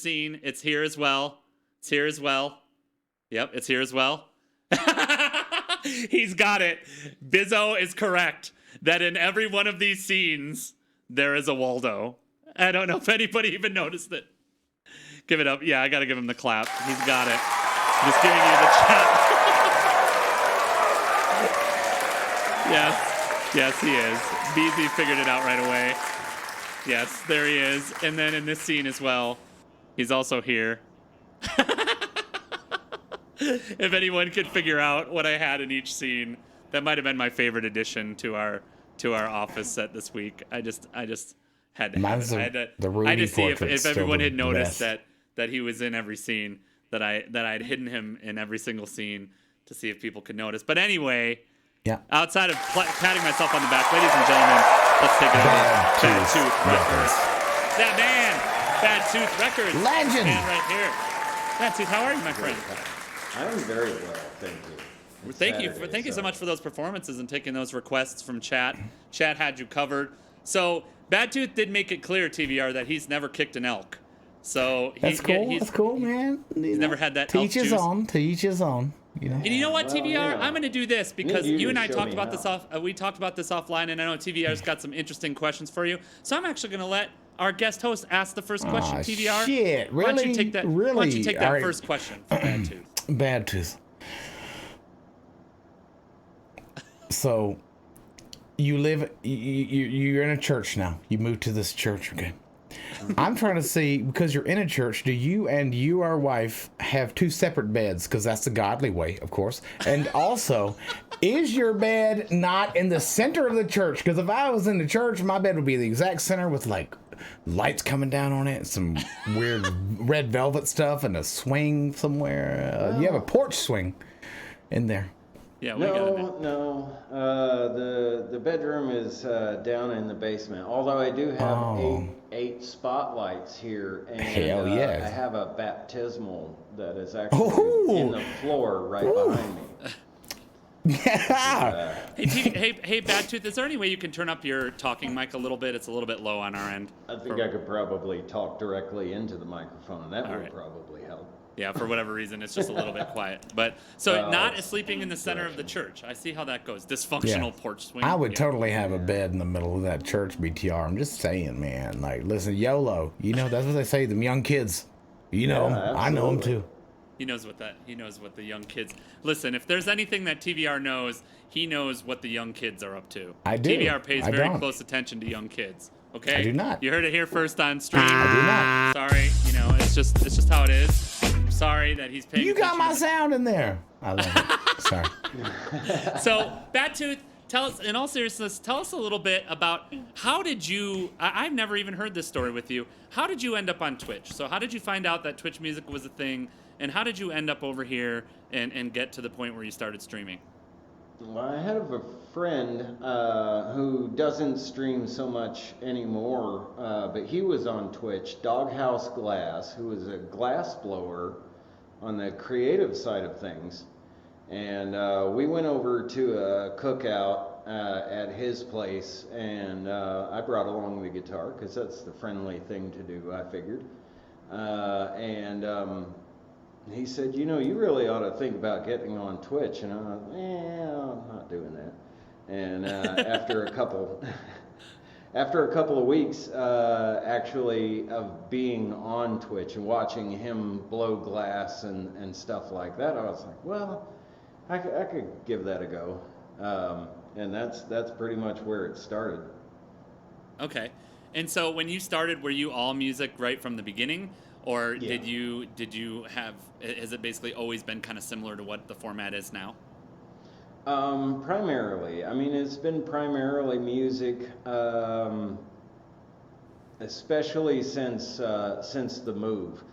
scene. It's here as well. It's here as well. Yep, it's here as well. He's got it. Bizzo is correct that in every one of these scenes, there is a Waldo. I don't know if anybody even noticed it. Give it up. Yeah, I got to give him the clap. He's got it. Just giving you the chat. Yes, he is. BZ figured it out right away. Yes, there he is. And then in this scene as well, he's also here. If anyone could figure out what I had in each scene, that might have been my favorite addition to our office set this week. I just had to have it. I had to see if everyone had noticed that he was in every scene, that I'd hidden him in every single scene to see if people could notice. But anyway, yeah. Outside of patting myself on the back, ladies and gentlemen, let's take it over. Bad Tooth Records. That man, Bad Tooth Records. Legend. Man right here. Bad Tooth, how are you, my friend? I'm very well, thank you. Thank you so much for those performances and taking those requests from chat. Chat had you covered. So Bad Tooth did make it clear, TVR, that he's never kicked an elk. So that's cool. That's cool, man. He's never had that. To each his own. To each his own. You know. And you know what, TVR? Yeah. I'm going to do this because you and I talked about this this we talked about this offline, and I know TVR's got some interesting questions for you. So I'm actually going to let our guest host ask the first question. TVR. Shit, really? Why don't you take that? Really? Why don't you take that right. first question from Bad Tooth? Bad Tooth. So you live, you're in a church now. You moved to this church, okay? I'm trying to see, because you're in a church, do you and your wife have two separate beds? Because that's the godly way, of course. And also, is your bed not in the center of the church? Because if I was in the church, my bed would be the exact center with like lights coming down on it, some weird red velvet stuff, and a swing somewhere. You have a porch swing in there. Yeah, we got it. No. The bedroom is down in the basement. Although I do have eight spotlights here, and Hell yeah. I have a baptismal that is actually in the floor right behind me. Yeah. Hey, Badtooth, is there any way you can turn up your talking mic a little bit? It's a little bit low on our end. I think I could probably talk directly into the microphone. That would probably help. Yeah, for whatever reason, it's just a little bit quiet. But so not sleeping in the center of the church. I see how that goes. Dysfunctional porch swing. I would totally have a bed in the middle of that church, BTR. I'm just saying, man. Like, listen, YOLO. You know, that's what they say, them young kids. You know them. I know them too. He knows what the young kids. Listen, if there's anything that TVR knows, he knows what the young kids are up to. I do. TVR pays very close attention to young kids. Okay? I do not. You heard it here first on stream. I do not. Sorry, it's just how it is. I'm sorry that he's paying. You got my sound in there. I love it. Sorry. So, Badtooth, tell us, in all seriousness, tell us a little bit about how did you, I've never even heard this story with you. How did you end up on Twitch? So how did you find out that Twitch music was a thing? And how did you end up over here and get to the point where you started streaming? Well, I have a friend who doesn't stream so much anymore, but he was on Twitch, Doghouse Glass, who was a glass blower on the creative side of things. And we went over to a cookout at his place, and I brought along the guitar because that's the friendly thing to do, I figured. He said, you really ought to think about getting on Twitch. And I was like, I'm not doing that. And after a couple of weeks, actually, of being on Twitch and watching him blow glass and stuff like that, I was like, well, I could give that a go. And that's pretty much where it started. Okay. And so when you started, were you all music right from the beginning? Or did you have, has it basically always been kind of similar to what the format is now? Primarily. I mean, it's been primarily music, especially since the move.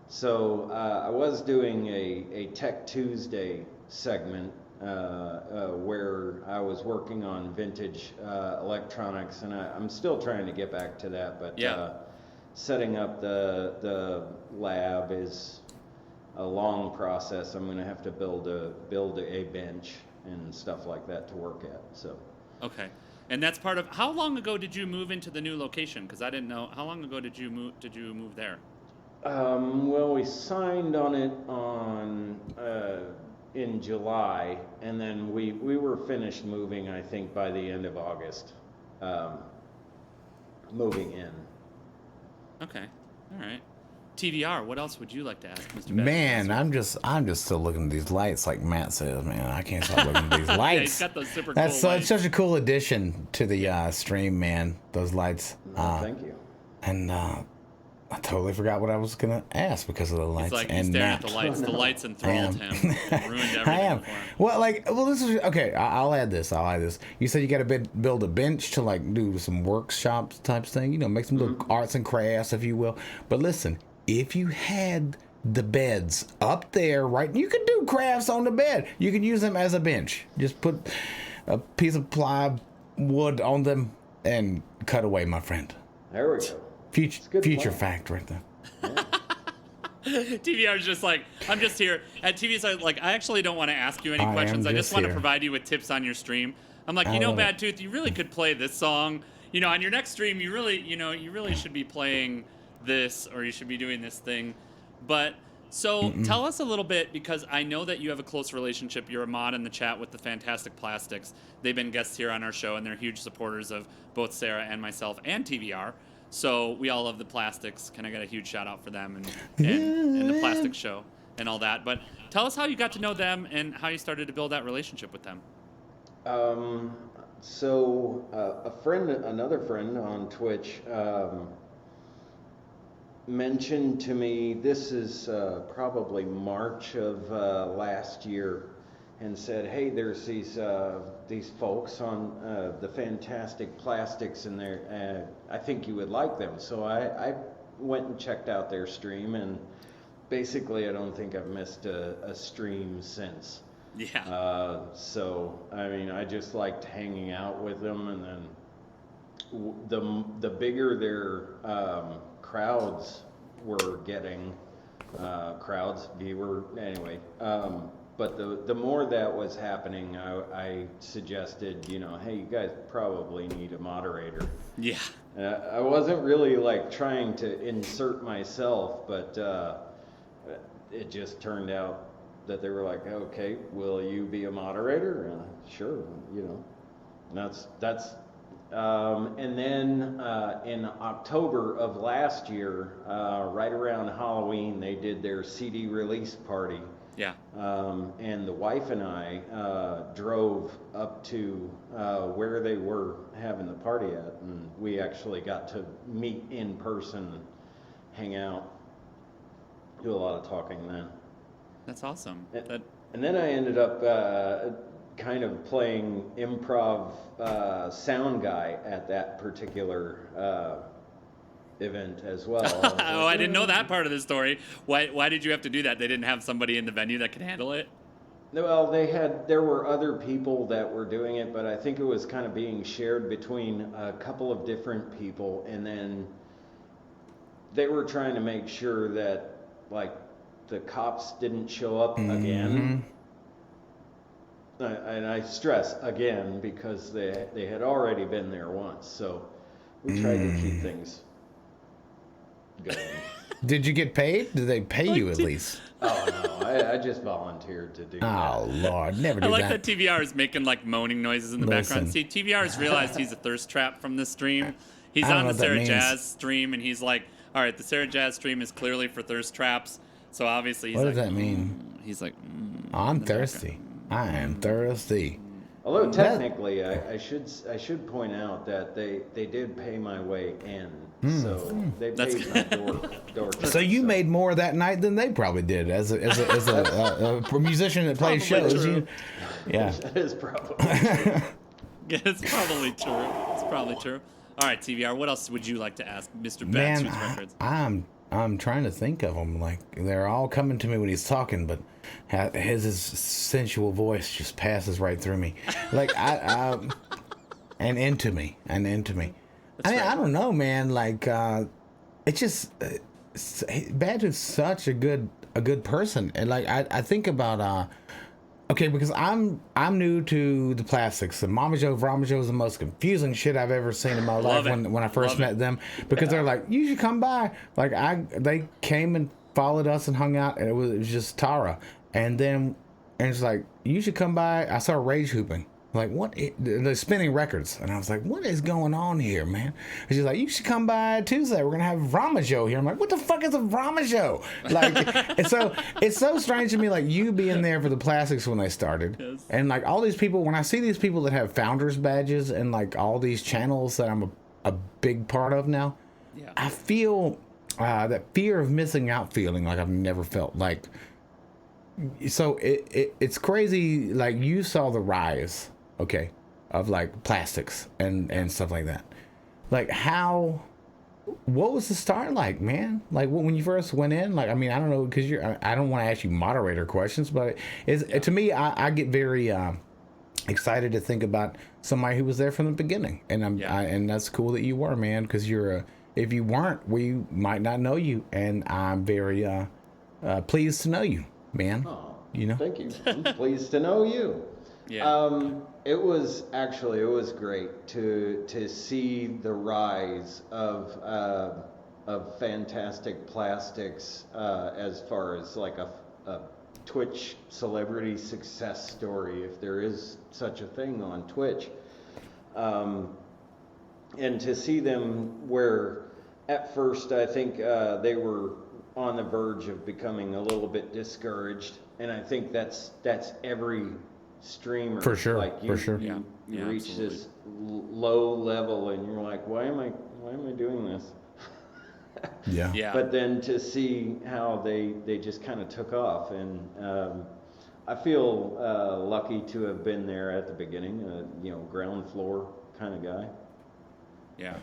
So I was doing a Tech Tuesday segment where I was working on vintage electronics, and I'm still trying to get back to that, but setting up the lab is a long process. I'm going to have to build a bench and stuff like that to work at. So. Okay. And that's part of. How long ago did you move into the new location? Because I didn't know. How long ago did you move there? Well, we signed on it in July, and then we were finished moving, I think, by the end of August. Moving in. Okay. All right. TVR, what else would you like to ask, Mr. Man, I'm just still looking at these lights, like Matt says. Man, I can't stop looking at these lights. Yeah, he's got those super cool lights. It's such a cool addition to the stream, man. Those lights. Thank you. And I totally forgot what I was gonna ask because of the lights. He's like, and he's staring Matt. at the lights. The lights enthralled him. Ruined everything I am. for him. Well, this is okay. I'll add this. You said you got to build a bench to like do some workshops type thing. Make some little arts and crafts, if you will. But listen, if you had the beds up there, right, you could do crafts on the bed. You can use them as a bench. Just put a piece of plywood on them and cut away, my friend. There we go. Future fact right there. TVR is just like, I'm just here. At TVR, like, I actually don't want to ask you any questions. I just want to provide you with tips on your stream. I'm like, Badtooth, you really could play this song. On your next stream, you really should be playing this, or you should be doing this thing. But so tell us a little bit, because I know that you have a close relationship. You're a mod in the chat with the Fantastic Plastics. They've been guests here on our show, and they're huge supporters of both Sarah and myself and TVR. So we all love the Plastics. Can I get a huge shout out for them and the Plastic Show and all that? But tell us how you got to know them and how you started to build that relationship with them. Another friend on Twitch, mentioned to me, this is probably March of last year, and said, hey, there's these folks on the Fantastic Plastics, and I think you would like them. So I went and checked out their stream, and basically I don't think I've missed a stream since. Yeah. So I mean, I just liked hanging out with them, and then the bigger their crowds were getting, viewer, anyway. But the more that was happening, I suggested, hey, you guys probably need a moderator. Yeah. I wasn't really like trying to insert myself, but it just turned out that they were like, okay, will you be a moderator? Sure, And that's and then in October of last year, right around Halloween, they did their CD release party. Yeah. And the wife and I drove up to where they were having the party at, and we actually got to meet in person, hang out, do a lot of talking then. That's awesome. And then I ended up kind of playing improv sound guy at that particular event as well. Oh, I didn't know that part of the story. Why did you have to do that? They didn't have somebody in the venue that could handle it? Well, there were other people that were doing it, but I think it was kind of being shared between a couple of different people, and then they were trying to make sure that, like, the cops didn't show up again. And I stress again because they had already been there once, so we tried to keep things going. Did you get paid? Did they pay you at least? Oh no, I just volunteered to do that. Oh Lord, never do I that. like that TVR is making like moaning noises in the background. See, TVR's realized he's a thirst trap from this stream. He's on the Sarah Jazz stream, and he's like, all right, the Sarah Jazz stream is clearly for thirst traps. So obviously he's What like, does that mean? He's like, I'm thirsty. I am thirsty. Although technically, I should point out that they did pay my way in, so they paid my door. So you made more that night than they probably did as a musician that plays shows. True. Yeah, That is probably true. yeah, it's probably true. It's probably true. All right, TVR, what else would you like to ask Mr. man, BadToothRecords? I'm trying to think of them. Like, they're all coming to me when he's talking, but his sensual voice just passes right through me. Like, and into me. I mean, I don't know, man. Like, it's just, Badtooth's such a good person. And like, I think about, okay, because I'm new to the plastics. And Mama Joe, Brahma Joe is the most confusing shit I've ever seen in my life when I first met them. Because they're like, you should come by. Like, they came and followed us and hung out, and it was just Tara. And it's like, you should come by. I saw Rage Hooping. Like, what? They're spinning records. And I was like, what is going on here, man? And she's like, you should come by Tuesday. We're going to have Brahma Joe here. I'm like, what the fuck is a Brahma Joe? Like, and so it's so strange to me, like, you being there for the plastics when they started. Yes. And, like, all these people, when I see these people that have founders badges and, like, all these channels that I'm a big part of now, I feel that fear of missing out feeling like I've never felt. Like, so it's crazy. Like, you saw the rise, okay, of like plastics and stuff like that. Like, what was the start like, man? Like, when you first went in, like, I mean, I don't know, because I don't want to ask you moderator questions, but to me, I get very excited to think about somebody who was there from the beginning, and and that's cool that you were, man, because if you weren't, we might not know you, and I'm very pleased to know you, man. Oh, you know, thank you. I'm pleased to know you. Yeah. It was great to see the rise of Fantastic Plastics as far as like a Twitch celebrity success story, if there is such a thing on Twitch, and to see them where at first I think they were on the verge of becoming a little bit discouraged, and I think that's every streamer. For sure, Like you, for sure. You Yeah, reach absolutely. this low level, and you're like, why am I doing this? Yeah. Yeah. But then to see how they just kind of took off, and I feel lucky to have been there at the beginning, ground floor kind of guy. Yeah.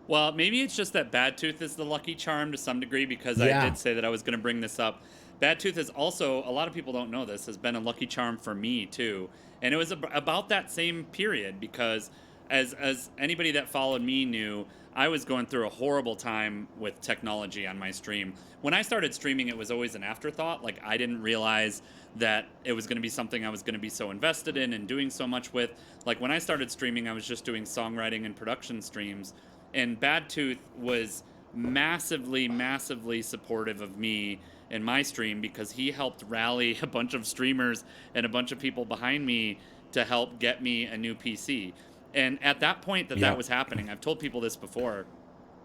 Well, maybe it's just that Bad Tooth is the lucky charm to some degree, because Yeah. I did say that I was going to bring this up. Bad Tooth is also, a lot of people don't know this, has been a lucky charm for me too. And it was about that same period, because as anybody that followed me knew, I was going through a horrible time with technology on my stream. When I started streaming, it was always an afterthought. Like, I didn't realize that it was going to be something I was going to be so invested in and doing so much with. Like, when I started streaming, I was just doing songwriting and production streams. And Bad Tooth was massively, massively supportive of me in my stream, because he helped rally a bunch of streamers and a bunch of people behind me to help get me a new PC. And at that point that was happening, I've told people this before,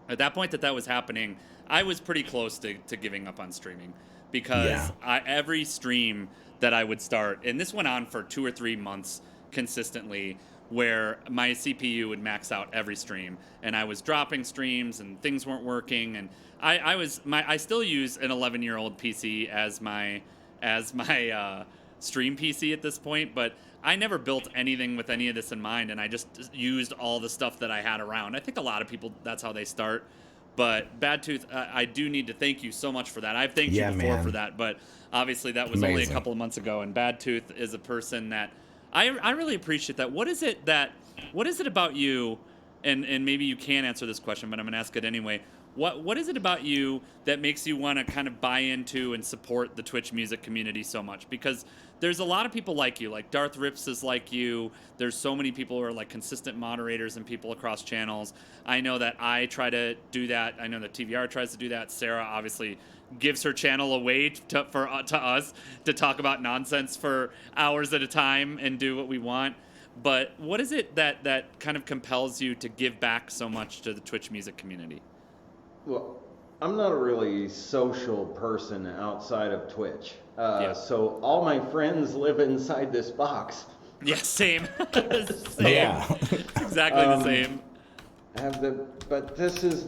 at that point that was happening, I was pretty close to giving up on streaming, because every stream that I would start, and this went on for 2 or 3 months consistently, where my CPU would max out every stream, and I was dropping streams and things weren't working, and I still use an 11-year-old PC as my stream PC at this point, but I never built anything with any of this in mind, and I just used all the stuff that I had around. I think a lot of people, that's how they start. But Bad Tooth, I do need to thank you so much for that. I've thanked you before for that, but obviously that was only a couple of months ago, and Bad Tooth is a person that I really appreciate that. What is it about you, and maybe you can answer this question, but I'm going to ask it anyway. What is it about you that makes you want to kind of buy into and support the Twitch music community so much? Because there's a lot of people like you, like Darth Rips is like you. There's so many people who are like consistent moderators and people across channels. I know that I try to do that. I know that TVR tries to do that. Sarah obviously gives her channel away to us to talk about nonsense for hours at a time and do what we want. But what is it that kind of compels you to give back so much to the Twitch music community? Well, I'm not a really social person outside of Twitch. So all my friends live inside this box. Yeah, same. Same. Yeah. Exactly the same. But this is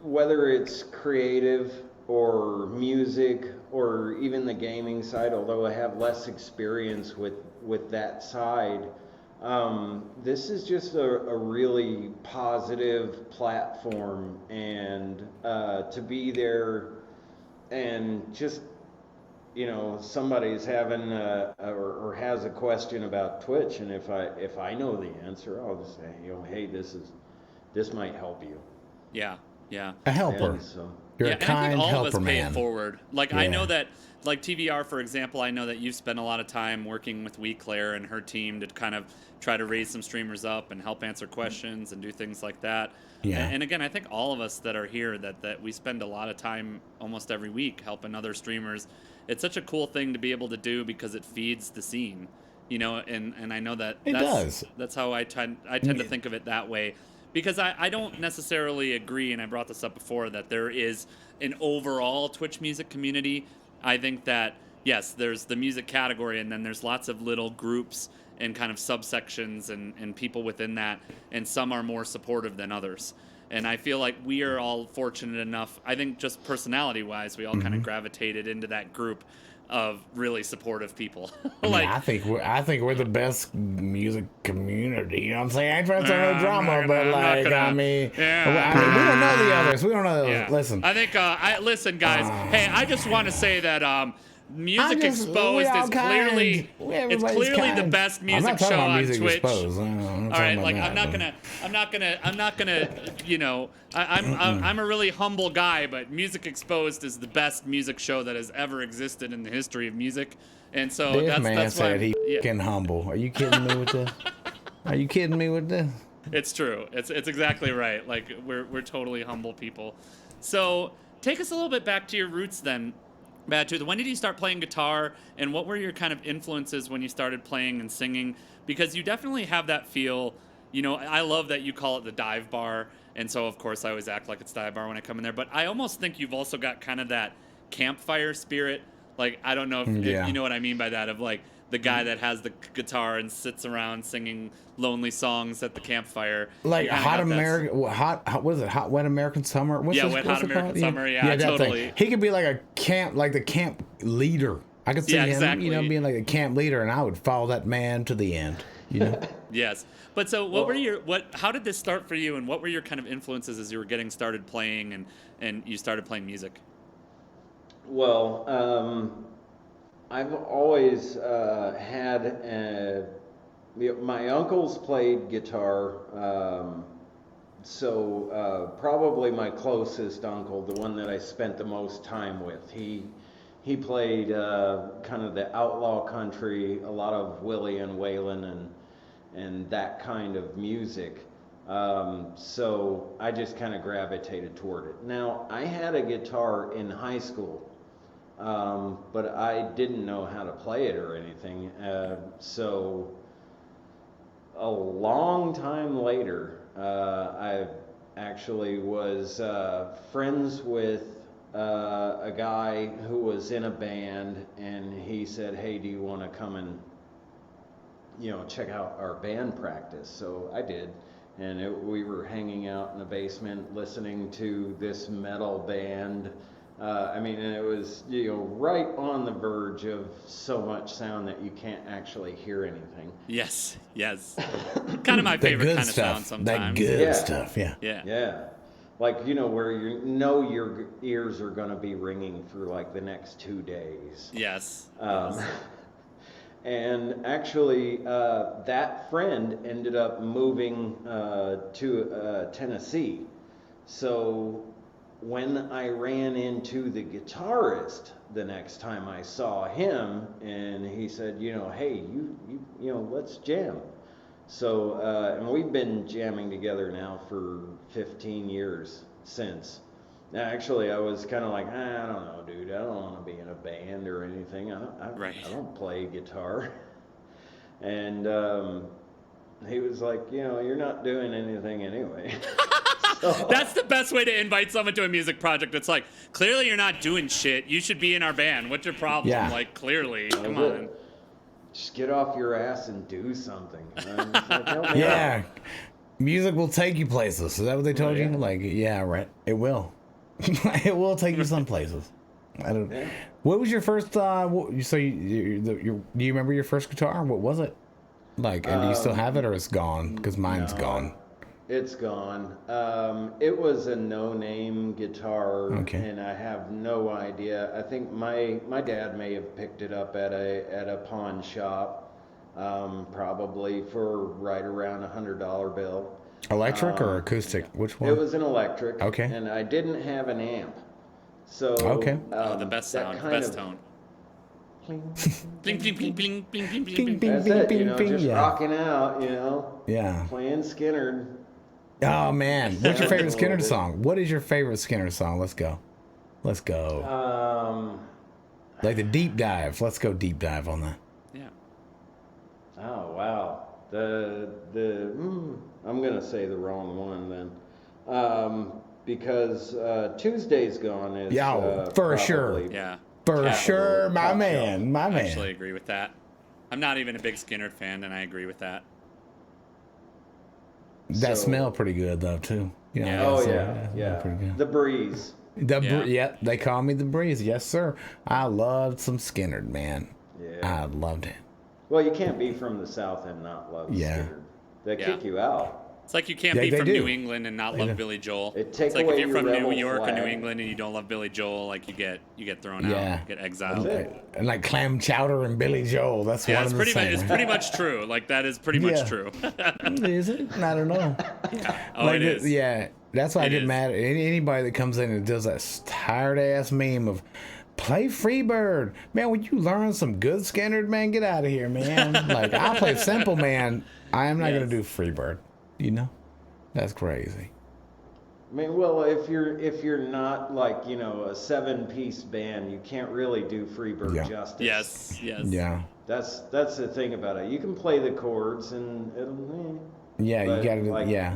whether it's creative or music or even the gaming side, although I have less experience with that side, this is just a really positive platform, and to be there and just, somebody's having or has a question about Twitch, and if I know the answer, I'll just say, hey, this might help you. Yeah. A helper. And so, You're a and I kind think all helper, of us pay man. it forward. Like, I know that, like TVR, for example, I know that you've spent a lot of time working with Claire and her team to kind of try to raise some streamers up and help answer questions and do things like that. Yeah. And again, I think all of us that are here, that we spend a lot of time almost every week helping other streamers. It's such a cool thing to be able to do, because it feeds the scene, and I know that that's how I tend to think of it that way. Because I don't necessarily agree, and I brought this up before, that there is an overall Twitch music community. I think that, yes, there's the music category, and then there's lots of little groups and kind of subsections and people within that, and some are more supportive than others. And I feel like we are all fortunate enough, I think just personality-wise, we all kind of gravitated into that group of really supportive people. I think we're the best music community. You know what I'm saying? I ain't trying to start no drama, but we don't know the others. We don't know the others. Listen. I think listen, guys. Hey, I just want to say that Music Exposed is clearly the best music show on Twitch. All right, like I'm not gonna, I'm a really humble guy, but Music Exposed is the best music show that has ever existed in the history of music, and so this man that's said why he fucking humble. Are you kidding me with this? Are you kidding me with this? It's true. It's exactly right. Like we're totally humble people. So take us a little bit back to your roots then. Bad Tooth, when did you start playing guitar, and what were your kind of influences when you started playing and singing? Because you definitely have that feel, I love that you call it the dive bar, and so of course I always act like it's dive bar when I come in there, but I almost think you've also got kind of that campfire spirit. Like, I don't know if you know what I mean by that, of like the guy that has the guitar and sits around singing lonely songs at the campfire. Like You kinda Hot got that- American, what is it? Hot Wet American Summer. What's Yeah, this, Wet what's Hot it American called? Summer, yeah, that thing. totally. He could be like a camp, like the camp leader. I could see Yeah, him, exactly. being like a camp leader, and I would follow that man to the end. Yes. But so how did this start for you, and what were your kind of influences as you were getting started playing and you started playing music? Well, I've always my uncles played guitar, so probably my closest uncle, the one that I spent the most time with, he played kind of the outlaw country, a lot of Willie and Waylon and that kind of music. So I just kind of gravitated toward it. Now, I had a guitar in high school, but I didn't know how to play it or anything. So a long time later, I actually was friends with a guy who was in a band, and he said, "Hey, do you want to come and check out our band practice?" So I did, and we were hanging out in the basement listening to this metal band. And it was right on the verge of so much sound that you can't actually hear anything. Yes. Kind of my favorite kind of sound sometimes. That good stuff, yeah. Yeah. Like, where your ears are going to be ringing for like the next 2 days. Yes. And actually, that friend ended up moving to Tennessee. So when I ran into the guitarist the next time I saw him, and he said, "Hey, let's jam." So, and we've been jamming together now for 15 years since. Now, actually, I was kind of like, I don't know, dude. I don't want to be in a band or anything. I don't play guitar. And he was like, you're not doing anything anyway. That's the best way to invite someone to a music project. It's like, clearly you're not doing shit. You should be in our band. What's your problem? Yeah. Like, clearly. Come on. Just get off your ass and do something. And I was like, help me Yeah. out. Music will take you places. Is that what they told you? Yeah. Like, yeah, right. It will. It will take you some places. I don't. Yeah. What was your first? Do you remember your first guitar? What was it? Like, and do you still have it, or it's gone? Because mine's No. gone. It's gone. It was a no-name guitar, Okay. and I have no idea. I think my dad may have picked it up at a pawn shop, probably for right around $100 bill. Electric or acoustic? Which one? It was an electric. Okay. And I didn't have an amp, so Okay. The best that sound, kind best of- tone. Bling. Bling, bling, bling, bling, bling, bling, bling, Bing, bling. bing. That's it. bing, bing, Just yeah. rocking out. Yeah. Playing Skinner. Oh man, what's your favorite A little Skinner bit. song? What is your favorite Skinner song? Let's go. Like the deep dive. Let's go deep dive on that. Yeah. Oh wow. I'm gonna say the wrong one then, because Tuesday's Gone is for sure. probably- Yeah. For Capital sure, my top man, shelf. my I man. actually agree with that. I'm not even a big Skinner fan, and I agree with that. That So- smell pretty good though too. Yeah. Oh so, yeah. pretty good. The Breeze. Yeah. They call me the Breeze. Yes, sir. I loved some Skinner, man. Yeah. I loved it. Well, you can't be from the South and not love Yeah. Skinner. They Yeah. kick you out. It's like you can't They be from do. New England and not They love do. Billy Joel. It take It's like if away you're your from New rebel York or New flag. England and you don't love Billy Joel, like you get thrown Yeah. out, get exiled. That's it. And like clam chowder and Billy Joel. That's Yeah, one it's of the pretty much same. it's pretty much true. Like that is pretty much Yeah. true. Is it? I don't know. Oh, Like it is. Yeah, that's why I It get is. mad at anybody that comes in and does that tired ass meme of play Freebird. Man, would you learn some good Skinner, man? Get out of here, man. Like I'll play simple, man. I am not Yes. gonna do Freebird. That's crazy. I mean, well, if you're not like a 7-piece band, you can't really do Freebird Yeah. justice. Yes. Yeah. That's the thing about it. You can play the chords and it'll. Yeah, But, you gotta. like- Yeah.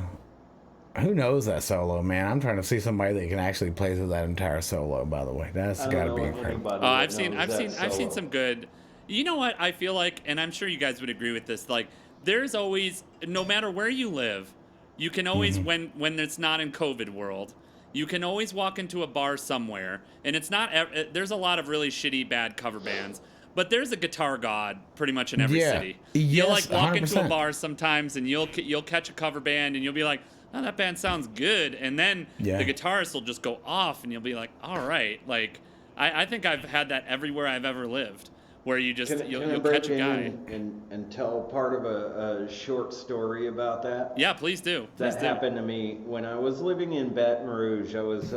Who knows that solo, man? I'm trying to see somebody that can actually play through that entire solo. By the way, that's I don't gotta know be of incredible. anybody Oh, that I've seen knows that some solo. good. You know what I feel like, and I'm sure you guys would agree with this, like there's always, no matter where you live, you can always, when it's not in COVID world, you can always walk into a bar somewhere, and it's not, there's a lot of really shitty, bad cover bands, but there's a guitar god pretty much in every city. You'll like walk 100%. into a bar sometimes, and you'll catch a cover band, and you'll be like, oh, that band sounds good, and then the guitarist will just go off, and you'll be like, all right, like, I think I've had that everywhere I've ever lived. Where you just you'll catch a guy and tell part of a short story about that. Yeah, please do. That happened to me when I was living in Baton Rouge. I was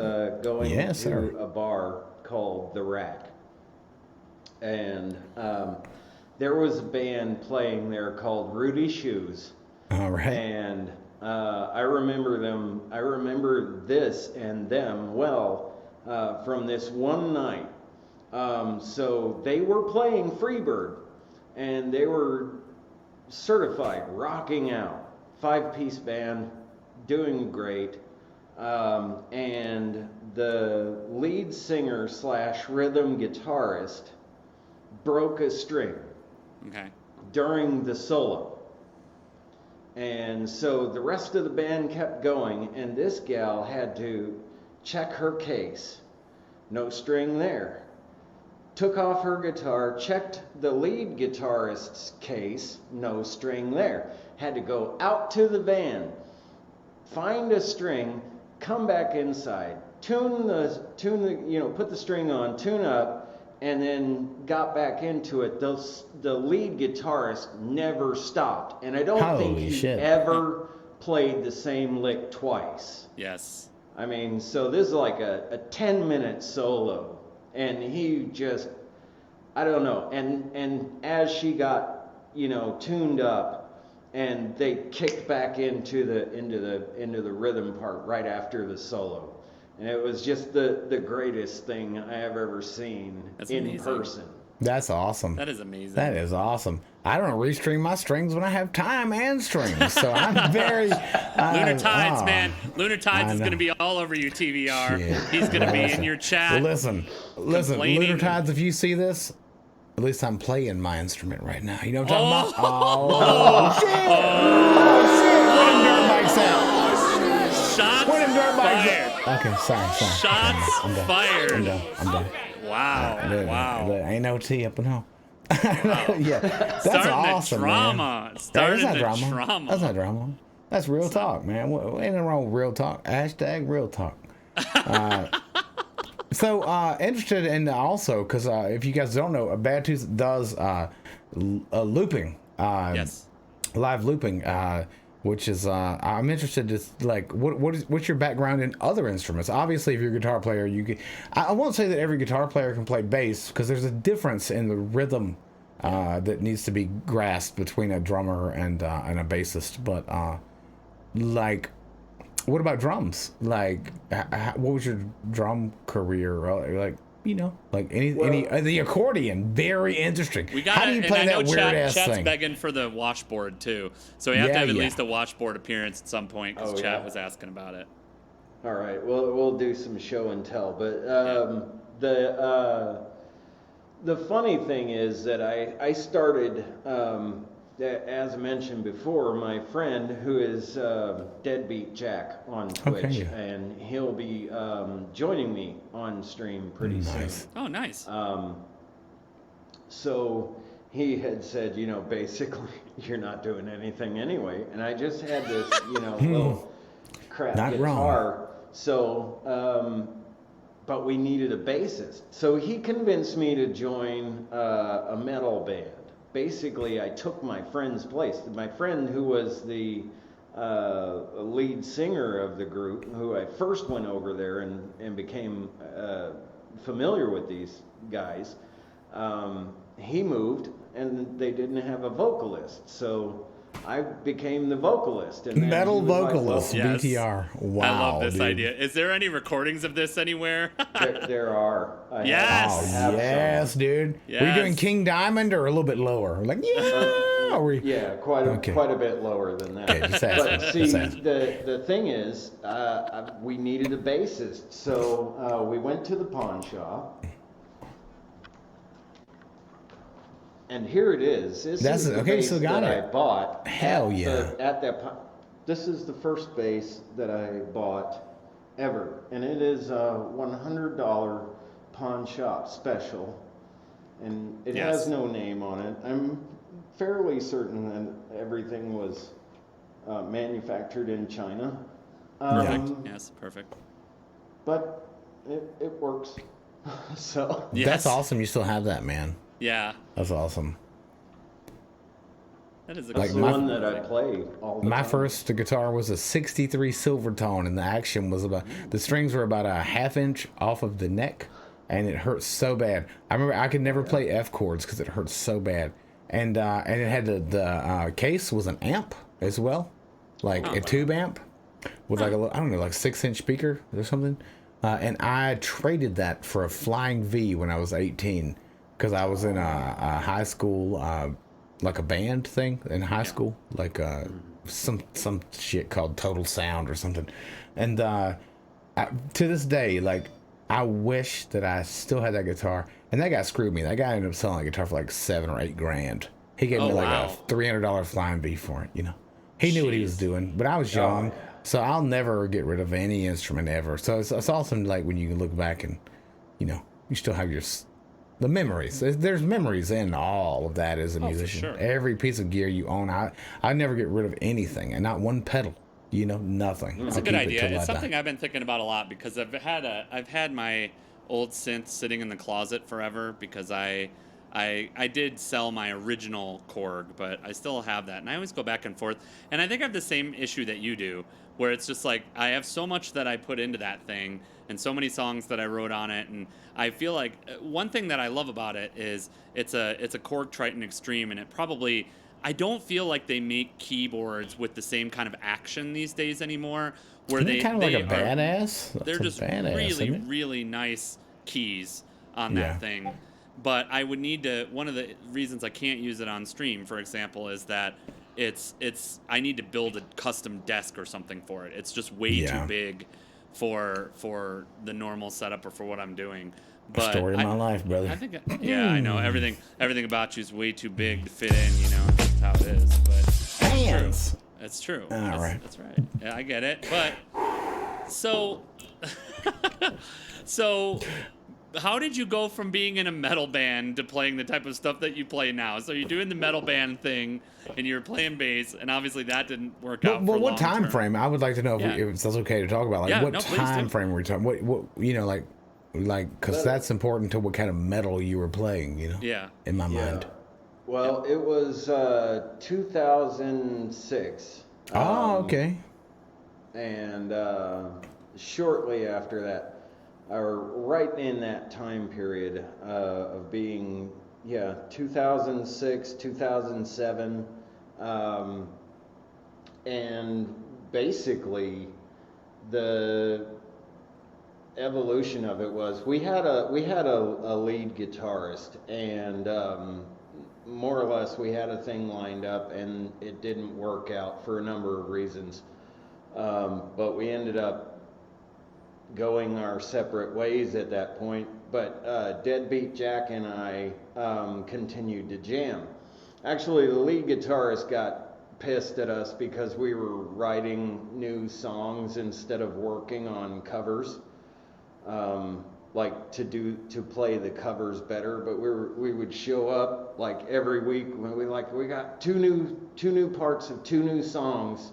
going to a bar called The Rack, and there was a band playing there called Rudy Shoes. All right. And I remember them. I remember this and them well from this one night. So they were playing Freebird, and they were certified, rocking out, 5-piece band, doing great. And the lead singer / rhythm guitarist broke a string during the solo. And so the rest of the band kept going, and this gal had to check her case. No string there. Took off her guitar, checked the lead guitarist's case, no string there. Had to go out to the van, find a string, come back inside, tune the put the string on, tune up, and then got back into it. The lead guitarist never stopped, and I don't think he ever played the same lick twice. Yes. I mean, so this is like a 10-minute solo. And he just, I don't know. And as she got, tuned up, and they kicked back into the rhythm part right after the solo, and it was just the greatest thing I have ever seen in person. That's awesome. That is amazing. That is awesome. I don't restring my strings when I have time and strings, so I'm very... Lunar Tides, man. Lunar Tides is going to be all over you, TVR. Shit. He's going to be in your chat. Listen, Lunar Tides, if you see this, at least I'm playing my instrument right now. You know what I'm talking about? Oh, shit! Shots When them dirt bikes fired. Okay, sorry. Shots fired. I'm done. Wow. Ain't no tea up and home. Yeah, that's awesome, drama. Man. Starting That's the not drama. drama. That's not drama. That's real talk, man. Ain't nothing wrong with real talk. # real talk. So interested in also, because if you guys don't know, Bad Tooth does looping. Yes. Live looping. Which is I'm interested to like what's your background in other instruments? Obviously, if you're a guitar player, you can. I won't say that every guitar player can play bass because there's a difference in the rhythm that needs to be grasped between a drummer and a bassist. But like, what about drums? Like, what was your drum career like? Like any the accordion, very interesting. How do you play that weird ass Chat's thing? begging for the washboard too, so we have to have at least a washboard appearance at some point because Chat was asking about it. All right, we'll do some show and tell, but the funny thing is that I started, as I mentioned before, my friend who is Deadbeat Jack on Twitch, and he'll be joining me on stream pretty soon. Oh, nice. So he had said, basically, you're not doing anything anyway, and I just had this, little crap not guitar. Wrong. So, but we needed a bassist. So he convinced me to join a metal band. Basically, I took my friend's place. My friend, who was the lead singer of the group, who I first went over there and became familiar with these guys, he moved, and they didn't have a vocalist. So I became the vocalist. And metal vocalist, Yes. BTR. Wow, I love this dude. idea. Is there any recordings of this anywhere? There are. Yes. Yes, dude. Yes. Were you doing King Diamond or a little bit lower? Like, yeah. Yeah, quite a bit lower than that. Okay, just but ask. see, the thing is, we needed a bassist, so we went to the pawn shop. And here it is. This That's is the okay. bass So got that it. I bought. Hell at yeah. This is the first bass that I bought ever, and it is a $100 pawn shop special, and it has no name on it. I'm fairly certain that everything was manufactured in China. Perfect. Yes, perfect. But it works. So Yes. That's awesome. You still have that, man. Yeah. That's awesome. That is a that's Like the my- one that I play all the My time. first guitar was a 63 Silvertone, and the action was about, the strings were about a ½ inch off of the neck, and it hurt so bad. I remember I could never play F chords because it hurt so bad. And it had the case was an amp as well, like a tube amp with like I don't know, like 6-inch speaker or something. And I traded that for a Flying V when I was 18 because I was in a high school, like a band thing in high school, like some shit called Total Sound or something. And to this day, like, I wish that I still had that guitar. And that guy screwed me. That guy ended up selling a guitar for like $7 or $8 grand. He gave me like a $300 Flying V for it. You know, he knew what he was doing, but I was young, so I'll never get rid of any instrument ever. So it's awesome, like when you can look back and, you know, you still have the memories. There's memories in all of that as a musician. sure. Every piece of gear you own, I never get rid of anything, and not one pedal. You know, nothing. It's a good idea. It's something I've been thinking about a lot because I've had my old synth sitting in the closet forever because I did sell my original Korg, but I still have that, and I always go back and forth. And I think I have the same issue that you do, where it's just like I have so much that I put into that thing and so many songs that I wrote on it, and I feel like one thing that I love about it is it's a Korg Triton Extreme, and it probably, I don't feel like they make keyboards with the same kind of action these days anymore, where Isn't it kind of like a are- badass? they're That's just a badass, really, isn't it? really nice keys on Yeah. that thing. But I would need to, one of the reasons I can't use it on stream, for example, is that I need to build a custom desk or something for it. It's just way too big for the normal setup or for what I'm doing. But Story of my life, brother. I think, I know everything about you is way too big to fit in. You know, that's how it is. But Hands. that's true. All right. That's right. Yeah, I get it. But so how did you go from being in a metal band to playing the type of stuff that you play now? So you're doing the metal band thing, and you're playing bass, and obviously that didn't work out. Well, for what long time term. frame? I would like to know if it's okay to talk about. Like, what please time do. frame were you talking? What you know, like, because that's important to what kind of metal you were playing. You know. Yeah. In my mind. Well, it was 2006. Okay. And shortly after that, or right in that time period of being, 2006, 2007, and basically the evolution of it was we had a lead guitarist, and more or less we had a thing lined up, and it didn't work out for a number of reasons, but we ended up going our separate ways at that point. But Deadbeat Jack and I continued to jam. Actually, the lead guitarist got pissed at us because we were writing new songs instead of working on covers, like to play the covers better. But we would show up like every week when we got two new parts of two new songs,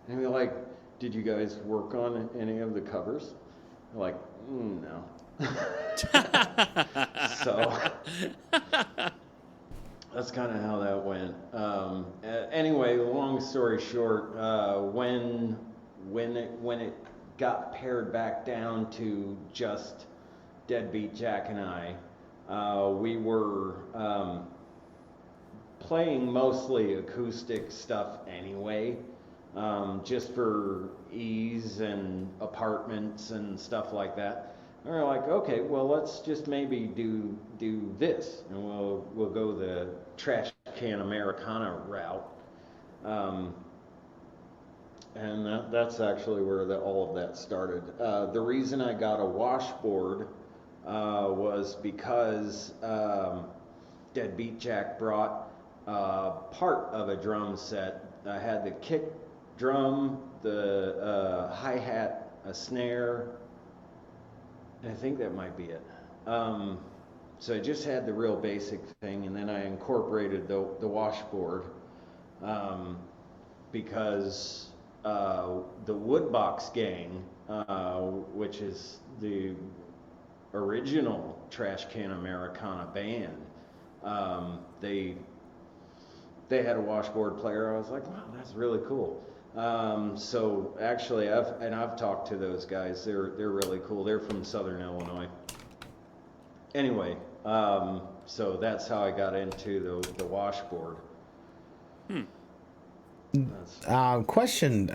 and we're like, did you guys work on any of the covers? Like, no. So that's kind of how that went. Anyway, long story short, when it got pared back down to just Deadbeat Jack and I, we were playing mostly acoustic stuff anyway. Just for ease and apartments and stuff like that. And we're like, okay, well, let's just maybe do this, and we'll go the trash can Americana route. And that's actually where all of that started. The reason I got a washboard was because Deadbeat Jack brought part of a drum set. I had the kick drum, the hi-hat, a snare, and I think that might be it. So I just had the real basic thing, and then I incorporated the washboard because the Woodbox Gang, which is the original Trash Can Americana band, they had a washboard player. I was like, wow, that's really cool. So actually, I've talked to those guys. They're really cool. They're from Southern Illinois. Anyway, so that's how I got into the washboard. Question: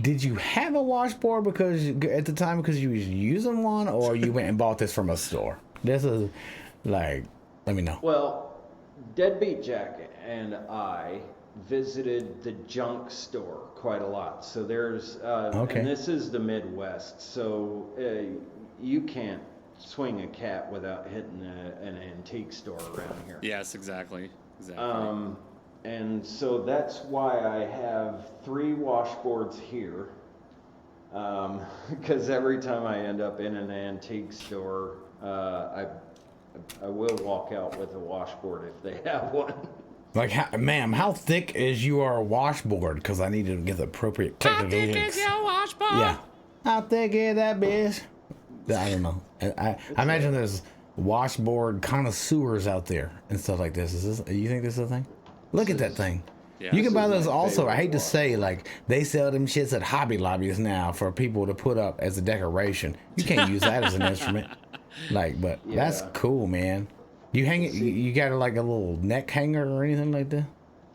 did you have a washboard at the time because you was using one, or you went and bought this from a store? This is like, let me know. Well, Deadbeat Jack and I visited the junk store quite a lot. So there's, Okay. and this is the Midwest, so you can't swing a cat without hitting an antique store around here. Yes, exactly. Exactly. And so that's why I have 3 washboards here. Because every time I end up in an antique store, I will walk out with a washboard if they have one. Like, ma'am, how thick is your washboard? Because I need to get the appropriate technical links. How thick is your washboard? Yeah. How thick is that bitch? I don't know. I imagine there's washboard connoisseurs out there and stuff like this. You think this is a thing? Look at that thing. Yeah. You can buy those my also. I hate to favorite say, like, they sell them shits at Hobby Lobbies now for people to put up as a decoration. You can't use that as an instrument. Like, but that's Yeah. cool, man. You hang it. You got like a little neck hanger or anything like that?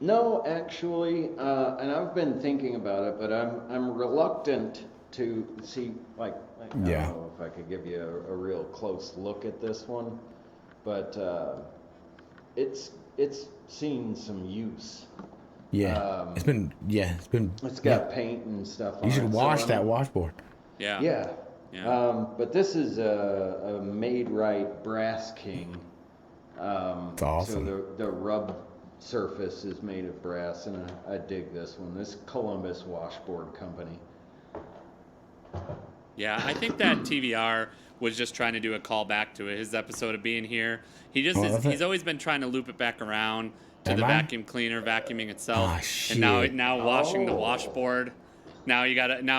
No, actually, and I've been thinking about it, but I'm reluctant to see, like I don't know if I could give you a real close look at this one, but it's seen some use. Yeah. It's got paint and stuff on it. You should so wash that washboard. Yeah. Yeah. Yeah. But this is a made right brass king. It's awesome. So the rub surface is made of brass, and I dig this one. This Columbus Washboard Company. Yeah, I think that TVR was just trying to do a callback to his episode of being here. He's always been trying to loop it back around to the vacuum cleaner vacuuming itself, shit. and now washing the washboard. Now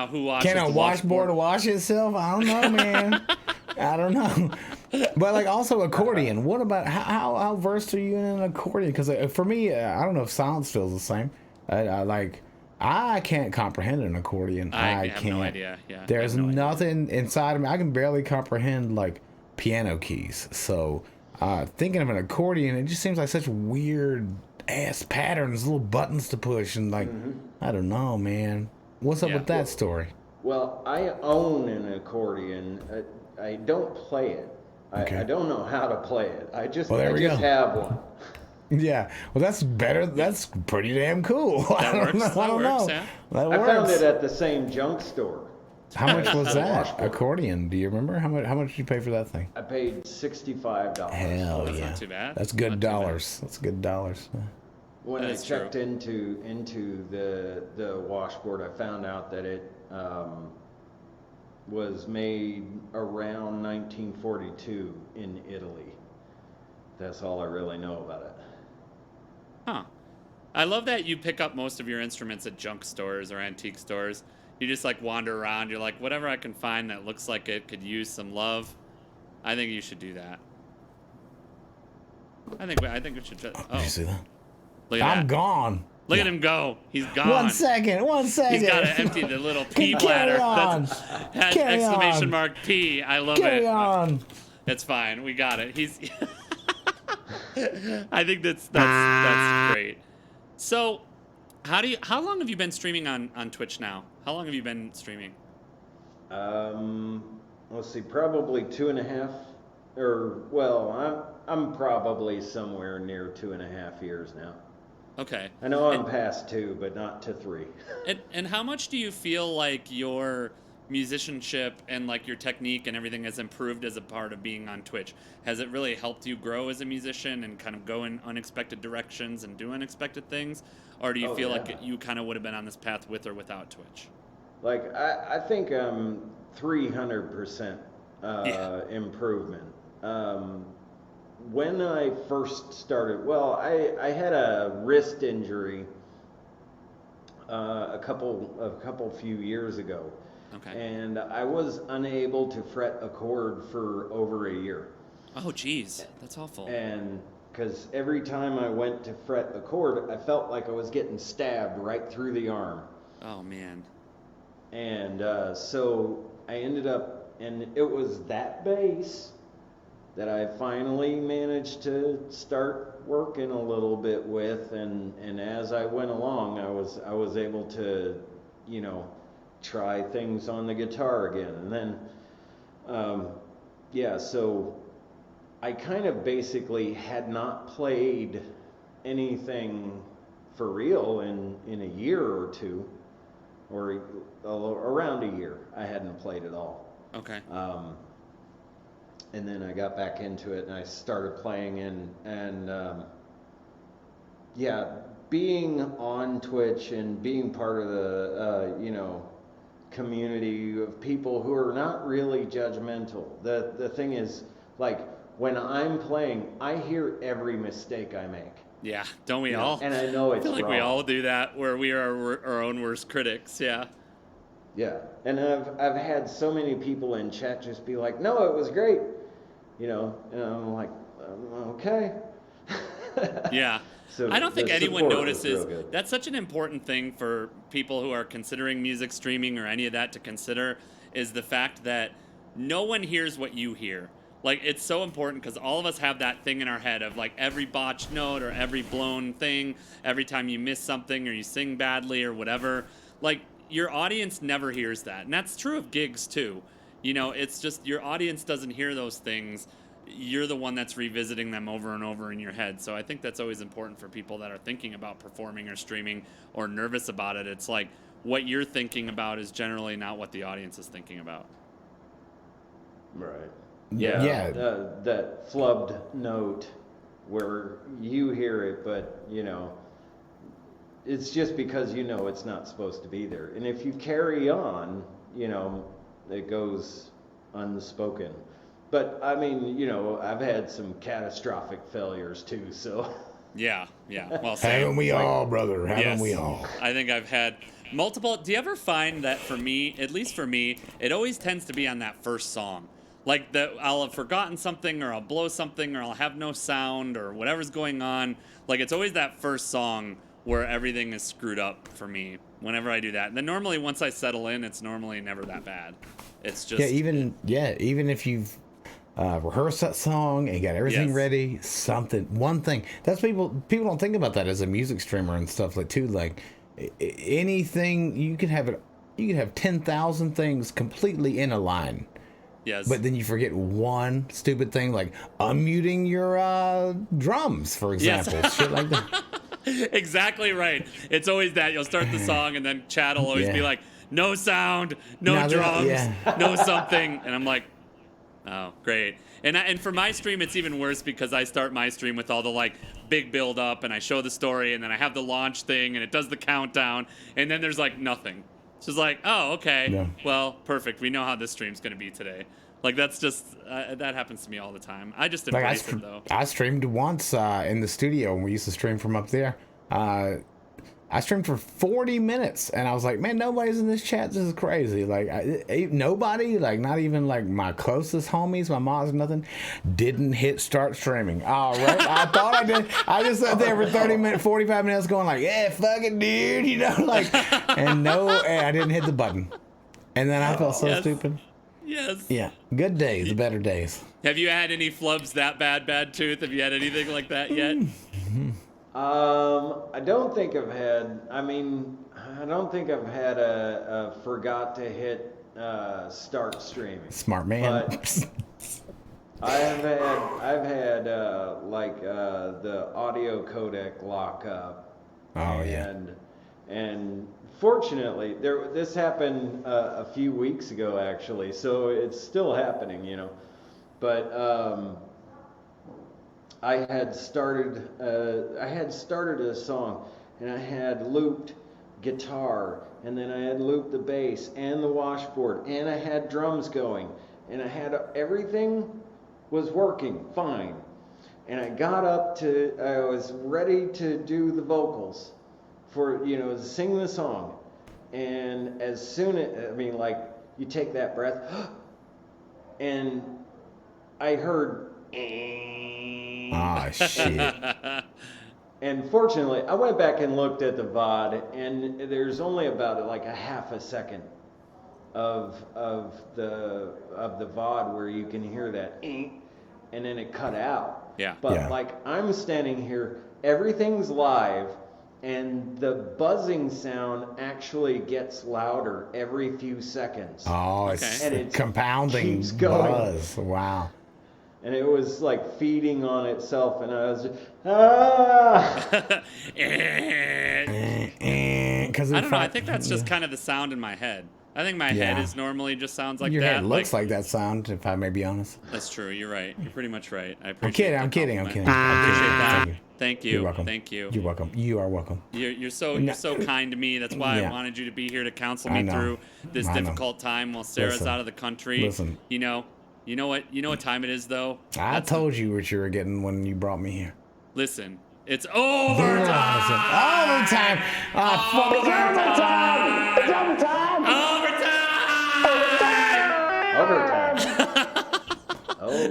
who washes Can a the washboard wash itself? I don't know, man. I don't know. But like also accordion. What about how versed are you in an accordion? Because for me, I don't know if silence feels the same. I can't comprehend an accordion. I have can't. no idea. Yeah, There's I have no idea. nothing inside of me. I can barely comprehend like piano keys. So thinking of an accordion, it just seems like such weird ass patterns, little buttons to push, and like I don't know, man. What's up with that story? Well, I own an accordion. I don't play it. Okay. I don't know how to play it. I just Well, there we go. have one. Yeah, well, that's better. That's pretty damn cool. That works. I don't know. Yeah. That I found works. it at the same junk store. How much was that Washboard. accordion? Do you remember how much did you pay for that thing? I paid $65. Hell That's yeah, not too bad. that's good Not too bad. dollars. That's good dollars. When That I is checked true. into the washboard, I found out that it was made around 1942 in Italy. That's all I really know about it. Huh. I love that you pick up most of your instruments at junk stores or antique stores. You just like wander around. You're like, whatever I can find that looks like it could use some love. I think you should do that. I think we should. Did you see that? Look at I'm that. gone. Look at him go. He's gone. One second. He's got to empty the little pee Carry bladder. on. Has Carry exclamation on. mark P. I love Carry it. on. It's fine. We got it. He's. I think that's great. So, how long have you been streaming on Twitch now? How long have you been streaming? Let's see, probably 2.5, or well, I'm probably somewhere near 2.5 years now. Okay. I know I'm past 2, but not to 3. And how much do you feel like your musicianship and like your technique and everything has improved as a part of being on Twitch? Has it really helped you grow as a musician and kind of go in unexpected directions and do unexpected things? Or do you feel like you kind of would have been on this path with or without Twitch? Like, I think 300% improvement. When I first started, well, I had a wrist injury a couple few years ago. Okay. And I was unable to fret a chord for over a year. Oh, geez. That's awful. And because every time I went to fret a chord, I felt like I was getting stabbed right through the arm. Oh, man. And so I ended up, and it was that bass that I finally managed to start working a little bit with, and as I went along, I was able to, you know, try things on the guitar again. And then so I kind of basically had not played anything for real in a year or two, or around a year. I hadn't played at all. Okay. And then I got back into it and I started playing, and being on Twitch and being part of the community of people who are not really judgmental. The thing is, like, when I'm playing, I hear every mistake I make. Yeah, don't we all? And I know it's I feel like wrong. we all do that, where we are our own worst critics. Yeah. Yeah, and I've had so many people in chat just be like, "No, it was great," you know, and I'm like, "Okay." Yeah. So I don't think the anyone support was notices. real good. That's such an important thing for people who are considering music streaming or any of that to consider, is the fact that no one hears what you hear. Like, it's so important because all of us have that thing in our head of like every botched note or every blown thing, every time you miss something or you sing badly or whatever. Like, your audience never hears that. And that's true of gigs too. You know, it's just your audience doesn't hear those things. You're the one that's revisiting them over and over in your head. So I think that's always important for people that are thinking about performing or streaming or nervous about it. It's like what you're thinking about is generally not what the audience is thinking about. Right. Yeah. That flubbed note where you hear it, but, you know, it's just because you know it's not supposed to be there. And if you carry on, you know, it goes unspoken. But, I mean, you know, I've had some catastrophic failures too, so. Yeah. Well, Haven't we all, brother? Haven't we all? I think I've had multiple. Do you ever find that for me, at least for me, it always tends to be on that first song? Like, I'll have forgotten something, or I'll blow something, or I'll have no sound, or whatever's going on. Like, it's always that first song where everything is screwed up for me whenever I do that. And then normally once I settle in, it's normally never that bad. It's just... even if you've rehearsed that song and got everything ready, one thing. That's people don't think about that as a music streamer and stuff like too. Like, anything, you could have 10,000 things completely in a line. Yes. But then you forget one stupid thing, like unmuting your drums, for example. Yes. Shit like that. Exactly right. It's always that. You'll start the song, and then Chad will always be like, no sound, no drums, no something. And I'm like, oh, great. And for my stream, it's even worse because I start my stream with all the, like, big build up, and I show the story, and then I have the launch thing, and it does the countdown, and then there's, like, nothing. So it's like, oh, okay, well, perfect. We know how this stream's going to be today. Like, that's just, that happens to me all the time. I just embrace it, though. I streamed once in the studio, and we used to stream from up there. I streamed for 40 minutes, and I was like, man, nobody's in this chat. This is crazy. Like, nobody, like, not even, like, my closest homies, my mom's, nothing, didn't hit start streaming. All right. I thought I did. I just sat there for 45 minutes going like, yeah, fuck it, dude, you know, like, and I didn't hit the button. And then I felt so stupid. Yes. Yeah. Good days, the better days. Have you had any flubs that bad tooth? Have you had anything like that yet? I don't think I've had a forgot to hit start streaming. Smart man. But I've had the audio codec lock up. Oh, yeah. And And fortunately, this happened a few weeks ago, actually, so it's still happening, you know. But I had started a song, and I had looped guitar, and then I had looped the bass and the washboard, and I had drums going, and I had everything was working fine. And I was ready to do the vocals for, you know, to sing the song. And as soon as, I mean, like, you take that breath, and I heard, Ah, shit. and fortunately, I went back and looked at the VOD, and there's only about like a half a second of the VOD where you can hear that, and then it cut out. Yeah. But Yeah. like, I'm standing here, everything's live, and the buzzing sound actually gets louder every few seconds. Oh, Okay. it's And it compounding keeps going. buzz. Wow. And it was like feeding on itself, and I was just, ah! Because I don't know. I think that's just kind of the sound in my head. I think my head Yeah. is normally just sounds like your that. head looks like that sound, if I may be honest. That's true. You're right. You're pretty much right. I I'm appreciate kidding. that I'm kidding. I'm compliment. kidding. I appreciate that. Thank you. Thank you. You're welcome. Thank you. You're welcome. You are welcome. You're so kind to me. That's why I Yeah. wanted you to be here to counsel I me know. through this I know. difficult time while Sarah's Listen. out of the country. Listen. You know what time it is though. I told you what you were getting when you brought me here. Listen, it's overtime. Overtime. Overtime. It's overtime. Overtime.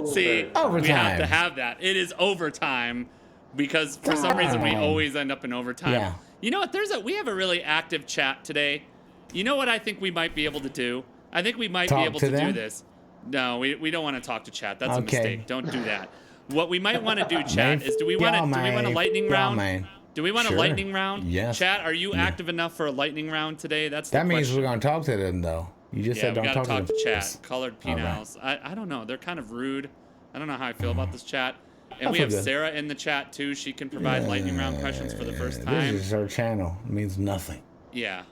See, we have Overtime. to have that. It is overtime because for some reason we always end up in overtime. Yeah. You know what? We have a really active chat today. You know what I think we might be able to do? I think we might be Talk able to to do them? this. No, we don't want to talk to chat. That's a Okay. mistake. Don't do that. What we might want to do, chat, is do we want a lightning round? Do we want a Sure. lightning round? Yes. Chat, are you Yeah. active enough for a lightning round today? That's the That means question. we're going to talk to them, though. You just Yeah, said we don't gotta talk talk to to them. chat. Colored All right. penals. I don't know. They're kind of rude. I don't know how I feel about this chat. And I we feel have good. Sarah in the chat too. She can provide lightning round questions for the first time. This is our channel. It means nothing. Yeah.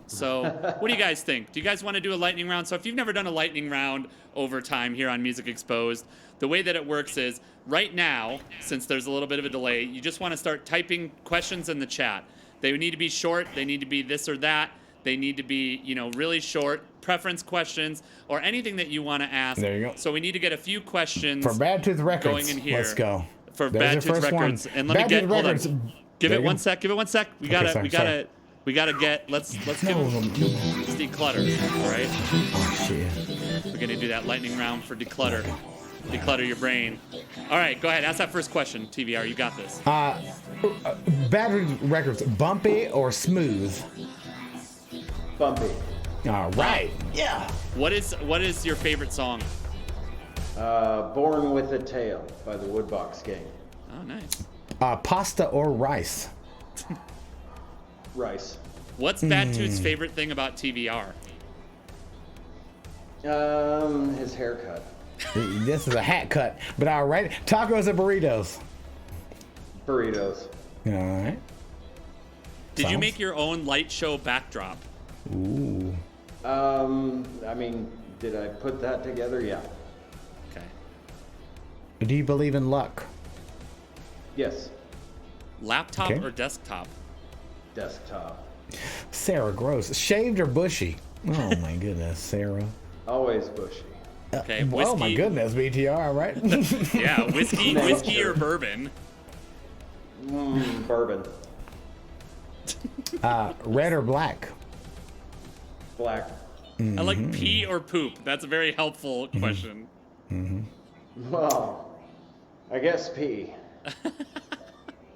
So, what do you guys think? Do you guys want to do a lightning round? So, if you've never done a lightning round over time here on Music Exposed, the way that it works is right now, since there's a little bit of a delay, you just want to start typing questions in the chat. They need to be short. They need to be this or that. They need to be, really short, preference questions, or anything that you want to ask. There you go. So we need to get a few questions For BadToothRecords, going in here. let's go. For There's your first BadToothRecords. one. And let me get, hold on. BadToothRecords. Give There it you one go. sec. We Okay, gotta, sorry, we gotta get, let's give No. let's declutter, all right? Oh, shit. We're gonna do that lightning round for declutter. Declutter your brain. All right, go ahead. Ask that first question, TVR. You got this. BadToothRecords, bumpy or smooth? Bumpy. All right. Yeah. What is your favorite song? Born with a Tail by the Woodbox Gang. Oh, nice. Pasta or rice? Rice. What's Bad Tooth's favorite thing about TVR? His haircut. This is a hat cut. But all right. Tacos or burritos? Burritos. All right. Did you Sounds- make your own light show backdrop? Ooh. I mean, did I put that together? Yeah. Okay. Do you believe in luck? Yes. Laptop Okay. or desktop? Desktop. Sarah Gross. Shaved or bushy? Oh my goodness, Sarah. Always bushy. Okay. Oh my Whiskey. goodness, BTR, right? Yeah, whiskey or bourbon? Bourbon. Red or black? Black. I like pee or poop. That's a very helpful question. Well, I guess pee.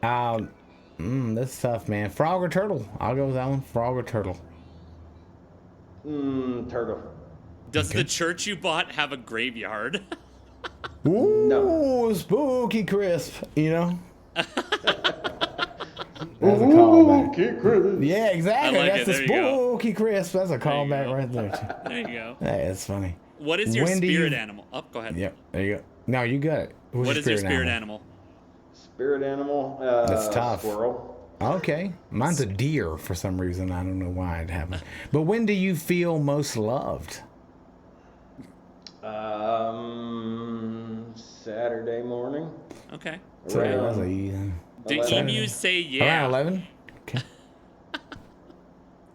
That's tough, man. Frog or turtle? I'll go with that one. Frog or turtle? Turtle. Does the church you bought have a graveyard? Ooh, No. spooky crisp. You know? That's a callback. Yeah, exactly. I like That's it. the There you go. spooky crisp. That's a you callback go. right there. There you go. Hey, that's funny. What is your When do spirit you- animal? Oh, go ahead. Yep, there you go. No, you got it. What's What is your spirit animal? Spirit animal. That's tough. Squirrel. Okay. Mine's a deer for some reason. I don't know why it happened. But when do you feel most loved? Saturday morning. Okay. Around Do 11. emus say yeah? Around 11? Okay.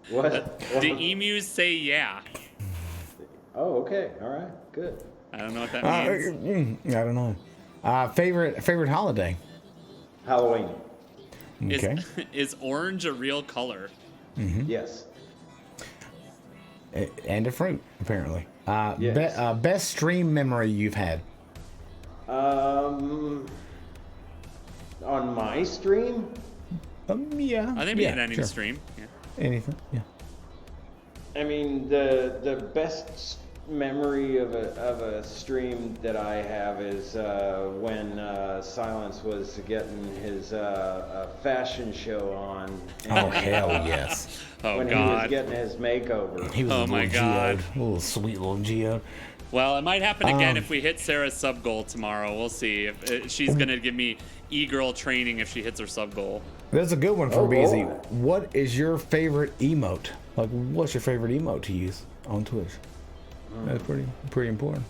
What? Do emus say yeah? Oh, okay. All right. Good. I don't know what that means. I don't know. Favorite holiday? Halloween. Okay. Is orange a real color? Yes. And a fruit, apparently. Yes. Best stream memory you've had? On my stream? Yeah. I think we can any stream. Yeah. Anything, yeah. I mean, the best memory of a stream that I have is when Silence was getting his fashion show on. Oh, hell yes. Oh, when God. he was getting his makeover. He was Oh, a my little God. geode, a little sweet little geode. Well, it might happen again if we hit Sarah's sub goal tomorrow. We'll see. If she's gonna give me e-girl training if she hits her sub goal. There's a good one for Oh, BZ. boy. What is your favorite emote? Like, what's your favorite emote to use on Twitch? That's pretty important.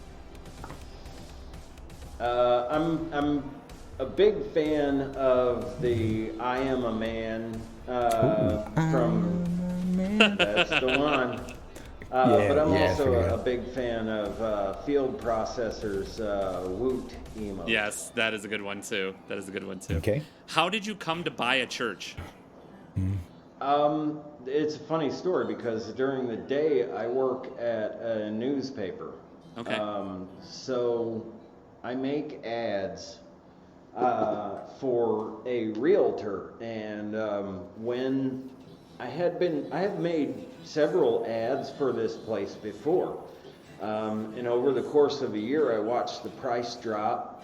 I'm a big fan of the I Am a Man from that's the one. But I'm also a big fan of Field Processor's Woot emote. Yes, that is a good one too. Okay. How did you come to buy a church? It's a funny story because during the day I work at a newspaper. Okay. So I make ads for a realtor, and when I have made several ads for this place before, and over the course of a year I watched the price drop,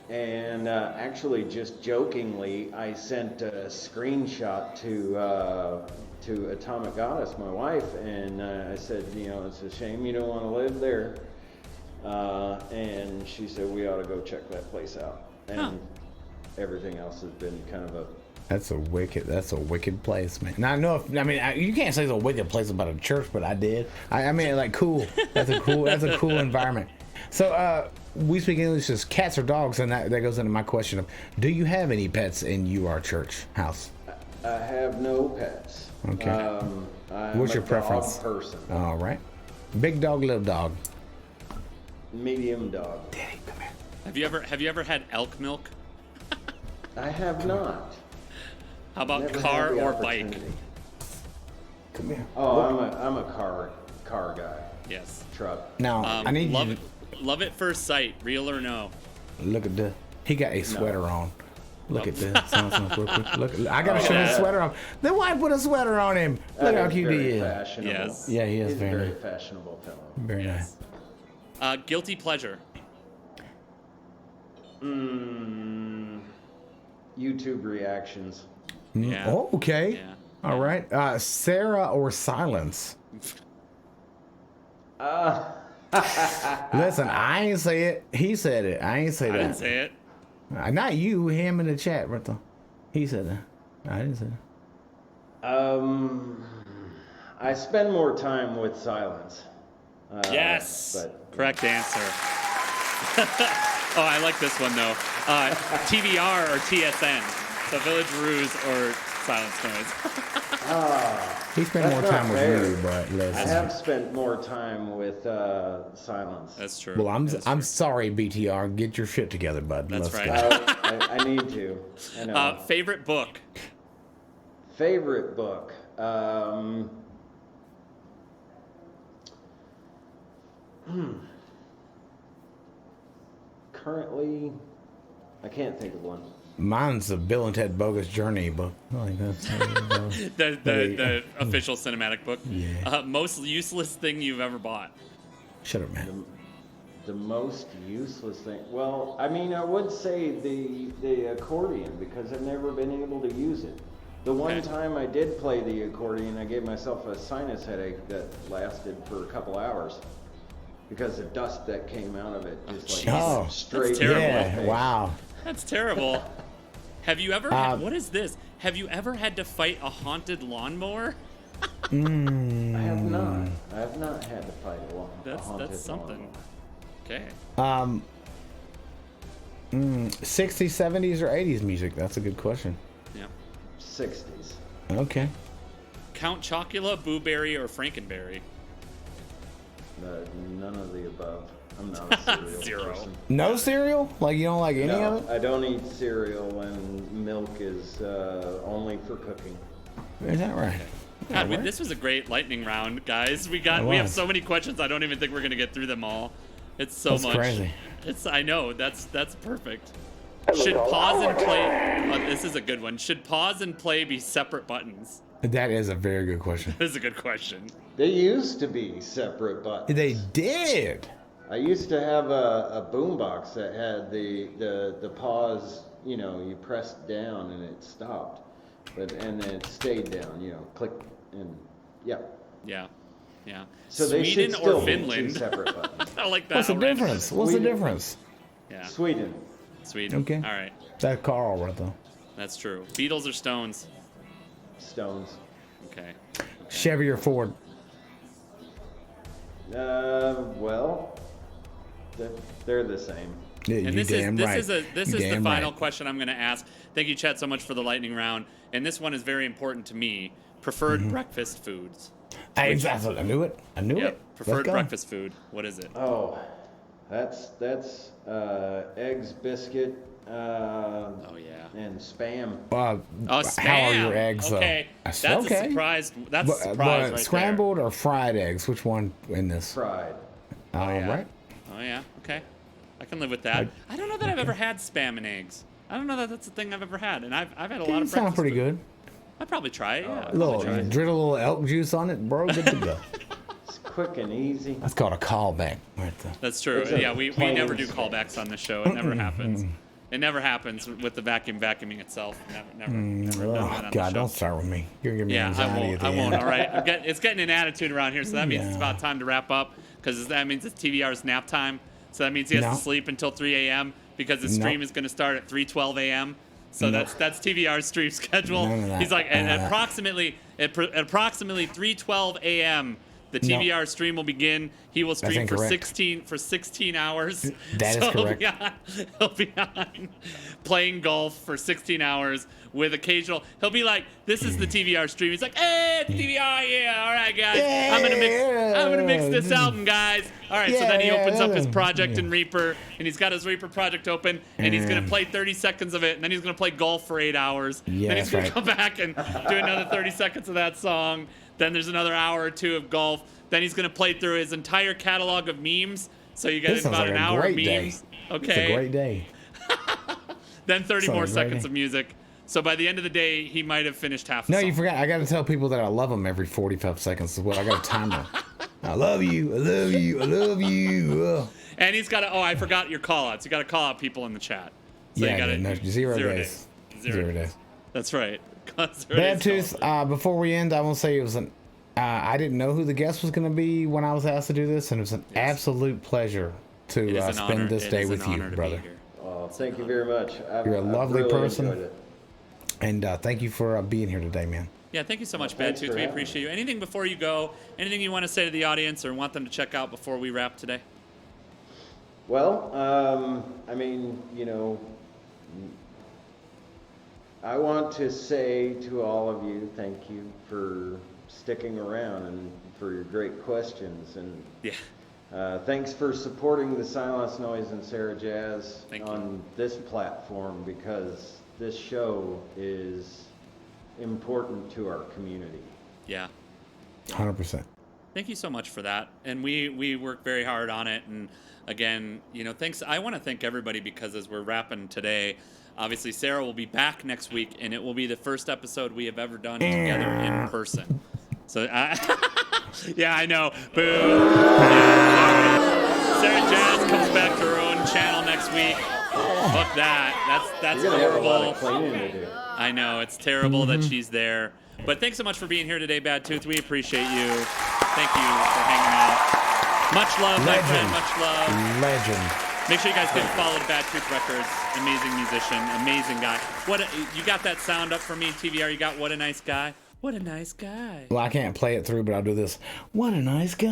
and actually just jokingly I sent a screenshot to Atomic Goddess, my wife, and I said, you know, it's a shame you don't want to live there, and she said we ought to go check that place out, and everything else has been kind of a That's a wicked place, man. Now, you can't say it's a wicked place about a church, but I did. I mean, like, cool. That's a cool environment. So, we speak English as cats or dogs, and that goes into my question of, do you have any pets in your church house? I have no pets. Okay. I'm What's your a preference? Dog person. All right. Big dog, little dog. Medium dog. Daddy, come here. Have you ever had elk milk? I have not. How about Never car had the or bike? opportunity. Come here. Oh, I'm a car guy. Yes. Truck. Now, I need love you it. Love at first sight, real or no? to look at this. He got a sweater on. Look at this. Real quick. Look, I gotta show his sweater on. The wife put a sweater on him. Look how cute he is. Fashionable. Yes. Yeah, he is He's a very very nice. fashionable fellow. Very nice. Guilty pleasure. YouTube reactions. Yeah. Oh, okay. Yeah. All right. Sarah or Silence? Listen, I ain't say it. He said it. I ain't say I that. didn't say it. Not you. Him in the chat, right there. He said that. I didn't say that. I spend more time with Silence. Yes. But Correct answer. Oh, I like this one though. TVR or TSN. So Village Ruse or Silence Noise. He spent more That's time not with fair. you, but I listen. have spent more time with Silence. That's true. Well, That's I'm true. sorry, BTR. Get your shit together, bud. That's Let's right. go. I need to. I know. Favorite book. Favorite book. Currently, I can't think of one. Mine's the Bill and Ted Bogus Journey book. Like that's The official cinematic book. Yeah. Most useless thing you've ever bought. Shut up, man. The most useless thing. Well, I mean, I would say the accordion because I've never been able to use it. The one Okay. time I did play the accordion, I gave myself a sinus headache that lasted for a couple hours because the dust that came out of it just like Oh, straight that's terrible. in my Yeah. face. Wow. That's terrible. Have you ever had, what is this? Have you ever had to fight a haunted lawnmower? I have not. I have not had to fight a haunted That's something. lawnmower. Okay. 60s, 70s, or 80s music? That's a good question. Yeah. 60s. Okay. Count Chocula, Boo Berry, or Frankenberry? None of the above. I'm not a cereal Zero. person. No cereal? Like you don't like any No, of it? I don't eat cereal, and milk is only for cooking. Is that right? God, Yeah, this was a great lightning round, guys. We have was. so many questions. I don't even think we're gonna get through them all. It's so That's much. crazy. I know. That's perfect. Should pause and play? Oh, this is a good one. Should pause and play be separate buttons? That is a very good question. This is a good question. They used to be separate buttons. They did. I used to have a boombox that had the pause. You know, you pressed down and it stopped, and then it stayed down. You know, click and yeah. Yeah. So they Sweden should still or be Finland? two separate buttons. I like that. What's the already. difference? What's the Sweden. difference? Yeah. Sweden. Sweden. Okay. All right. That Carl right though. That's true. Beatles or Stones? Stones. Okay. Chevy or Ford? Well, they're the same. Yeah, And you this damn right. is the Damn final right. question I'm going to ask. Thank you, Chet, so much for the lightning round. And this one is very important to me. Preferred Mm-hmm. breakfast foods. I knew it. I knew Yep. it. Preferred Let's go. breakfast food. What is it? Oh, that's eggs, biscuit, Oh yeah. and Spam. Oh, spam. How are your eggs Okay. though? That's a surprise. That's a surprise right scrambled or fried eggs? Which one in this? Fried. All yeah. right. Oh yeah. Okay. I can live with that. I don't know that I've ever had spam and eggs. I don't know that that's a thing I've ever had, and I've had a lot It of sounds breakfast pretty food. good. I'd probably try it. Yeah. I'd Little, probably try it. drizzle a little elk juice on it, bro. Good to go. It's quick and easy. That's called a callback right there. That's true. It's a Yeah, we plain never do spam. callbacks on the show. It never happens. It never happens with the vacuuming itself. Never done that Oh on the God, show. don't start with me. You're giving me Yeah, anxiety at the I won't. end. All right, it's getting an attitude around here, so that means it's Yeah. about time to wrap up because that means it's TVR's nap time. So that means he has No. to sleep until 3 a.m. because the stream No. is going to start at 3:12 a.m. So No. that's TVR's stream schedule. None of that. He's like, and at approximately 3:12 a.m. the No. TVR stream will begin. He will stream for incorrect. 16 hours. That is So correct. He'll be on playing golf for 16 hours with occasional. He'll be like, "This is the TVR stream." He's like, "Hey, it's TVR, yeah, all right, guys. I'm gonna mix this album, guys." All right, so then he opens up his project in Reaper, and he's got his Reaper project open, and he's gonna play 30 seconds of it, and then he's gonna play golf for 8 hours. Yeah, then he's gonna that's come back and do another 30 seconds of that song. Then there's another hour or two of golf. Then he's gonna play through his entire catalog of memes. So you get This in about sounds an like a hour of great day. memes. It's Okay. a great day. Then 30 Sounds more like a great seconds day. of music. So by the end of the day, he might have finished half the No, song. you forgot. I got to tell people that I love them every 45 seconds. Is what I got a timer. I love you. I love you. I love you. Ugh. And he's got to, I forgot your call outs. You got to call out people in the chat. So Yeah, you got no, to, 0 days. Zero 0 days. That's right. 0 days Bad Tooth, call. before we end, I want to say it was an. I didn't know who the guest was going to be when I was asked to do this, and it was an absolute pleasure It to is an spend honor. this It day is with an you, honor to be brother. here. Oh, thank you very much. You're a lovely really person. enjoyed it. And thank you for being here today, man. Yeah, thank you so much, Well, Bad thanks Tooth. for We having appreciate you. Anything before you go? Anything you want to say to the audience or want them to check out before we wrap today? Well, I mean, you know, I want to say to all of you, thank you for sticking around and for your great questions. And Yeah. thanks for supporting the Silence, Noise, and Sarah Jazz Thank you. on this platform, because this show is important to our community. Yeah. 100%. Thank you so much for that. And we work very hard on it. And again, you know, thanks. I want to thank everybody because as we're wrapping today, obviously Sarah will be back next week, and it will be the first episode we have ever done together in person. So, yeah, I know. Boo. Yeah, Sarah Jazz comes back to her own channel next week. Fuck that. That's You're gonna have a lot horrible. of cleaning to do. I know, it's terrible that she's there. But thanks so much for being here today, Bad Tooth. We appreciate you. Thank you for hanging out. Much love, my friend. Much love. Legend. Make sure you guys get followed BadToothRecords. Amazing musician, amazing guy. You got that sound up for me, TVR? You got what a nice guy? What a nice guy. Well, I can't play it through, but I'll do this. What a nice guy.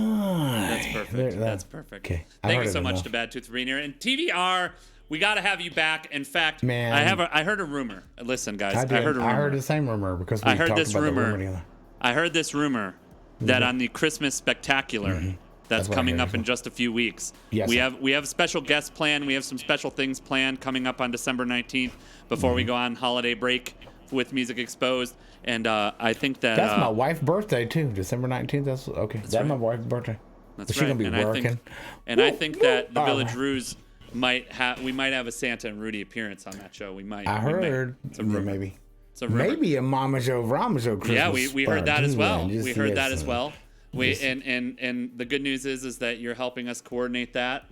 That's perfect. That's perfect. Okay. Thank you so much to Bad Tooth for being here. And TVR, we got to have you back. In fact, Man. I heard a rumor. Listen, guys, I heard a rumor. I heard the same rumor because we I heard talked this about the rumor. rumor together. I heard this rumor that on the Christmas Spectacular that's what I coming heard up as in well. just a few weeks. Yes, we sir. have a special guest planned. We have some special things planned coming up on December 19th before we go on holiday break with Music Exposed. And I think that That's my wife's birthday too, December 19th. That's okay. That's right. my wife's birthday. That's She's right. gonna be and working. I think that the All Village right. Ruse might have a Santa and Rudy appearance on that show. We might. I heard. It's a rumor. Maybe. It's a rumor. Maybe a Mama Joe Rama Joe Christmas. Yeah, we heard that as well. Just We heard that yes, as well. And the good news is that you're helping us coordinate that,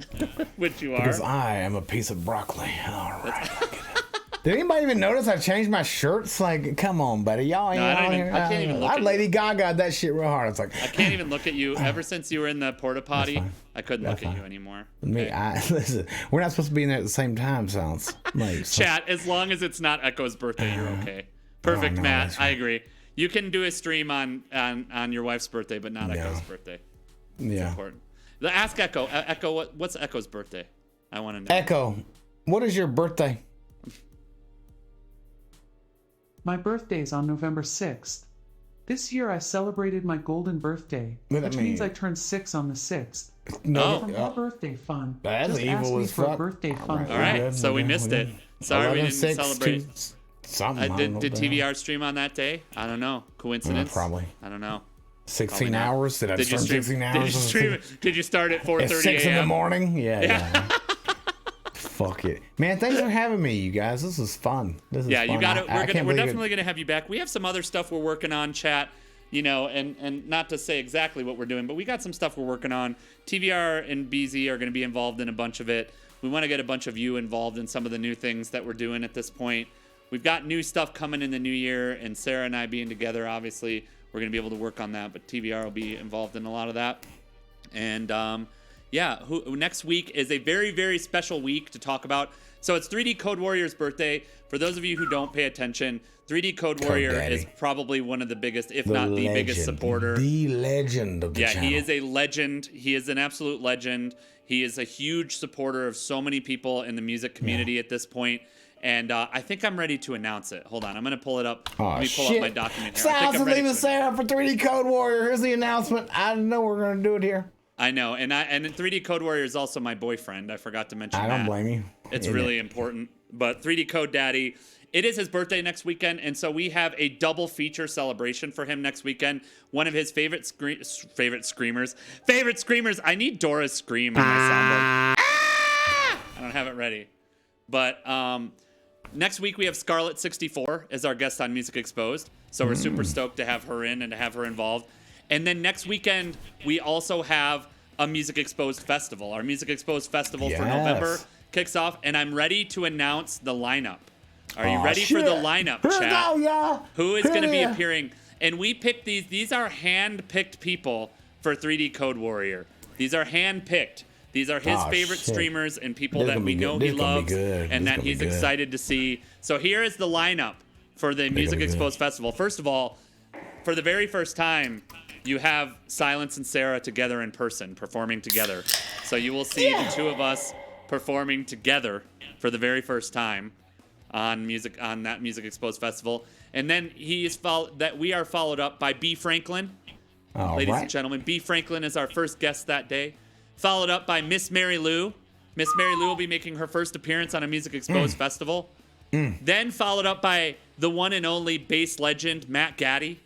which you are. Because I am a piece of broccoli. All right. Did anybody even notice I changed my shirts? Like, come on, buddy. Y'all ain't I don't out even- here. I can't even look I at Lady Gaga that shit real hard. It's like, I can't even look at you. Ever since you were in the porta potty, fine. I couldn't That's look at fine. you anymore. me, Okay? listen, we're not supposed to be in there at the same time, sounds like. So- Chat, as long as it's not Echo's birthday, you're okay. Perfect, no, Matt. that's I right. agree. You can do a stream on your wife's birthday, but not No. Echo's birthday. Yeah. Important. Ask Echo. Echo, what's Echo's birthday? I want to know. Echo, what is your birthday? My birthday is on November 6th. This year I celebrated my golden birthday, What that which means mean? I turned 6 on the 6th. No. For my birthday fun. That's Just ask evil me as for a fuck. birthday fun. All right, good, so we're we good, missed we're it. good. Sorry we 11, didn't 6, celebrate. 2, something. I don't know Did what the hell. TVR stream on that day? I don't know. Coincidence? Probably. I don't know. 16 not. hours? Did I Did you start stream? 16 hours? Did you stream? Did you start at 4:30 At 6 in the a.m.? morning? Yeah. Fuck it. Man, thanks for having me, you guys. This is fun. This is Yeah, fun. you got it. I We're can't believe definitely gonna have you back. We have some other stuff we're working on, chat. And not to say exactly what we're doing, but we got some stuff we're working on. TVR and BZ are going to be involved in a bunch of it. We want to get a bunch of you involved in some of the new things that we're doing at this point. We've got new stuff coming in the new year, and Sarah and I being together, obviously, we're going to be able to work on that, but TVR will be involved in a lot of that. And next week is a very, very special week to talk about. So it's 3D Code Warrior's birthday. For those of you who don't pay attention, 3D Code Warrior Daddy. is probably one of the biggest, if not the biggest supporter. The legend of the channel. He is a legend. He is an absolute legend. He is a huge supporter of so many people in the music community at this point. And I think I'm ready to announce it. Hold on. I'm going to pull it up. Oh, Let me pull shit. up my document here. I Sounds think I'm to ready leave to us Sarah for 3D Code Warrior. Here's the announcement. I know we're going to do it here. I know. And 3D Code Warrior is also my boyfriend. I forgot to mention that. I don't blame you. It's Isn't really it? important. But 3D Code Daddy, it is his birthday next weekend, and so we have a double feature celebration for him next weekend. One of his favorite screamers. I need Dora's scream in my soundboard. I don't have it ready. But next week we have Scarlet64 as our guest on Music Exposed. So we're super stoked to have her in and to have her involved. And then next weekend we also have a Music Exposed festival. Our Music Exposed festival for Yes. November kicks off, and I'm ready to announce the lineup. Are you Aw, ready for shit. the lineup, Here we chat? go, y'all. Who is Here going to be we are. appearing? And we picked these. These are hand-picked people for 3D Code Warrior. These are hand-picked. These are his Aw, favorite shit. streamers and people This that gonna we be know good. he This gonna be loves good. and This that gonna be he's good. excited to see. So here is the lineup for the Music gonna be Exposed Festival. First of all, for the very first time, you have Silence and Sarah together in person, performing together. So you will see the two of us performing together for the very first time on that Music Exposed Festival. And then we are followed up by B. Franklin. All Ladies right. and gentlemen, B. Franklin is our first guest that day. Followed up by Miss Mary Lou. Miss Mary Lou will be making her first appearance on a Music Exposed festival. Then followed up by the one and only bass legend, Matt Gaddy.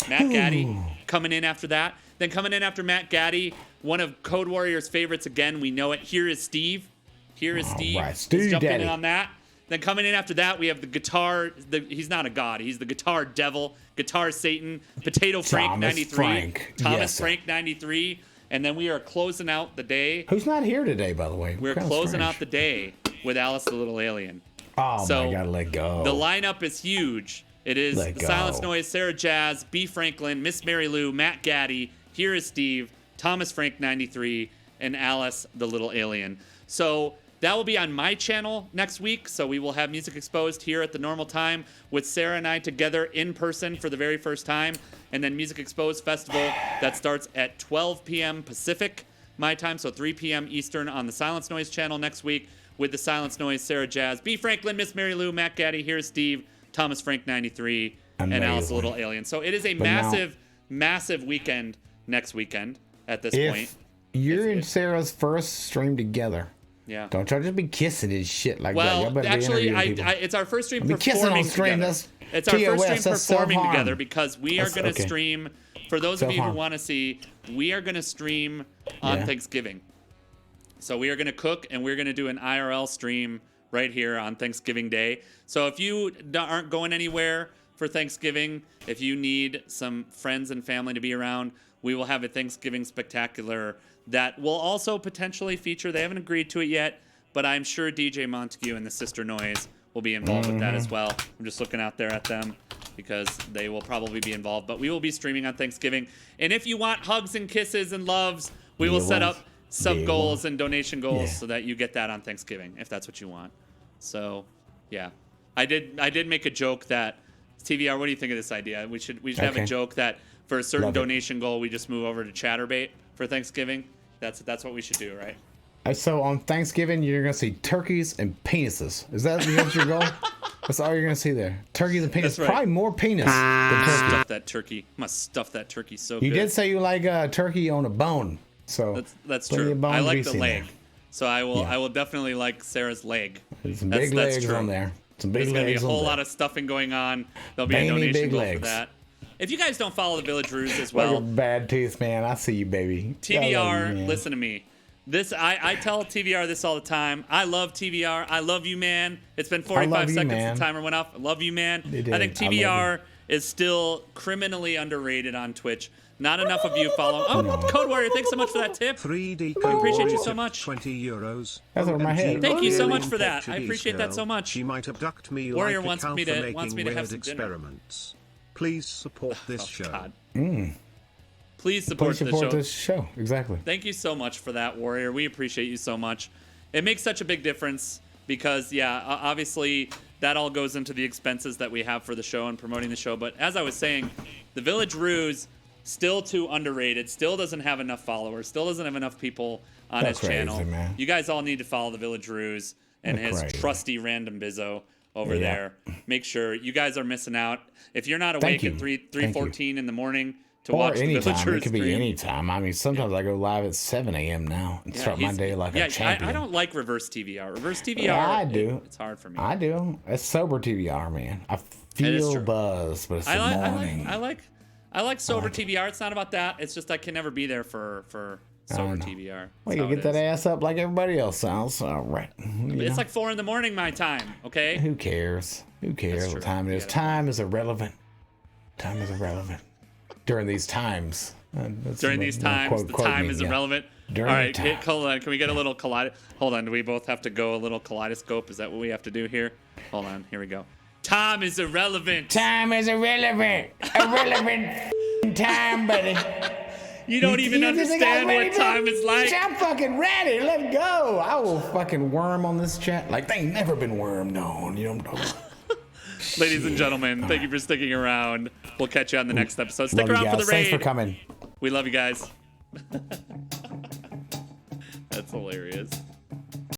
Matt Gaddy coming in after that. Then coming in after Matt Gaddy, one of Code Warrior's favorites again. We know it. Here is Steve. Here is Steve. right, He's Steve jumping Daddy. in on that. Then coming in after that, we have the guitar. He's not a god. He's the guitar devil, guitar Satan, Potato Frank Thomas 93, Frank. Thomas Yes, sir. Frank 93, and then we are closing out the day. Who's not here today, by the way? We're Kinda closing strange. out the day with Alice the Little Alien. Oh, so my God, let go. The lineup is huge. It is Let go. Silence Noise, Sarah Jazz, B. Franklin, Miss Mary Lou, Matt Gaddy, Here is Steve, Thomas Frank 93, and Alice the Little Alien. So that will be on my channel next week. So we will have Music Exposed here at the normal time with Sarah and I together in person for the very first time. And then Music Exposed Festival that starts at 12 p.m. Pacific, my time. So 3 p.m. Eastern on the Silence Noise channel next week with the Silence Noise, Sarah Jazz, B. Franklin, Miss Mary Lou, Matt Gaddy, here's Steve, Thomas Frank 93, and Alice the Little Alien. So it is a massive weekend next weekend at this point. You're in Sarah's first stream together. Yeah. Don't try to just be kissing and shit like that. Well, actually, it's our first stream performing together. It's our first stream performing together because we are going to stream, for those of you who want to see, we are going to stream on Thanksgiving. So we are going to cook and we're going to do an IRL stream right here on Thanksgiving Day. So if you aren't going anywhere for Thanksgiving, if you need some friends and family to be around, we will have a Thanksgiving spectacular that will also potentially feature, they haven't agreed to it yet, but I'm sure DJ Montague and the Sister Noise will be involved with that as well. I'm just looking out there at them because they will probably be involved, but we will be streaming on Thanksgiving. And if you want hugs and kisses and loves, we will set up sub goals and donation goals so that you get that on Thanksgiving if that's what you want. So yeah, I did make a joke that TVR, what do you think of this idea? We should have a joke that for a certain donation goal we just move over to Chatterbait for Thanksgiving. That's what we should do, right? So on Thanksgiving you're gonna see turkeys and penises. Is that your goal? That's all you're gonna see there. Turkeys and penis. Right. Probably more penis than turkey. Stuff that turkey. I must stuff that turkey so good. You did say you like turkey on a bone. So that's true. I like the leg. There. So I will definitely like Sarah's leg. There's some big legs on there. Some big legs. There's gonna be a whole lot of stuffing going on. There'll be a donation goal for that. If you guys don't follow the Village Ruse as well, like a bad tooth, man. I see you, baby. TVR, listen to me. I tell TVR this all the time. I love TVR. I love you, man. It's been 45 seconds since the timer went off. I love you, man. I think TVR is still criminally underrated on Twitch. Not enough of you follow. Oh, Code Warrior, thanks so much for that tip. 3D I appreciate you so much. €20. That's over my head. Thank you so much for that. I appreciate that so much. She might abduct me Warrior like wants me to have some experiments. Please support this show. God. Please support this show. Exactly. Thank you so much for that, Warrior. We appreciate you so much. It makes such a big difference because, obviously that all goes into the expenses that we have for the show and promoting the show. But as I was saying, the Village Ruse, still too underrated, still doesn't have enough followers, still doesn't have enough people on his channel. Man. You guys all need to follow the Village Ruse and his trusty random bizzo over there. Make sure you guys are missing out. If you're not awake at 3:14 in the morning to watch the Village Ruse, it could be any time. I mean, sometimes I go live at 7 a.m. now and start my day like a champion. I don't like reverse TVR. Reverse TVR, I do. It's hard for me. I do. It's sober TVR, man. I feel buzzed, but it's the morning. I like sober TVR. It's not about that. It's just I can never be there for sober TVR. Well, you get that ass up like everybody else sounds. All right. It's like 4 a.m. my time, okay? Who cares? Who cares what time it is? Time is irrelevant. Time is irrelevant. During these times. During these times, the time is irrelevant. All right, hold on. Can we get a little Hold on. Do we both have to go a little kaleidoscope? Is that what we have to do here? Hold on. Here we go. Time is irrelevant. Time is irrelevant. Irrelevant time, buddy. You don't even understand what time is like. I'm fucking ready. Let's go. I will fucking worm on this chat like they ain't never been wormed on. You don't know. Ladies and gentlemen, thank you for sticking around. We'll catch you on the next episode. Stick around for the raid. Thanks for coming. We love you guys. That's hilarious.